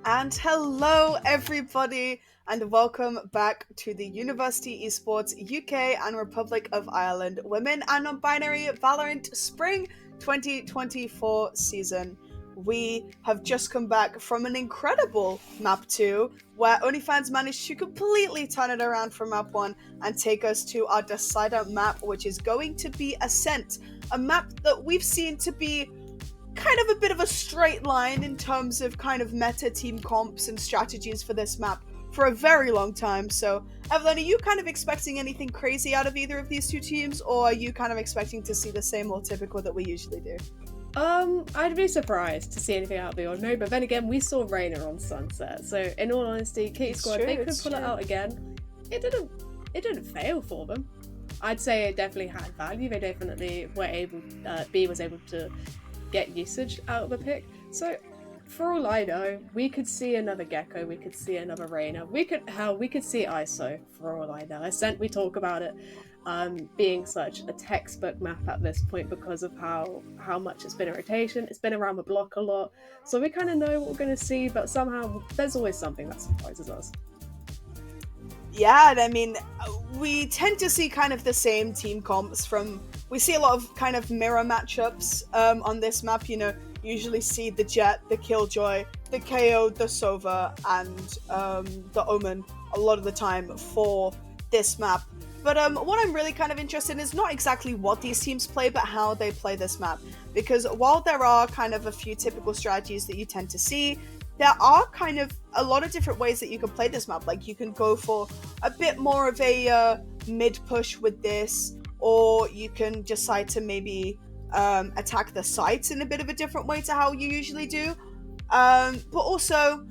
And hello, everybody, and welcome back to the University Esports UK and Republic of Ireland Women and Non-Binary Valorant Spring 2024 season. We have just come back from an incredible Map 2, where OnlyFans managed to completely turn it around from Map 1 and take us to our decider map, which is going to be Ascent, a map that we've seen to be kind of a bit of a straight line in terms of kind of meta team comps and strategies for this map for a very long time. So, Evelyn, are you kind of expecting anything crazy out of either of these two teams, or are you kind of expecting to see the same old typical that we usually do? I'd be surprised to see anything out of the ordinary, but then again, we saw Reyna on Sunset, so in all honesty, Kitty Squad, they could pull it out again. It didn't fail for them. I'd say it definitely had value. They definitely were able, B was able to get usage out of a pick. So for all I know, we could see another Gecko, we could see another Reyna, we could see ISO for all I know. Ascent, we talk about it being such a textbook map at this point because of how much it's been in rotation. It's been around the block a lot, so we kind of know what we're going to see, but somehow there's always something that surprises us. Yeah, and I mean, we tend to see kind of the same team comps we see a lot of kind of mirror matchups on this map, you know, usually see the Jet, the Killjoy, the KO, the Sova, and the Omen a lot of the time for this map. But what I'm really kind of interested in is not exactly what these teams play, but how they play this map. Because while there are kind of a few typical strategies that you tend to see, there are kind of a lot of different ways that you can play this map. Like, you can go for a bit more of a mid push with this, or you can decide to maybe attack the sites in a bit of a different way to how you usually do. But also,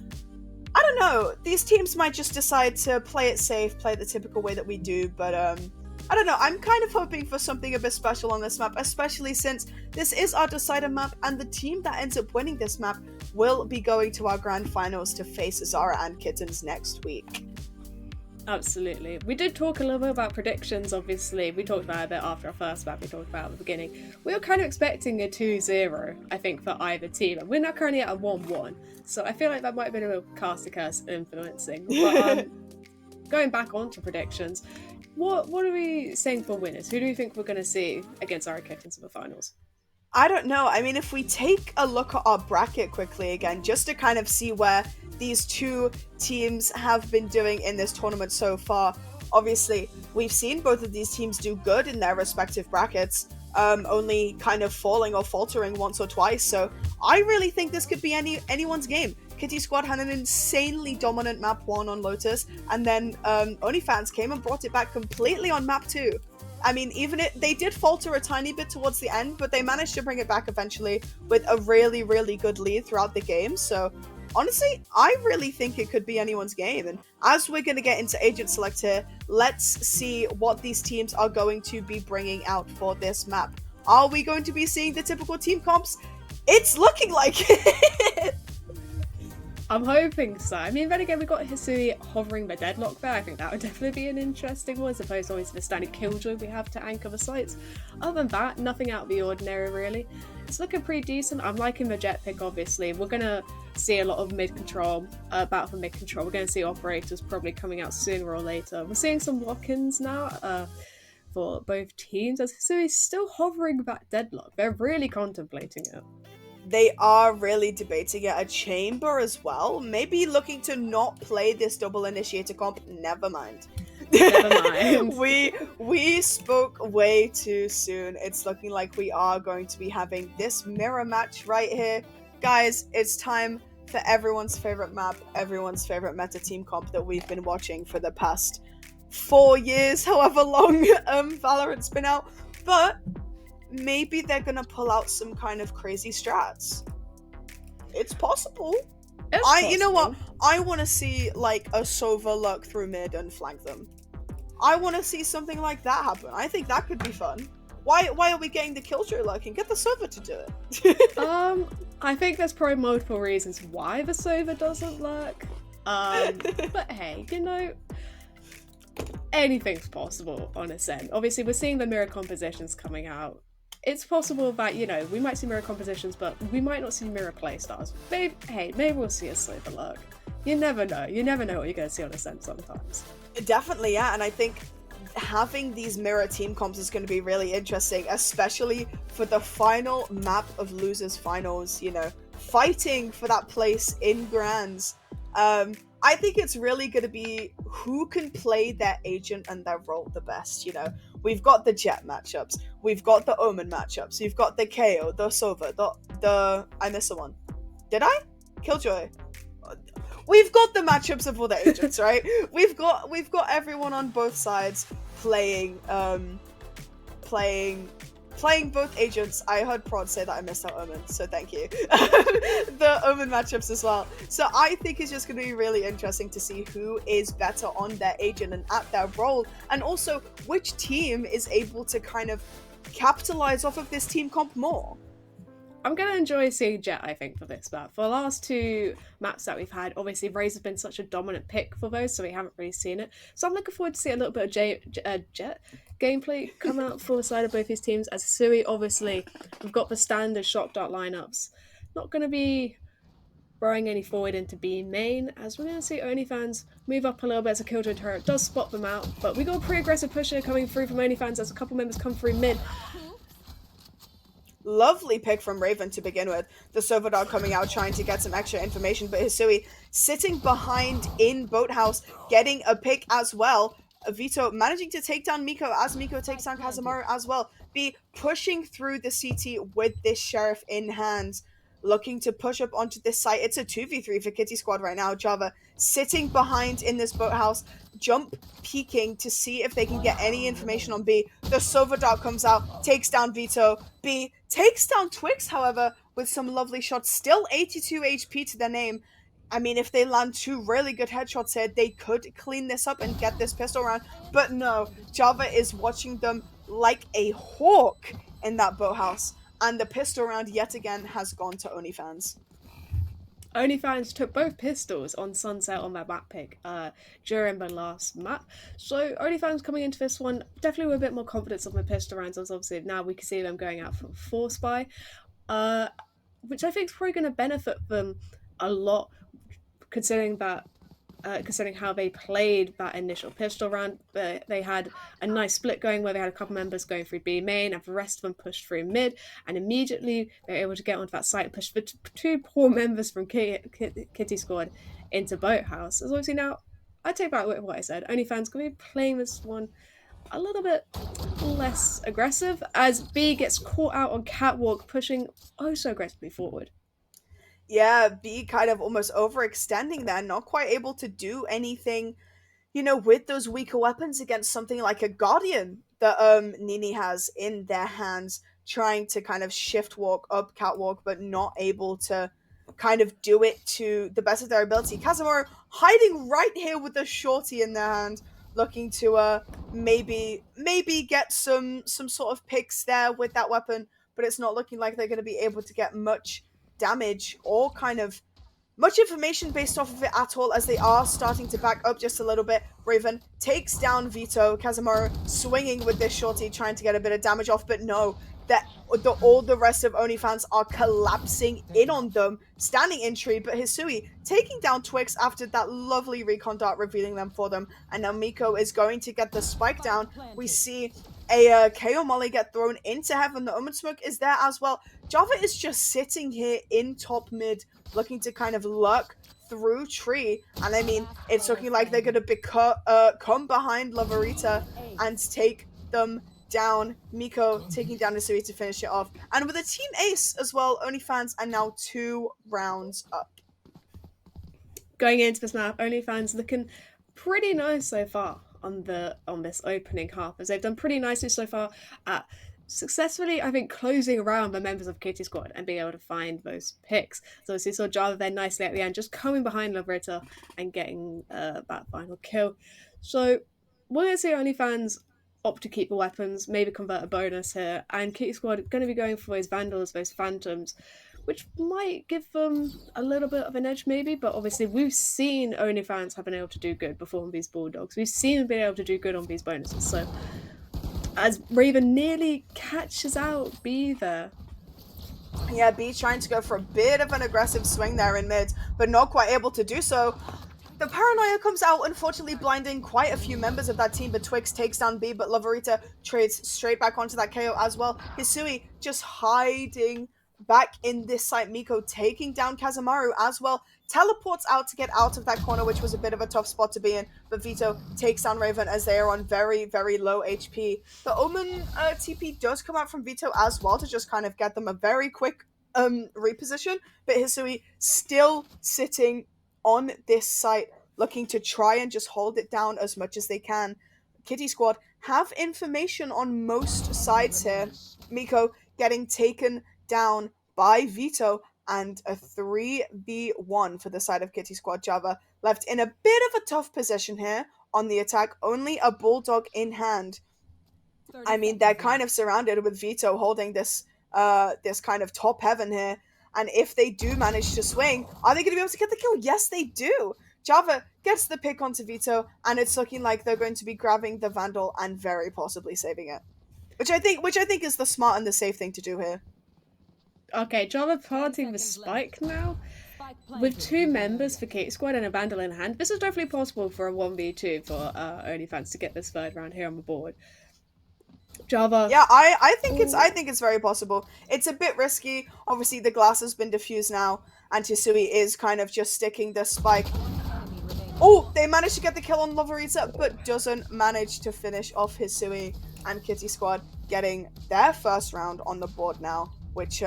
I don't know, these teams might just decide to play it safe, play it the typical way that we do, but I don't know, I'm kind of hoping for something a bit special on this map, especially since this is our decider map, and the team that ends up winning this map will be going to our grand finals to face Zara and Kittens next week. Absolutely. We did talk a little bit about predictions, obviously. We talked about it a bit after our first map, we talked about it at the beginning. We were kind of expecting a 2-0, I think, for either team, and we're now currently at a 1-1, so I feel like that might have been a little caster curse influencing. But going back onto predictions, what are we saying for winners? Who do we think we're going to see against our Kittens in the finals? I don't know. I mean, if we take a look at our bracket quickly again, just to kind of see where these two teams have been doing in this tournament so far. Obviously, we've seen both of these teams do good in their respective brackets, only kind of falling or faltering once or twice. So I really think this could be anyone's game. Kitty Squad had an insanely dominant map 1 on Lotus, and then OnlyFans came and brought it back completely on map 2. I mean, they did falter a tiny bit towards the end, but they managed to bring it back eventually with a really, really good lead throughout the game. So honestly, I really think it could be anyone's game. And as we're going to get into Agent Select here, let's see what these teams are going to be bringing out for this map. Are we going to be seeing the typical team comps? It's looking like it! I'm hoping so. I mean, then again, we got Hisui hovering the deadlock there. I think that would definitely be an interesting one, as opposed to always the standard Killjoy we have to anchor the sites. Other than that, nothing out of the ordinary, really. It's looking pretty decent. I'm liking the Jet pick, obviously. We're going to see a lot of mid-control, battle for mid-control. We're going to see operators probably coming out sooner or later. We're seeing some lock-ins now for both teams, as Hisui's still hovering that deadlock. They're really contemplating it. They are really debating it. A chamber as well. Maybe looking to not play this double initiator comp. Never mind. Never mind. we spoke way too soon. It's looking like we are going to be having this mirror match right here. Guys, it's time for everyone's favorite map, everyone's favorite meta team comp that we've been watching for the past 4 years, however long Valorant's been out. But maybe they're gonna pull out some kind of crazy strats. It's possible. You know what? I want to see like a Sova lurk through mid and flank them. I want to see something like that happen. I think that could be fun. Why are we getting the Killjoy lurking? Get the server to do it. I think there's probably multiple reasons why the server doesn't lurk. But hey, you know, anything's possible on a sen. Obviously, we're seeing the mirror compositions coming out. It's possible that, you know, we might see mirror compositions, but we might not see mirror playstyles. Maybe we'll see a server lurk. You never know. You never know what you're going to see on a sen sometimes. Definitely, yeah, and I think having these mirror team comps is going to be really interesting, especially for the final map of Losers Finals, you know, fighting for that place in Grands. I think it's really going to be who can play their agent and their role the best, you know. We've got the Jet matchups, we've got the Omen matchups, you've got the KO, the Sova, the I missed someone. Did I? Killjoy. We've got the matchups of all the agents, right? We've got everyone on both sides playing both agents. I heard Prod say that I missed out Omen, so thank you. The Omen matchups as well. So I think it's just going to be really interesting to see who is better on their agent and at their role, and also which team is able to kind of capitalize off of this team comp more. I'm going to enjoy seeing Jet, I think, for this map. For the last two maps that we've had, obviously Raze has been such a dominant pick for those, so we haven't really seen it. So I'm looking forward to see a little bit of Jet gameplay come out for the side of both his teams. As Sui, obviously, we've got the standard shock dart lineups. Not going to be throwing any forward into B main, as we're going to see OnlyFans move up a little bit as a Killjoy turret does spot them out. But we got a pretty aggressive pusher coming through from OnlyFans as a couple members come through mid. Lovely pick from Raven to begin with. The Sova Dog coming out trying to get some extra information, but Hisui sitting behind in Boathouse, getting a pick as well. Vito managing to take down Miko as Miko takes down Kazamaru as well. Be pushing through the CT with this Sheriff in hand, looking to push up onto this site. It's a 2v3 for Kitty Squad right now. Java sitting behind in this Boathouse, jump peeking to see if they can get any information on B. The Sova Dart comes out, takes down Vito. B takes down Twix, however, with some lovely shots. Still 82 HP to their name. I mean, if they land two really good headshots here, they could clean this up and get this pistol round. But no, Java is watching them like a hawk in that Boathouse. And the pistol round yet again has gone to OnlyFans. OnlyFans took both pistols on Sunset on their map pick during the last map. So OnlyFans coming into this one definitely with a bit more confidence on the pistol rounds. As obviously now we can see them going out for Force Spy, which I think is probably going to benefit them a lot, considering how they played that initial pistol round. They had a nice split going where they had a couple members going through B main and the rest of them pushed through mid, and immediately they were able to get onto that site and push the two poor members from Kitty Squad into Boathouse. As obviously now, I take back what I said. OnlyFans going to be playing this one a little bit less aggressive as B gets caught out on Catwalk, pushing oh so aggressively forward. Yeah, B kind of almost overextending there, not quite able to do anything, you know, with those weaker weapons against something like a Guardian that Nini has in their hands, trying to kind of shift walk up Catwalk, but not able to kind of do it to the best of their ability. Kazamaru hiding right here with the shorty in their hand, looking to maybe get some sort of picks there with that weapon, but it's not looking like they're going to be able to get much damage or kind of much information based off of it at all, as they are starting to back up just a little bit. Raven takes down Vito. Kazamaru swinging with this shorty, trying to get a bit of damage off, but no, all the rest of OnlyFans are collapsing in on them, standing in tree, but Hisui taking down Twix after that lovely recon dart, revealing them for them, and now Miko is going to get the spike down. We see a KO Molly get thrown into heaven. The Omen Smoke is there as well. Java is just sitting here in top mid, looking to kind of lurk through tree, and I mean, it's looking like they're going to come behind Lavarita and take them down. Miko taking down Hisui to finish it off, and with a team ace as well, OnlyFans are now 2 rounds up. Going into this map, OnlyFans looking pretty nice so far on this opening half, as they've done pretty nicely so far at successfully, I think, closing around the members of Kitty Squad and being able to find those picks. So obviously saw Java there nicely at the end, just coming behind Lavrita and getting that final kill. So we're going to see OnlyFans opt to keep the weapons, maybe convert a bonus here, and Kitty Squad are going to be going for those Vandals, those Phantoms, which might give them a little bit of an edge maybe, but obviously we've seen OnlyFans have been able to do good before on these Bulldogs. We've seen them being able to do good on these bonuses, so as Raven nearly catches out B there. Yeah, B trying to go for a bit of an aggressive swing there in mid, but not quite able to do so. The paranoia comes out, unfortunately blinding quite a few members of that team, but Twix takes down B, but Lavarita trades straight back onto that KO as well. Hisui just hiding back in this site. Miko taking down Kazamaru as well. Teleports out to get out of that corner, which was a bit of a tough spot to be in, but Vito takes down Raven as they are on very, very low HP. The Omen TP does come out from Vito as well to just kind of get them a very quick reposition, but Hisui still sitting on this site, looking to try and just hold it down as much as they can. Kitty Squad have information on most sides here. Miko getting taken down by Vito, and a 3v1 for the side of Kitty Squad. Java left in a bit of a tough position here on the attack, only a Bulldog in hand. I mean, they're kind of surrounded with Vito holding this kind of top heaven here. And if they do manage to swing, are they going to be able to get the kill? Yes, they do. Java gets the pick onto Vito, and it's looking like they're going to be grabbing the Vandal and very possibly saving it. Which I think is the smart and the safe thing to do here. Okay, Java planting the spike now. With 2 members for Kitty Squad and a Vandal in hand, this is definitely possible for a 1v2 for OnlyFans to get this third round here on the board. Java. Yeah, I think it's very possible. It's a bit risky. Obviously, the glass has been diffused now, and Hisui is kind of just sticking the spike. Oh, they managed to get the kill on Lavarita, but doesn't manage to finish off Hisui, and Kitty Squad getting their first round on the board now, which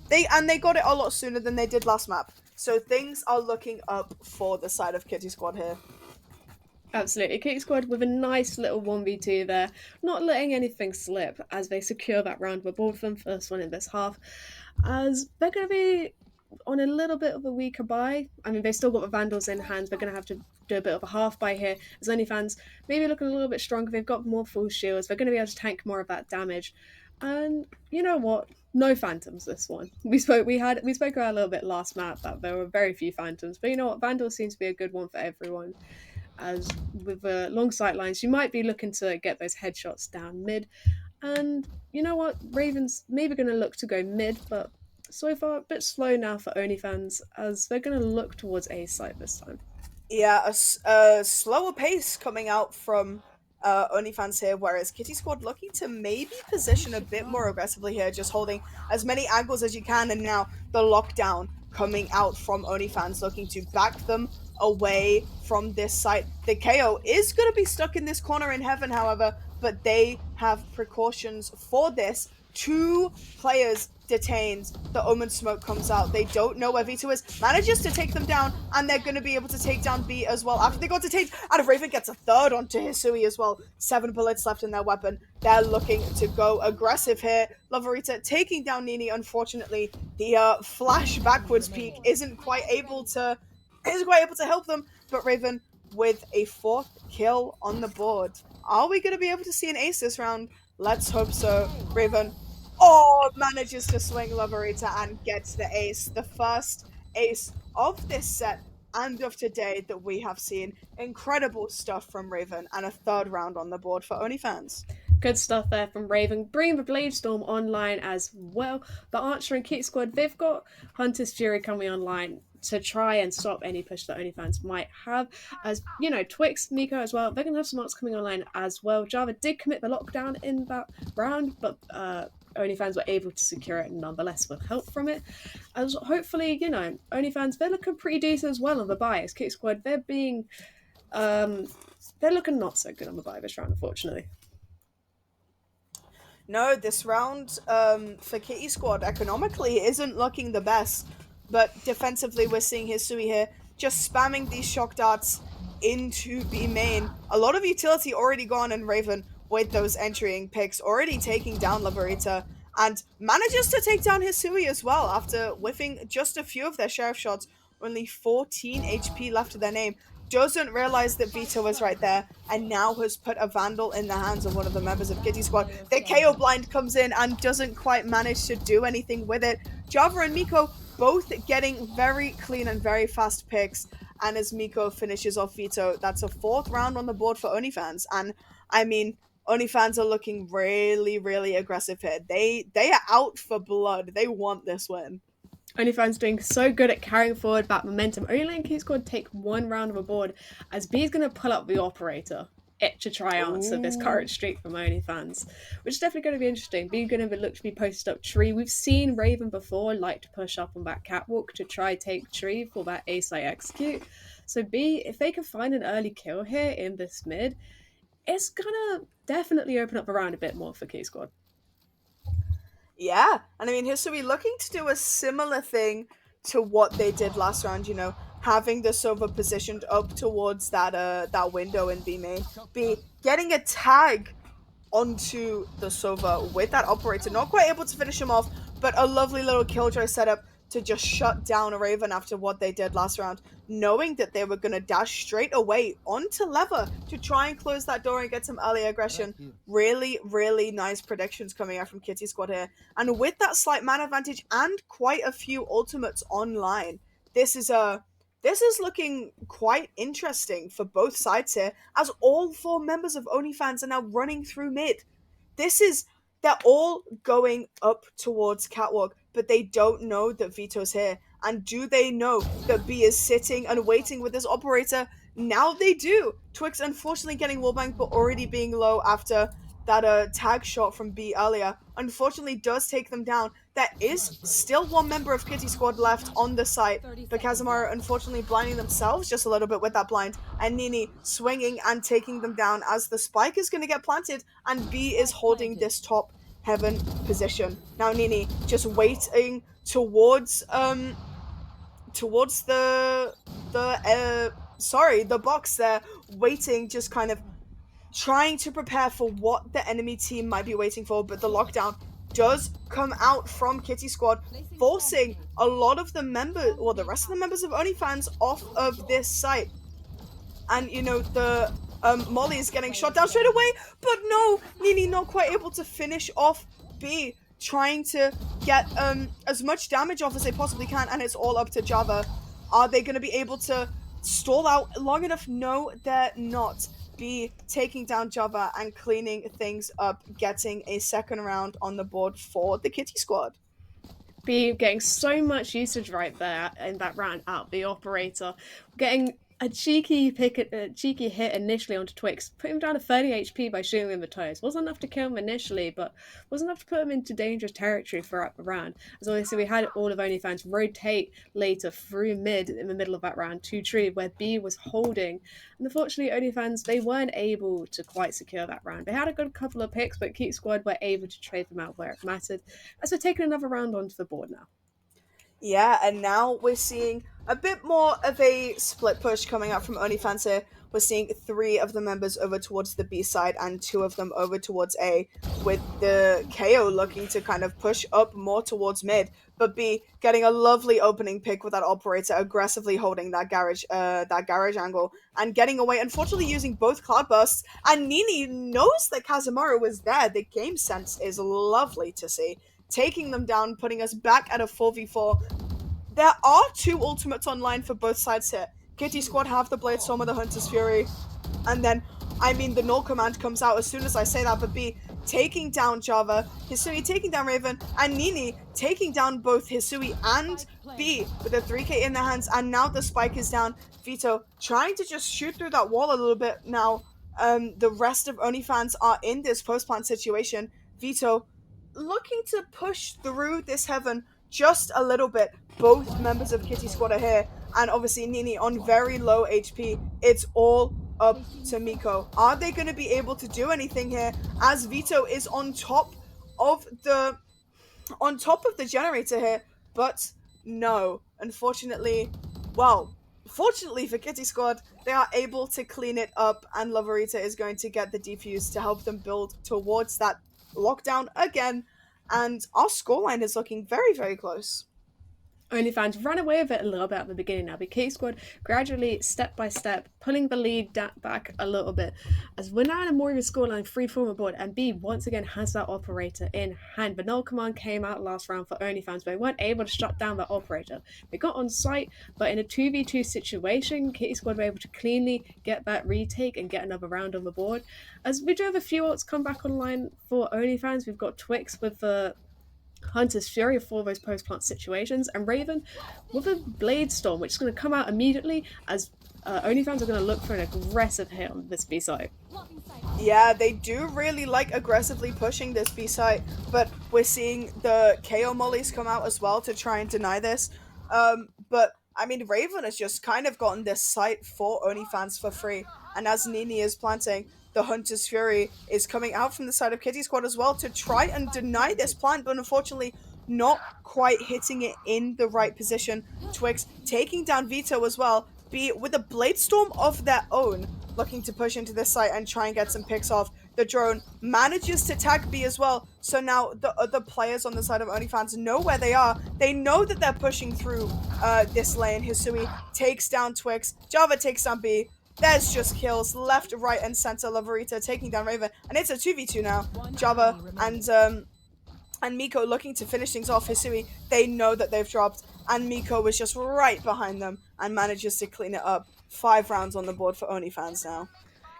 they got it a lot sooner than they did last map. So things are looking up for the side of Kitty Squad here. Absolutely. Kitty Squad with a nice little 1v2 there, not letting anything slip as they secure that round. We're board for them, first one in this half, as they're going to be on a little bit of a weaker buy. I mean, they've still got the Vandals in hand. They're going to have to do a bit of a half buy here, as OnlyFans maybe looking a little bit stronger. They've got more full shields. They're going to be able to tank more of that damage. And you know what? No Phantoms this one. We spoke about a little bit last map that there were very few Phantoms, but you know what? Vandals seems to be a good one for everyone. As with long sight lines, you might be looking to get those headshots down mid. And you know what? Ravens maybe going to look to go mid, but so far a bit slow now for OnlyFans, as they're going to look towards A site this time. Yeah, a slower pace coming out from OnlyFans here, whereas Kitty Squad looking to maybe position a bit more aggressively here, just holding as many angles as you can, and now the lockdown coming out from OnlyFans looking to back them away from this site. The KO is going to be stuck in this corner in heaven, however, but they have precautions for this. 2 players detained. The Omen smoke comes out. They don't know where Vito is. Manages to take them down, and they're going to be able to take down B as well after they got detained. And Raven gets a third onto Hisui as well. 7 bullets left in their weapon. They're looking to go aggressive here. Lavarita taking down Nini. Unfortunately, the flash backwards peek isn't quite able to help them, but Raven with a 4th kill on the board. Are we going to be able to see an ace this round? Let's hope so. Raven manages to swing Lavarita and gets the ace. The first ace of this set and of today that we have seen. Incredible stuff from Raven, and a 3rd round on the board for OnlyFans. Good stuff there from Raven. Bring the Blade Storm online as well. The Archer and Kitty Squad, they've got Hunter's Fury coming online to try and stop any push that OnlyFans might have. As you know, Twix, Miko as well, they're going to have some arts coming online as well. Java did commit the lockdown in that round, but OnlyFans were able to secure it nonetheless with help from it. As hopefully, you know, OnlyFans, they're looking pretty decent as well on the buy. As Kitty Squad, they're looking not so good on the buy this round, unfortunately. No, this round for Kitty Squad economically isn't looking the best, but defensively we're seeing Hisui here just spamming these shock darts into B main. A lot of utility already gone, and Raven with those entering picks already taking down Lavarita, and manages to take down Hisui as well after whiffing just a few of their sheriff shots. Only 14 HP left to their name. doesn't realize that Vito is right there, and now has put a Vandal in the hands of one of the members of Kitty Squad. The KO blind comes in and doesn't quite manage to do anything with it. Java and Miko both getting very clean and very fast picks, and as Miko finishes off Vito, that's a 4th round on the board for OnlyFans. And I mean, OnlyFans are looking really, really aggressive here. They are out for blood. They want this win. OnlyFans doing so good at carrying forward that momentum. Only letting Kitty Squad take 1 round of a board, as B is going to pull up the operator to try answer this current streak from OnlyFans, which is definitely going to be interesting. B going to look to be posted up tree. We've seen Raven before like to push up on that catwalk to try take tree for that A site execute. So B, if they can find an early kill here in this mid, it's gonna definitely open up around a bit more for Kitty Squad. Yeah, and I mean, Hisui looking to do a similar thing to what they did last round, having the Sova positioned up towards that window in B main. B getting a tag onto the Sova with that operator, not quite able to finish him off, but a lovely little killjoy setup to just shut down a Raven after what they did last round, knowing that they were going to dash straight away onto Lever to try and close that door and get some early aggression. Really, really nice predictions coming out from Kitty Squad here. And with that slight man advantage and quite a few ultimates online, this is looking quite interesting for both sides here, as all 4 members of OnlyFans are now running through mid. They're all going up towards Catwalk, but they don't know that Vito's here. And do they know that B is sitting and waiting with this operator? Now they do. Twix unfortunately getting wallbanged, but already being low after that tag shot from B earlier, unfortunately does take them down. There is still 1 member of Kitty Squad left on the site, but Kazumara unfortunately blinding themselves just a little bit with that blind, and Nini swinging and taking them down as the spike is going to get planted, and B is holding this top heaven position. Now Nini just waiting towards the box there, waiting, just kind of trying to prepare for what the enemy team might be waiting for, but the lockdown does come out from Kitty Squad, forcing a lot of the rest of the members of OnlyFans off of this site. And, the Molly is getting shot down straight away, but no, Nini not quite able to finish off B, trying to get as much damage off as they possibly can, and it's all up to Java. Are they going to be able to stall out long enough? No, they're not. B taking down Java and cleaning things up, getting a 2nd round on the board for the Kitty Squad. B getting so much usage right there in that round out the operator, getting a cheeky hit initially onto Twix, put him down to 30 HP by shooting him in the toes. Wasn't enough to kill him initially, but wasn't enough to put him into dangerous territory throughout the round. As obviously we had all of OnlyFans rotate later through mid in the middle of that round to tree where B was holding. And unfortunately OnlyFans, they weren't able to quite secure that round. They had a good couple of picks, but Keep Squad were able to trade them out where it mattered. As we're taking another round onto the board now. Yeah, and now we're seeing a bit more of a split push coming out from OnlyFans here. We're seeing 3 of the members over towards the B side and 2 of them over towards A, with the KO looking to kind of push up more towards mid, but B getting a lovely opening pick with that operator aggressively holding that garage angle and getting away, unfortunately using both cloud bursts, and Nini knows that Kazumara was there. The game sense is lovely to see, taking them down, putting us back at a 4v4. There are 2 ultimates online for both sides here. Kitty Squad have the Blade Storm of the Hunter's Fury, and then, the null command comes out as soon as I say that, but B taking down Java, Hisui taking down Raven, and Nini taking down both Hisui and B with a 3k in their hands, and now the spike is down. Vito trying to just shoot through that wall a little bit now. The rest of OnlyFans are in this post-plant situation. Vito looking to push through this heaven just a little bit. Both members of Kitty Squad are here, and obviously Nini on very low HP. It's all up to Miko. Are they going to be able to do anything here, as Vito is on top of the generator here? But no, unfortunately, fortunately for Kitty Squad, they are able to clean it up, and Lavarita is going to get the defuse to help them build towards that lockdown again, and our scoreline is looking very, very close. OnlyFans ran away with it a little bit at the beginning now, but K Squad gradually, step by step, pulling the lead back a little bit. As we're now in a more of a scoreline 3-4 board, and B once again has that operator in hand. The null command came out last round for OnlyFans, but they weren't able to shut down that operator. They got on site, but in a 2v2 situation, K Squad were able to cleanly get that retake and get another round on the board. As we do have a few ults come back online for OnlyFans, we've got Twix with the Hunter's Fury for those post-plant situations, and Raven with a Blade Storm, which is going to come out immediately as OnlyFans are going to look for an aggressive hit on this B site. Yeah, they do really like aggressively pushing this B site, but we're seeing the KO mollies come out as well to try and deny this. But I mean, Raven has just kind of gotten this site for OnlyFans for free, and as Nini is planting, the Hunter's Fury is coming out from the side of Kitty Squad as well to try and deny this plant, but unfortunately not quite hitting it in the right position. Twix taking down Vito as well, be with a Blade Storm of their own, looking to push into this site and try and get some picks off. The drone manages to tag B as well, so now the other players on the side of OnlyFans know where they are. They know that they're pushing through this lane. Hisui takes down Twix, Java takes down B. There's just kills left, right, and center. Lavarita taking down Raven, and it's a 2v2 now. Java and Miko looking to finish things off. Hisui, they know that they've dropped, and Miko was just right behind them and manages to clean it up. 5 rounds on the board for OnlyFans now.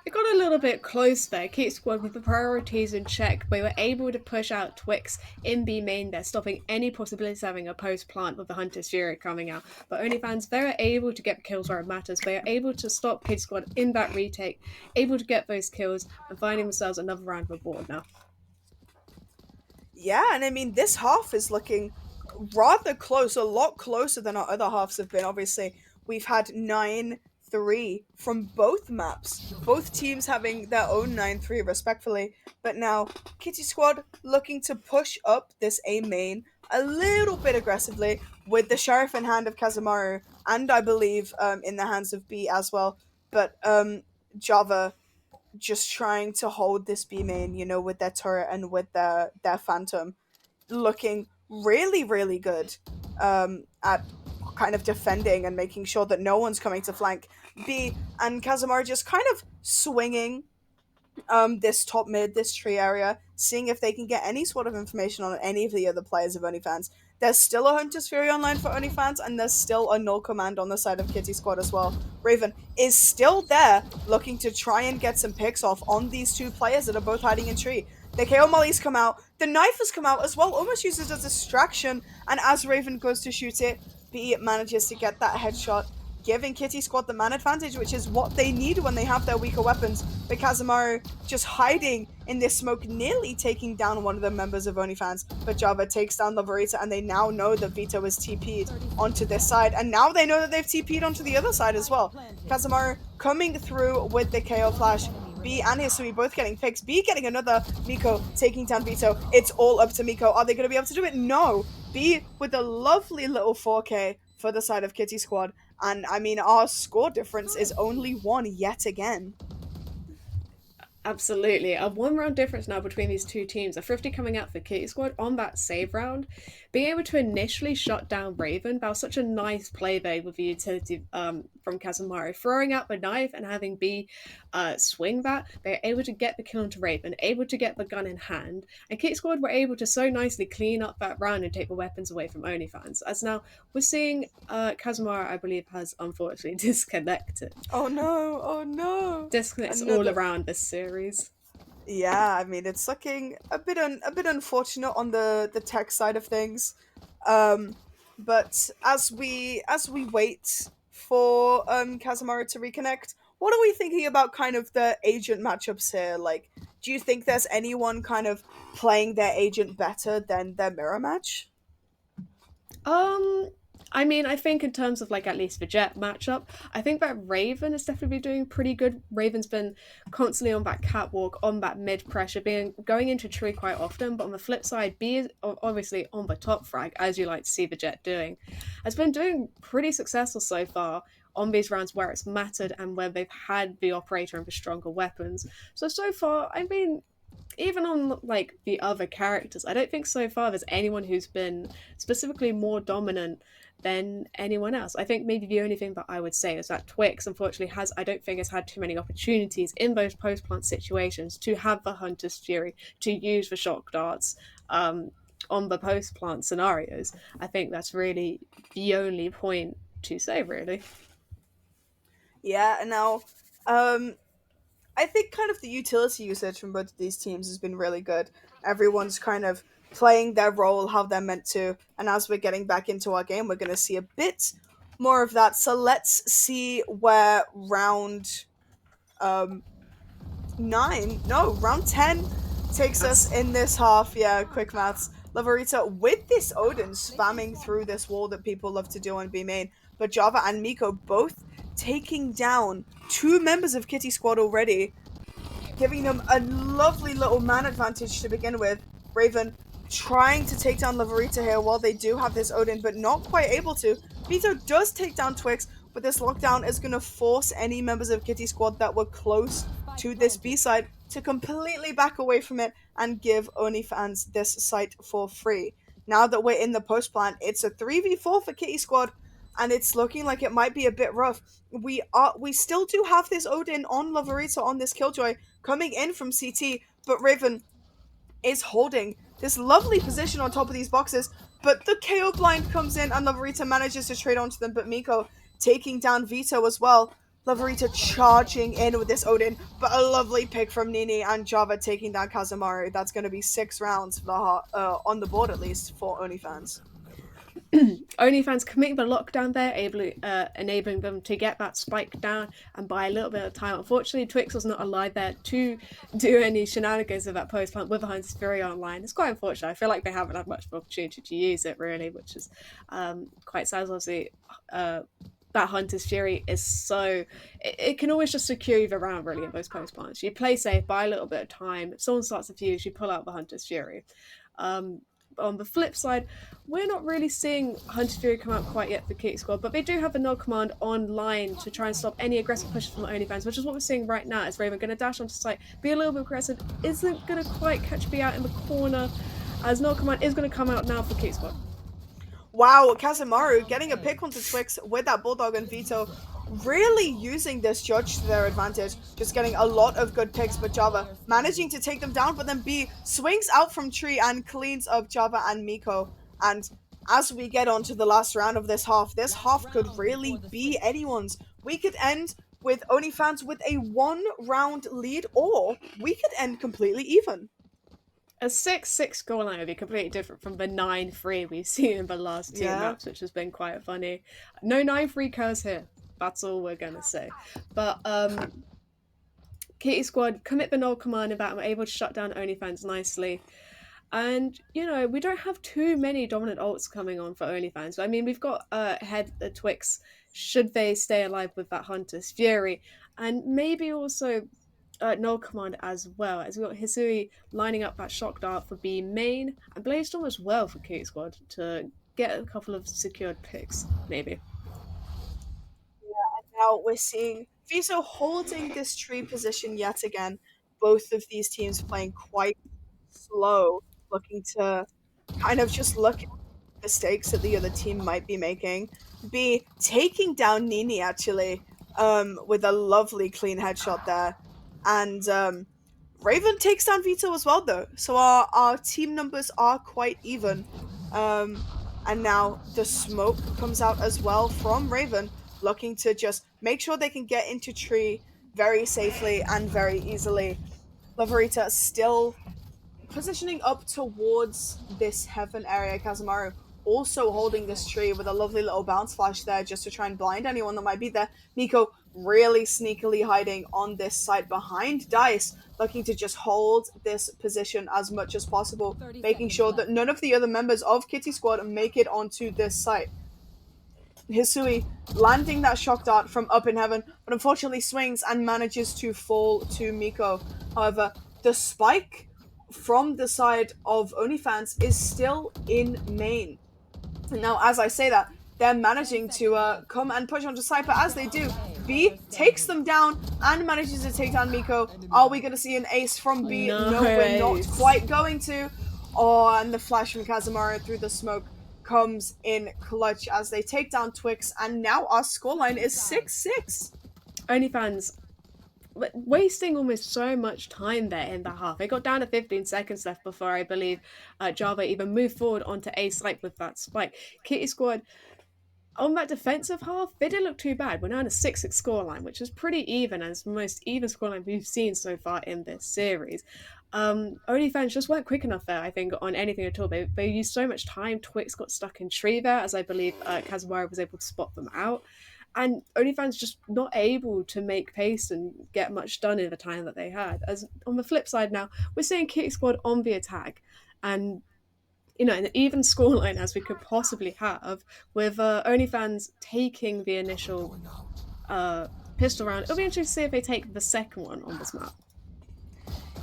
It got a little bit close there. Keep Squad with the priorities in check. We were able to push out Twix in B main there, stopping any possibility of having a post plant with the Hunter's Fury coming out. But OnlyFans, they're able to get kills where it matters. They are able to stop Kid Squad in that retake, able to get those kills, and finding themselves another round of the board now. Yeah, and I mean, this half is looking rather close, a lot closer than our other halves have been. Obviously, we've had 9-3 from both maps, both teams having their own 9-3 respectfully, but now Kitty Squad looking to push up this A main a little bit aggressively with the Sheriff in hand of Kazamaru, and I believe in the hands of B as well, but Java just trying to hold this B main, you know, with their turret and with their Phantom, looking really, really good at kind of defending and making sure that no one's coming to flank B, and Kazamaru just kind of swinging this top mid, this tree area, seeing if they can get any sort of information on any of the other players of OnlyFans. There's still a Hunter's Fury online for OnlyFans, and there's still a null command on the side of Kitty Squad as well. Raven is still there, looking to try and get some picks off on these two players that are both hiding in tree. The KO mollies come out, the knife has come out as well, almost uses as a distraction, and as Raven goes to shoot it, B manages to get that headshot, giving Kitty Squad the man advantage, which is what they need when they have their weaker weapons. But Kazamaru just hiding in this smoke, nearly taking down one of the members of OnlyFans. But Java takes down Lavarita, and they now know that Vito is TP'd onto this side, and now they know that they've TP'd onto the other side as well. Kazamaru coming through with the KO flash. B and Hisui both getting picks. B getting another. Miko taking down Vito. It's all up to Miko. Are they going to be able to do it? No. B with a lovely little 4K for the side of Kitty Squad. And I mean, our score difference is only 1 yet again. Absolutely. A 1 round difference now between these two teams. A 50 coming out for Kitty Squad on that save round. Being able to initially shut down Raven, that was such a nice play there with the utility from Kazamaru. Throwing out the knife and having B swing that, they're able to get the kill onto Raven, able to get the gun in hand. And Kitty Squad were able to so nicely clean up that round and take the weapons away from OnlyFans. As now we're seeing Kazamaru, I believe, has unfortunately disconnected. Oh no, oh no. Disconnects all around this series. Yeah, I mean, it's looking a bit unfortunate on the tech side of things. But as we wait for Kazamaru to reconnect, what are we thinking about kind of the agent matchups here? Like, do you think there's anyone kind of playing their agent better than their mirror match? I mean, I think in terms of like at least the Jet matchup, I think that Raven is definitely doing pretty good. Raven's been constantly on that catwalk, on that mid pressure, going into tree quite often. But on the flip side, B is obviously on the top frag, as you like to see the Jet doing, has been doing pretty successful so far on these rounds where it's mattered and where they've had the operator and the stronger weapons. So far, I mean, even on like the other characters, I don't think so far there's anyone who's been specifically more dominant than anyone else. I think maybe the only thing that I would say is that Twix unfortunately has, I don't think has had too many opportunities in those post plant situations to have the Hunter's Fury, to use the shock darts on the post plant scenarios. I think that's really the only point to say, really. Yeah, and now, I think kind of the utility usage from both of these teams has been really good. Everyone's kind of playing their role how they're meant to, and as we're getting back into our game, we're going to see a bit more of that. So let's see where round um round 10 takes us in this half. Yeah, quick maths. Lavarita with this Odin spamming through this wall that people love to do on B main, but Java and Miko both taking down two members of Kitty Squad already, giving them a lovely little man advantage to begin with. Raven trying to take down Lavarita here while they do have this Odin, but not quite able to. Vito does take down Twix, but this lockdown is going to force any members of Kitty Squad that were close to this B side to completely back away from it and give OnlyFans this site for free. Now that we're in the post plant, it's a 3v4 for Kitty Squad, and it's looking like it might be a bit rough. We still do have this Odin on Lavarita on this Killjoy coming in from CT, but Raven is holding this lovely position on top of these boxes, but the KO blind comes in and Lavarita manages to trade onto them, but Miko taking down Vito as well. Lavarita charging in with this Odin, but a lovely pick from Nini, and Java taking down Kazamaru. That's going to be 6 rounds for the on the board, at least, for OnlyFans. OnlyFans committing the lockdown there, enabling them to get that spike down and buy a little bit of time. Unfortunately, Twix was not alive there to do any shenanigans of that post plant with the Hunter's Fury online. It's quite unfortunate. I feel like they haven't had much of an opportunity to use it, really, which is quite sad. Obviously, that Hunter's Fury is so... It can always just secure you the round, really, in those post plants. You play safe, buy a little bit of time. If someone starts to fuse, you pull out the Hunter's Fury. On the flip side, we're not really seeing Hunter's Fury come out quite yet for Kitty Squad, but they do have a node command online to try and stop any aggressive pushes from the OnlyFans, which is what we're seeing right now, as Raven going to dash onto site, be a little bit aggressive, isn't going to quite catch B out in the corner, as node command is going to come out now for Kitty Squad. Wow, Kazamaru getting a pick onto Twix with that Bulldog and Vito, really using this judge to their advantage, just getting a lot of good picks, but Java managing to take them down, but then B swings out from tree and cleans up Java and Miko. And as we get on to the last round of this half could really be anyone's. We could end with OnlyFans with a 1-round lead, or we could end completely even. A 6-6 scoreline would be completely different from the 9-3 we've seen in the last two maps, which has been quite funny. No 9-3 curse here. That's all we're going to say. But Kitty Squad commit the null command in that and were able to shut down OnlyFans nicely. And, you know, we don't have too many dominant ults coming on for OnlyFans. I mean, we've got Head the Twix, should they stay alive with that Hunter's Fury. And maybe also null command as well, as we've got Hisui lining up that shock dart for B main, and Blazestorm as well for Kitty Squad to get a couple of secured picks, maybe. Now we're seeing Viso holding this tree position yet again. Both of these teams playing quite slow, looking to kind of just look at mistakes that the other team might be making. B taking down Nini actually, with a lovely clean headshot there. And Raven takes down Vito as well though. So our team numbers are quite even. And now the smoke comes out as well from Raven, looking to just make sure they can get into tree very safely and very easily. Lavarita still positioning up towards this heaven area. Kazamaru also holding this tree with a lovely little bounce flash there just to try and blind anyone that might be there. Miko really sneakily hiding on this side behind Dice, looking to just hold this position as much as possible, making sure that none of the other members of Kitty Squad make it onto this site. Hisui landing that shock dart from up in heaven, but unfortunately swings and manages to fall to Miko. However, the spike from the side of OnlyFans is still in main. Now, as I say that, they're managing to come and push onto site, but as they do, B takes them down and manages to take down Miko. Are we going to see an ace from B? No, we're not Nice. quite going to. Oh, and the flash from Kazamaru through the smoke comes in clutch as they take down Twix, and now our scoreline is 6-6. OnlyFans wasting almost so much time there in the half. It got down to 15 seconds left before I believe Java even moved forward onto A site with that spike. Kitty Squad on that defensive half, they didn't look too bad. We're now in a 6-6 scoreline, which is pretty even, and it's the most even scoreline we've seen so far in this series. OnlyFans just weren't quick enough there, I think, on anything at all. They used so much time. Twix got stuck in tree there, as I believe Kazumari was able to spot them out. And OnlyFans just not able to make pace and get much done in the time that they had. As on the flip side now, we're seeing Kitty Squad on the attack, and an even scoreline as we could possibly have, with OnlyFans taking the initial pistol round. It'll be interesting to see if they take the second one on this map.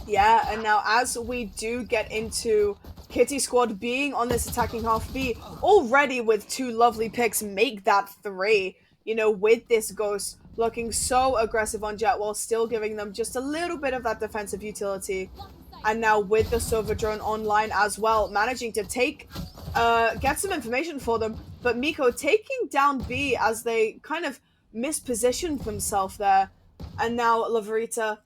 Yeah, and now as we do get into Kitty Squad being on this attacking half B, already with 2 lovely picks, make that 3, with this Ghost looking so aggressive on Jet while still giving them just a little bit of that defensive utility. And now with the Silver Drone online as well, managing to get some information for them. But Miko taking down B as they kind of mispositioned themselves there. And now Lavarita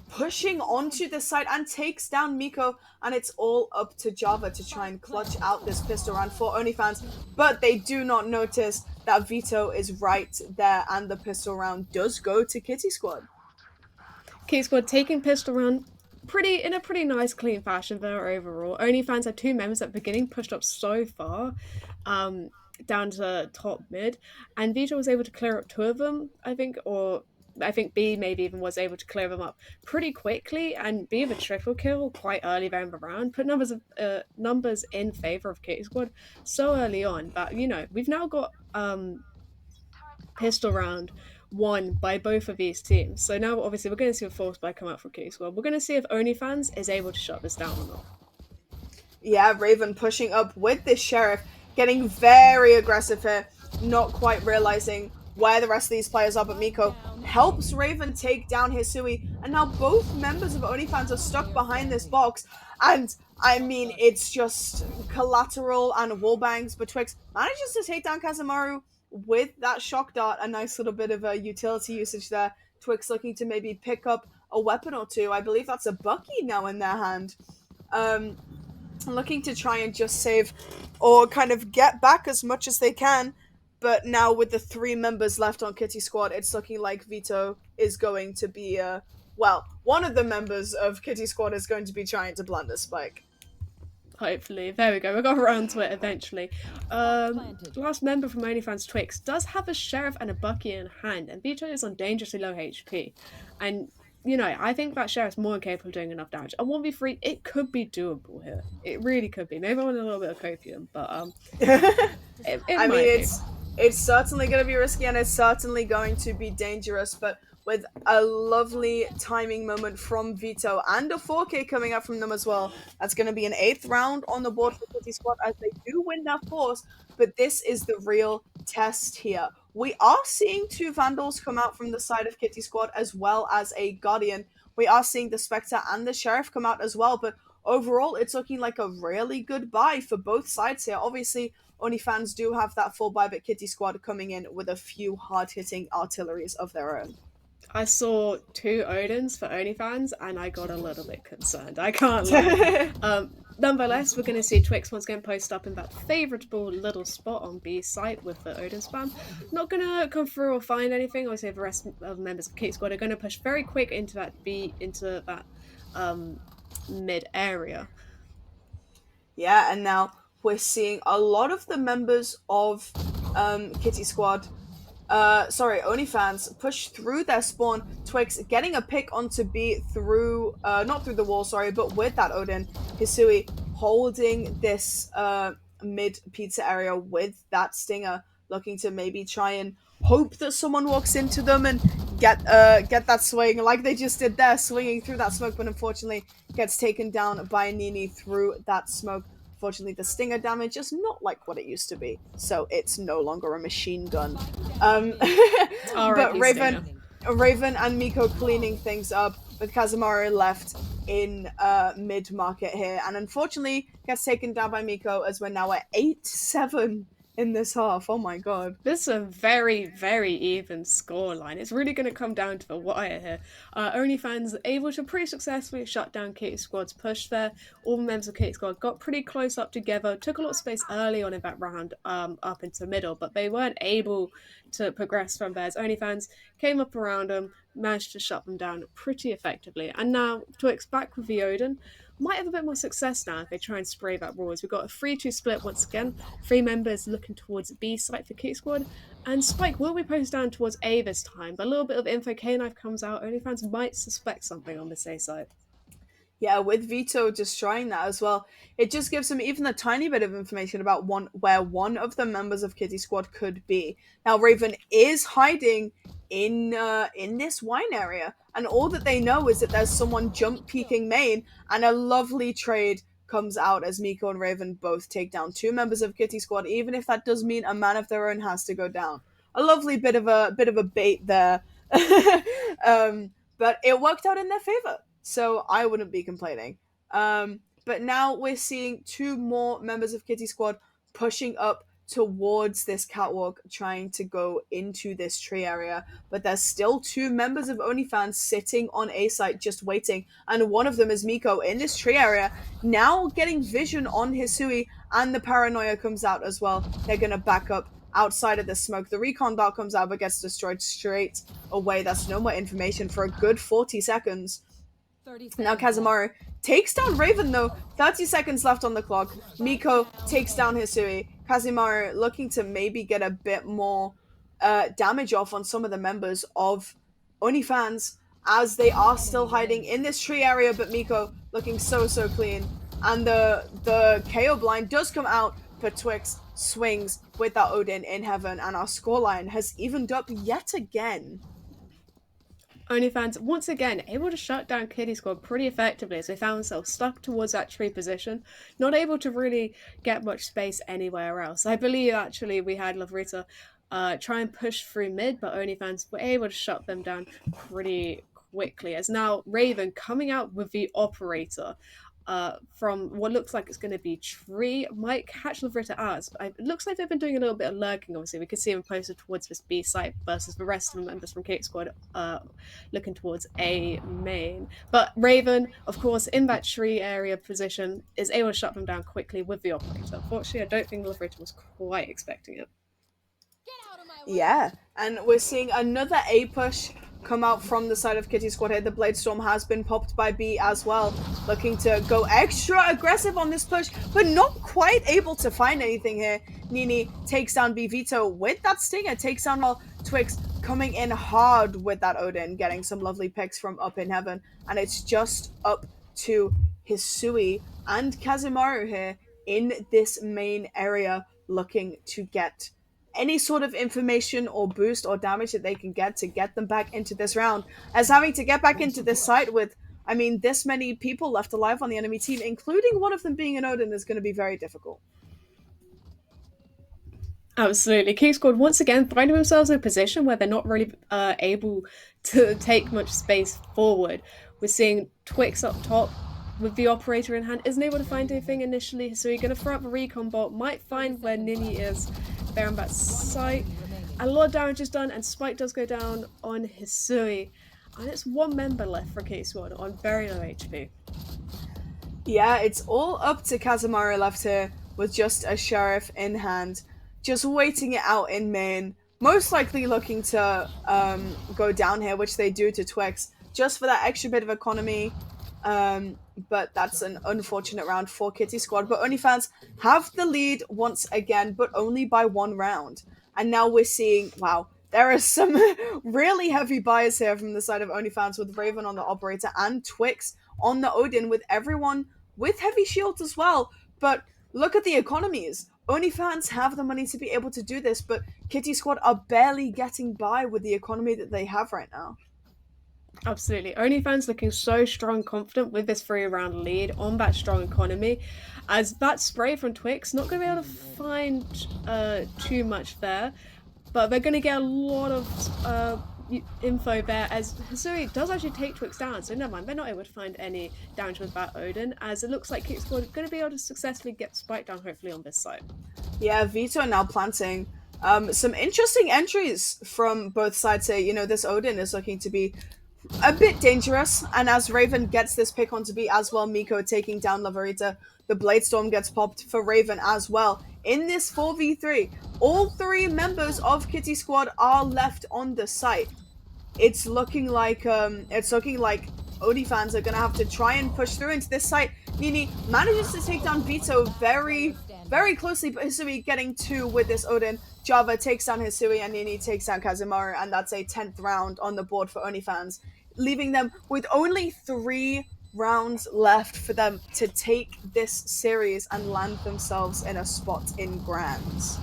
pushing onto the side and takes down Miko. And it's all up to Java to try and clutch out this pistol round for OnlyFans. But they do not notice that Vito is right there, and the pistol round does go to Kitty Squad. Kitty Squad taking pistol round in a pretty nice, clean fashion there overall. OnlyFans had 2 members at the beginning, pushed up so far, down to top mid, and Vito was able to clear up 2 of them, I think, or I think B maybe even was able to clear them up pretty quickly and be a triple kill quite early there in the round. Put numbers in favor of Kitty Squad so early on, but we've now got pistol round won by both of these teams. So now obviously we're going to see a force buy come out from Kitty Squad. We're going to see if OnlyFans is able to shut this down or not. Yeah, Raven pushing up with this Sheriff, getting very aggressive here, not quite realizing where the rest of these players are, but Miko helps Raven take down Hisui, and now both members of OnlyFans are stuck behind this box, and I mean, it's just collateral and wallbangs, but Twix manages to take down Kazamaru with that shock dart. A nice little bit of a utility usage there. Twix looking to maybe pick up a weapon or 2. I believe that's a Bucky now in their hand. Looking to try and just save or kind of get back as much as they can. But now with the 3 members left on Kitty Squad, it's looking like Vito is going to be, one of the members of Kitty Squad is going to be trying to blunder Spike. Hopefully. There we go. We got around to it eventually. Last member from OnlyFans, Twix, does have a Sheriff and a Bucky in hand, and Vito is on dangerously low HP. And, I think that Sheriff's more than capable of doing enough damage. A 1v3, it could be doable here. It really could be. Maybe I want a little bit of copium, but it's certainly going to be risky, and it's certainly going to be dangerous, but with a lovely timing moment from Vito and a 4K coming up from them as well. That's going to be an 8th round on the board for Kitty Squad as they do win that force, but this is the real test here. We are seeing 2 Vandals come out from the side of Kitty Squad as well as a Guardian. We are seeing the Spectre and the Sheriff come out as well, but overall it's looking like a really good buy for both sides here. Obviously, OnlyFans do have that full buy, but Kitty Squad coming in with a few hard-hitting artilleries of their own. I saw 2 Odins for OnlyFans and I got a little bit concerned. I can't lie. Nonetheless, we're going to see Twix once again post up in that favourable little spot on B site with the Odin spam. Not going to come through or find anything. Obviously, the rest of members of Kitty Squad are going to push very quick into that mid area. Yeah, and now we're seeing a lot of the members of Kitty Squad, OnlyFans, push through their spawn. Twix getting a pick onto B through, not through the wall, but with that Odin. Hisui holding this mid pizza area with that Stinger, looking to maybe try and hope that someone walks into them and get that swing like they just did there, swinging through that smoke, but unfortunately gets taken down by Nini through that smoke Unfortunately, the stinger damage is not like what it used to be, so it's no longer a machine gun. Um, but R.I.P. Stinger. Raven and Miko cleaning things up with Kazamaru left in mid market here, and unfortunately gets taken down by Miko as we're now at 8-7 in this half. Oh my god. This is a very, very even scoreline. It's really going to come down to the wire here. OnlyFans able to pretty successfully shut down Katie Squad's push there. All the members of Katie Squad got pretty close up together, took a lot of space early on in that round up into middle, but they weren't able to progress from there. As OnlyFans came up around them, managed to shut them down pretty effectively. And now Twix back with the Odin. Might have a bit more success now if they try and spray that Roars. We've got a 3-2 split once again. 3 members looking towards B site for Kick Squad. And Spike will be posted down towards A this time. But a little bit of info, K-Knife comes out. OnlyFans might suspect something on this A side. Yeah, with Vito destroying that as well, it just gives him even a tiny bit of information about where one of the members of Kitty Squad could be. Now, Raven is hiding in this wine area, and all that they know is that there's someone jump peeking main, and a lovely trade comes out as Miko and Raven both take down 2 members of Kitty Squad, even if that does mean a man of their own has to go down. A lovely bit of a bait there, but it worked out in their favor. So I wouldn't be complaining. But now we're seeing 2 more members of Kitty Squad pushing up towards this catwalk, trying to go into this tree area. But there's still 2 members of OnlyFans sitting on A site just waiting. And one of them is Miko in this tree area, now getting vision on Hisui, and the paranoia comes out as well. They're going to back up outside of the smoke. The recon dart comes out but gets destroyed straight away. That's no more information for a good 40 seconds. Now Kazamaru takes down Raven though. 30 seconds left on the clock. Miko takes down Hisui. Kazamaru looking to maybe get a bit more damage off on some of the members of OnlyFans as they are still hiding in this tree area, but Miko looking so clean. And the KO blind does come out, but Twix swings with that Odin in heaven, and our scoreline has evened up yet again. OnlyFans, once again, able to shut down Kitty Squad pretty effectively as they found themselves stuck towards that tree position, not able to really get much space anywhere else. I believe, actually, we had Lavrita try and push through mid, but OnlyFans were able to shut them down pretty quickly, as now Raven coming out with the operator from what looks like it's going to be tree, might catch Lavrita as, but it looks like they've been doing a little bit of lurking. Obviously we can see them posted towards this B site versus the rest of the members from Cake Squad looking towards A main. But Raven, of course, in that tree area position, is able to shut them down quickly with the operator. Unfortunately, I don't think Lavrita was quite expecting it. Yeah, and we're seeing another A push come out from the side of Kitty Squad here. The Blade Storm has been popped by B as well, looking to go extra aggressive on this push, but not quite able to find anything here. Nini takes down B. Vito with that stinger, takes down while Twix coming in hard with that Odin, getting some lovely picks from up in heaven, and it's just up to Hisui and Kazemaru here in this main area, looking to get any sort of information or boost or damage that they can get to get them back into this round, as having to get back into this site with, I mean, this many people left alive on the enemy team, including one of them being an Odin, is going to be very difficult. Absolutely. King Squad once again finding themselves in a position where they're not really able to take much space forward. We're seeing Twix up top with the operator in hand, isn't able to find anything initially, so you're going to throw up a recon bolt, might find where Nini is there on that site. A lot of damage is done, and Spike does go down on Hisui, and it's 1 member left for King Squad on very low HP. Yeah, it's all up to Kazemaru left here with just a sheriff in hand, just waiting it out in main, most likely looking to go down here, which they do to Twix, just for that extra bit of economy. But that's an unfortunate round for Kitty Squad. But OnlyFans have the lead once again, but only by 1 round. And now we're seeing, wow, there are some really heavy buys here from the side of OnlyFans, with Raven on the operator and Twix on the Odin, with everyone with heavy shields as well. But look at the economies. OnlyFans have the money to be able to do this, but Kitty Squad are barely getting by with the economy that they have right now. Absolutely. OnlyFans looking so strong, confident with this 3-round lead on that strong economy. As that spray from Twix, not going to be able to find too much there, but they're going to get a lot of info there, as Hisui does actually take Twix down, so never mind, they're not able to find any damage with that Odin, as it looks like Kick Squad are going to be able to successfully get Spike down, hopefully, on this side. Yeah, Vito now planting. Some interesting entries from both sides here. You know, this Odin is looking to be a bit dangerous, and as Raven gets this pick onto B as well, Miko taking down Lavarita, the Blade Storm gets popped for Raven as well. In this 4v3, all 3 members of Kitty Squad are left on the site. It's looking like Odie fans are gonna have to try and push through into this site. Nini manages to take down Vito very, very closely, but Hisui getting 2 with this Odin. Java takes down Hisui and Nini takes down Kazumaru, and that's a 10th round on the board for OnlyFans, leaving them with only 3 rounds left for them to take this series and land themselves in a spot in Grands.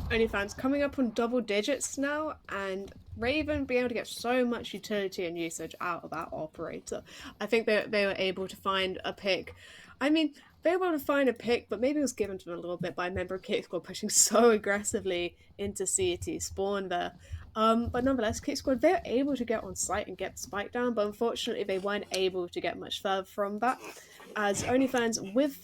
OnlyFans coming up on double digits now, and Raven being able to get so much utility and usage out of that operator. I think they were able to find a pick. I mean, they were able to find a pick, but maybe it was given to them a little bit by a member of Kick Squad pushing so aggressively into CT spawn there. But nonetheless, Kick Squad, they're able to get on site and get the spike down, but unfortunately they weren't able to get much further from that. As OnlyFans, with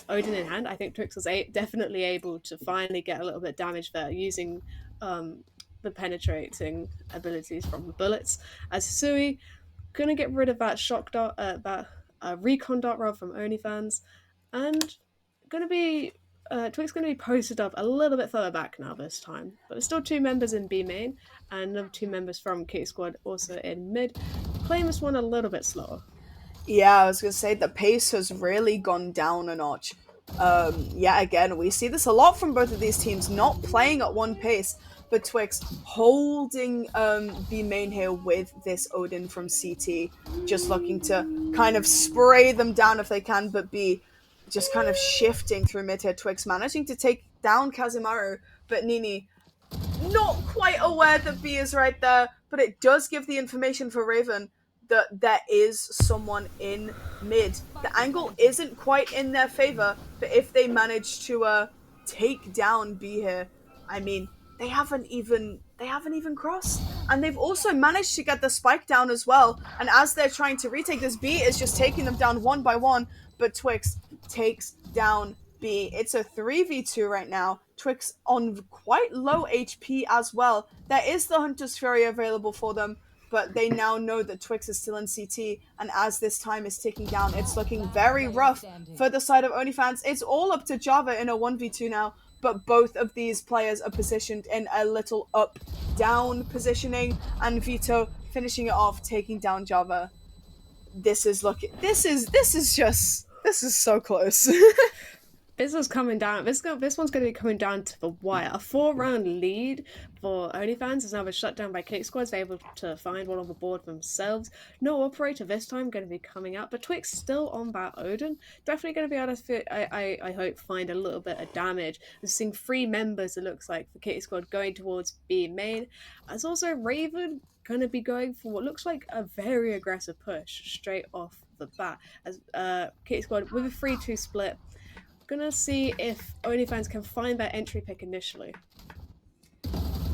Odin in hand, I think Twix was definitely able to finally get a little bit of damage there using the penetrating abilities from the bullets. As Hisui, gonna get rid of that shock dart, that recon dart rather from OnlyFans, and gonna be Twix going to be posted up a little bit further back now this time. But there's still 2 members in B main, and another 2 members from Kick Squad also in mid, playing this one a little bit slower. Yeah, I was gonna say the pace has really gone down a notch. Yeah, again, we see this a lot from both of these teams, not playing at one pace, but Twix holding the main here with this Odin from CT, just looking to kind of spray them down if they can, but B just kind of shifting through mid here. Twix managing to take down Kazumaru, but Nini not quite aware that B is right there, but it does give the information for Raven that there is someone in mid. The angle isn't quite in their favor, but if they manage to take down B here, I mean, they haven't even crossed, and they've also managed to get the spike down as well. And as they're trying to retake this, B is just taking them down one by one, but Twix takes down B. It's a 3v2 right now. Twix on quite low HP as well. There is the Hunter's Fury available for them, but they now know that Twix is still in CT, and as this time is ticking down, it's looking very rough for the side of OnlyFans. It's all up to Java in a 1v2 now, but both of these players are positioned in a little up-down positioning, and Vito finishing it off, taking down Java. This is so close. This was coming down. This one's going to be coming down to the wire. A 4-round lead for OnlyFans is now been shut down by Kick Squads. They're able to find one on the board themselves. No operator this time going to be coming out, but Twix still on that Odin. Definitely going to be able to, I hope, find a little bit of damage. We're seeing 3 members, it looks like, for Kick Squad going towards B main. As also Raven going to be going for what looks like a very aggressive push straight off the bat. As Kick Squad with a 3-2 split. Gonna see if OnlyFans can find that entry pick initially.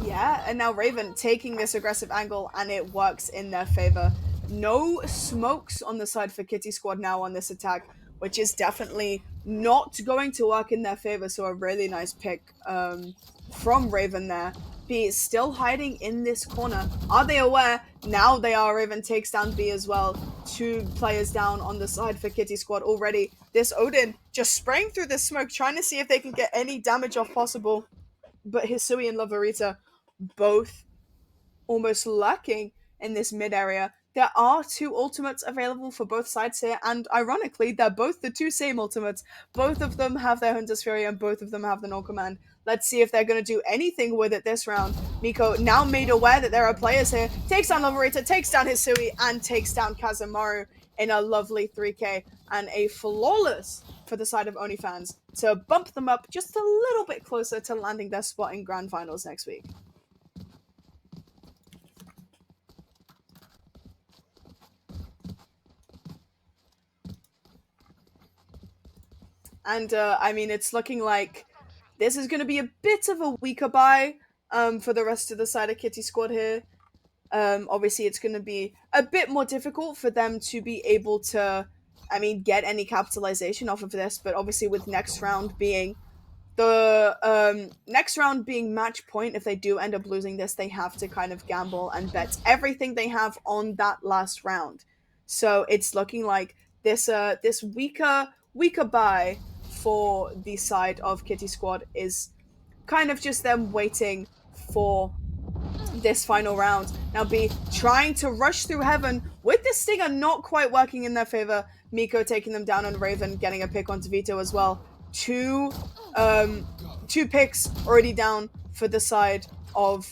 Yeah, and now Raven taking this aggressive angle, and it works in their favor. No smokes on the side for Kitty Squad now on this attack, which is definitely not going to work in their favor, so a really nice pick from Raven there. B is still hiding in this corner. Are they aware? Now they are. Raven takes down B as well. 2 players down on the side for Kitty Squad already. This Odin just spraying through the smoke, trying to see if they can get any damage off possible. But Hisui and Lavarita both almost lurking in this mid area. There are 2 ultimates available for both sides here, and ironically, they're both the 2 same ultimates. Both of them have their Hunter's Fury, and both of them have the No Command. Let's see if they're going to do anything with it this round. Miko, now made aware that there are players here, takes down Lavarita, takes down Hisui, and takes down Kazumaru in a lovely 3k, and a flawless for the side of OnlyFans to bump them up just a little bit closer to landing their spot in Grand Finals next week. And I mean, it's looking like this is going to be a bit of a weaker buy for the rest of the side of Kitty Squad here. Obviously, it's going to be a bit more difficult for them to be able to, I mean, get any capitalization off of this. But obviously, with next round being match point, if they do end up losing this, they have to kind of gamble and bet everything they have on that last round. So it's looking like this weaker buy for the side of Kitty Squad is kind of just them waiting for this final round. Now B trying to rush through heaven with the stinger not quite working in their favor. Miko taking them down on Raven, getting a pick onto Vito as well. Two picks already down for the side of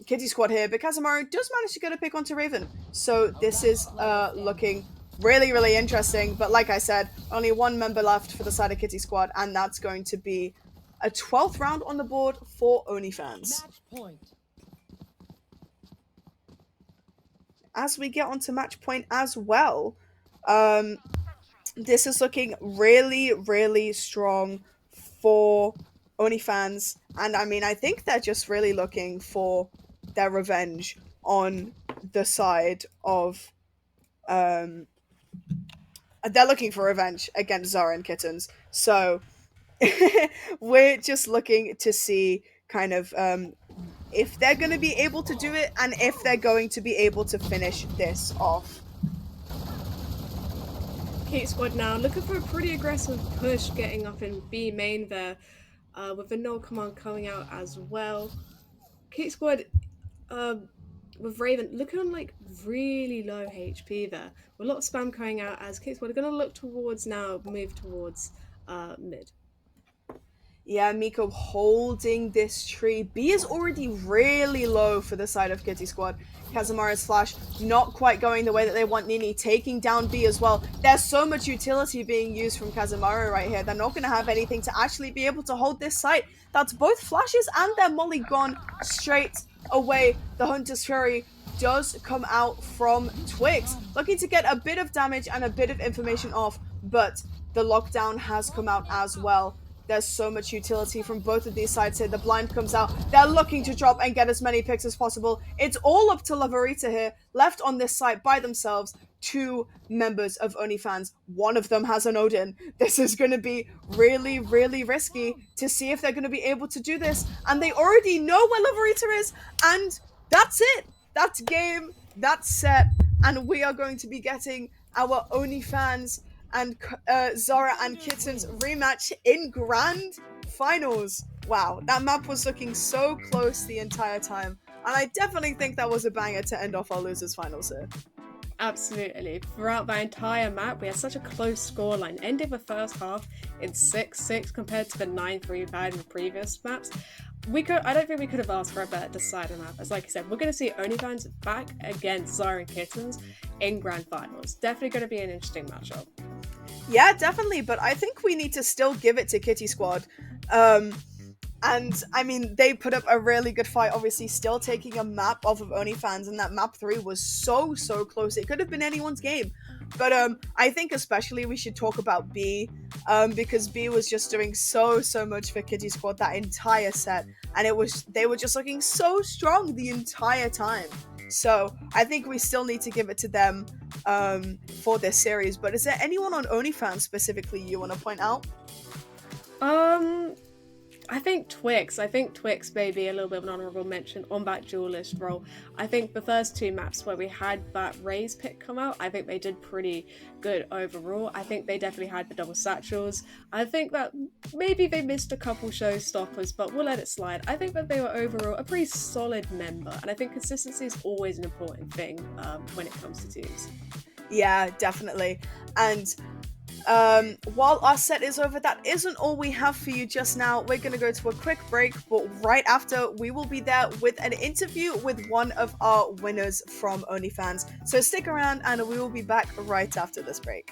Kitty Squad here, but Kazamaru does manage to get a pick onto Raven. So this is looking really, really interesting. But like I said, only one member left for the side of Kitty Squad, and that's going to be a 12th round on the board for OnlyFans. Match point. As we get onto match point as well, this is looking really, really strong for OnlyFans. And I mean, I think they're just really looking for their revenge on the side of they're looking for revenge against Zara and Kittens. So we're just looking to see kind of if they're going to be able to do it and if they're going to be able to finish this off. Kate Squad now looking for a pretty aggressive push, getting up in B main there, with the null command coming out as well. Kate Squad with Raven looking on like really low HP there, with a lot of spam coming out as Kate Squad are going to look towards now, move towards mid. Yeah, Miko holding this tree. B is already really low for the side of Kitty Squad. Kazamaru's flash not quite going the way that they want. Nini taking down B as well. There's so much utility being used from Kazamaru right here. They're not going to have anything to actually be able to hold this site. That's both flashes and their molly gone straight away. The Hunter's Fury does come out from Twix, looking to get a bit of damage and a bit of information off, but the lockdown has come out as well. There's so much utility from both of these sides here. The blind comes out. They're looking to drop and get as many picks as possible. It's all up to Lavarita here, left on this site by themselves. Two members of OnlyFans. One of them has an Odin. This is going to be really, really risky to see if they're going to be able to do this. And they already know where Lavarita is. And that's it. That's game. That's set. And we are going to be getting our OnlyFans and Zara and Kittens rematch in grand finals. Wow, that map was looking so close the entire time, and I definitely think that was a banger to end off our losers finals here. Absolutely. Throughout the entire map, we had such a close scoreline, ending the first half in 6-6 compared to the 9-3 we've had in the previous maps. I don't think we could have asked for a better decider map. As like I said, we're going to see OnlyFans back against Zara and Kittens in grand finals. Definitely going to be an interesting matchup. Yeah, definitely, but I think we need to still give it to Kitty Squad. And, I mean, they put up a really good fight, obviously still taking a map off of OnlyFans, and that map 3 was so close. It could have been anyone's game. But I think especially we should talk about B, because B was just doing so much for Kitty Squad that entire set, and they were just looking so strong the entire time. So I think we still need to give it to them for this series. But is there anyone on OnlyFans specifically you want to point out? I think Twix may be a little bit of an honourable mention on that duelist role. I think the first two maps where we had that Raze pick come out, I think they did pretty good overall. I think they definitely had the double satchels. I think that maybe they missed a couple showstoppers, but we'll let it slide. I think that they were overall a pretty solid member, and I think consistency is always an important thing when it comes to teams. Yeah, definitely. And while our set is over, that isn't all we have for you just now. We're going to go to a quick break, but right after, we will be there with an interview with one of our winners from OnlyFans. So stick around and we will be back right after this break.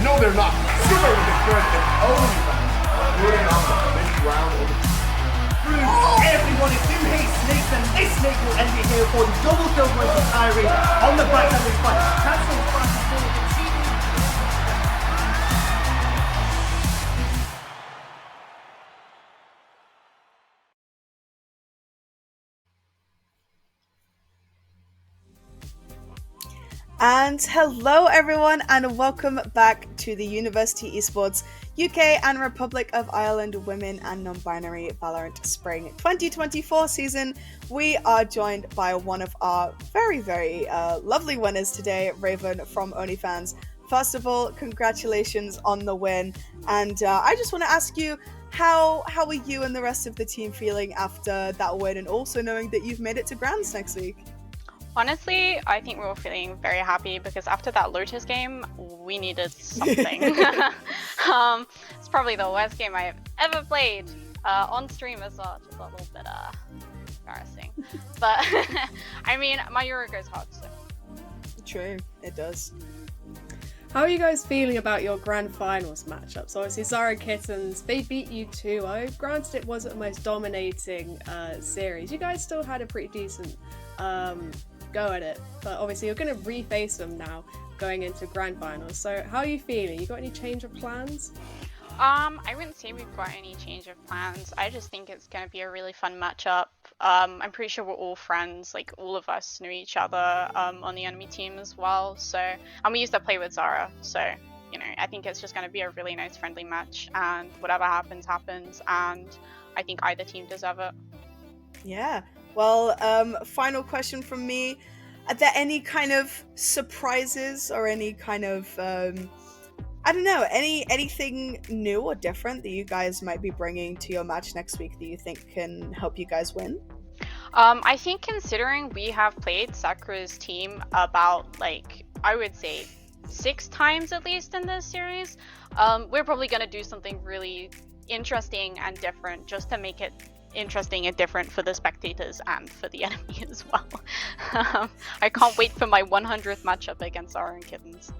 No, they're not. Super with the friend and OnlyFans. Putting on the big round of Everyone, if you hate snakes, then this snake will end it here for you. Double kill going from Kyrie on the bright side of this fight. Cancel fast and forward. And hello, everyone, and welcome back to the University Esports UK and Republic of Ireland Women and Non-Binary Valorant Spring 2024 season. We are joined by one of our very, very lovely winners today, Raven from OnlyFans. First of all, congratulations on the win, and I just want to ask you, how are you and the rest of the team feeling after that win, and also knowing that you've made it to Grands next week? Honestly, I think we were feeling very happy because after that Lotus game, we needed something. It's probably the worst game I have ever played on stream as well. Just a little bit embarrassing. But I mean, my Euro goes hard, so. True, it does. How are you guys feeling about your grand finals matchups? Obviously, Zara Kittens, they beat you 2-0. Granted, it wasn't the most dominating series. You guys still had a pretty decent go at it, but obviously you're going to reface them now going into grand finals. So how are you feeling? You got any change of plans? I wouldn't say we've got any change of plans. I just think it's going to be a really fun matchup. I'm pretty sure we're all friends, like all of us know each other on the enemy team as well. So, and we used to play with Zara, so you know, I think it's just going to be a really nice friendly match, and whatever happens, and I think either team deserve it. Yeah. Well, final question from me. Are there any kind of surprises or any kind of, I don't know, anything new or different that you guys might be bringing to your match next week that you think can help you guys win? I think considering we have played Sakura's team about, like, I would say 6 times at least in this series, we're probably going to do something really interesting and different just to make it interesting and different for the spectators and for the enemy as well. I can't wait for my 100th matchup against Zara and Kittens.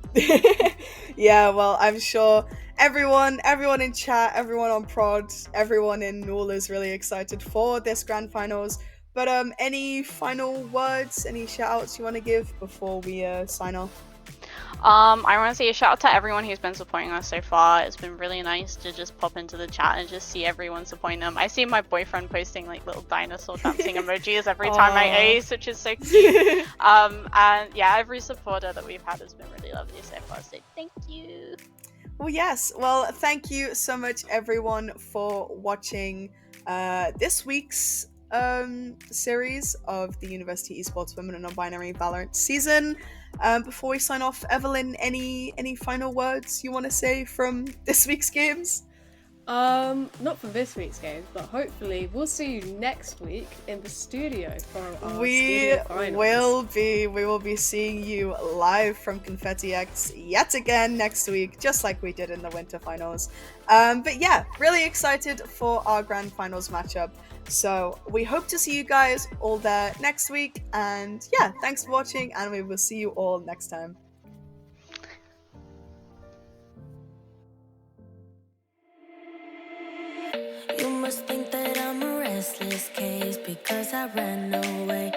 Yeah, well, I'm sure everyone in chat, everyone on prod, everyone in Null is really excited for this grand finals. But any final words, any shout outs you want to give before we sign off? I want to say a shout out to everyone who's been supporting us so far. It's been really nice to just pop into the chat and just see everyone supporting them. I see my boyfriend posting like little dinosaur dancing emojis every time I ace, which is so cute. And yeah, every supporter that we've had has been really lovely so far, so thank you. Well, yes. Well, thank you so much, everyone, for watching this week's series of the University Esports Women and Non-Binary Valorant season. Before we sign off, Evelyn, any final words you want to say from this week's games? Not from this week's games, but hopefully we'll see you next week in the studio for our studio finals. We will be seeing you live from Confetti X yet again next week, just like we did in the winter finals. But yeah, really excited for our grand finals matchup. So we hope to see you guys all there next week. And yeah, thanks for watching, and we will see you all next time. You must think that I'm a restless case because I ran away,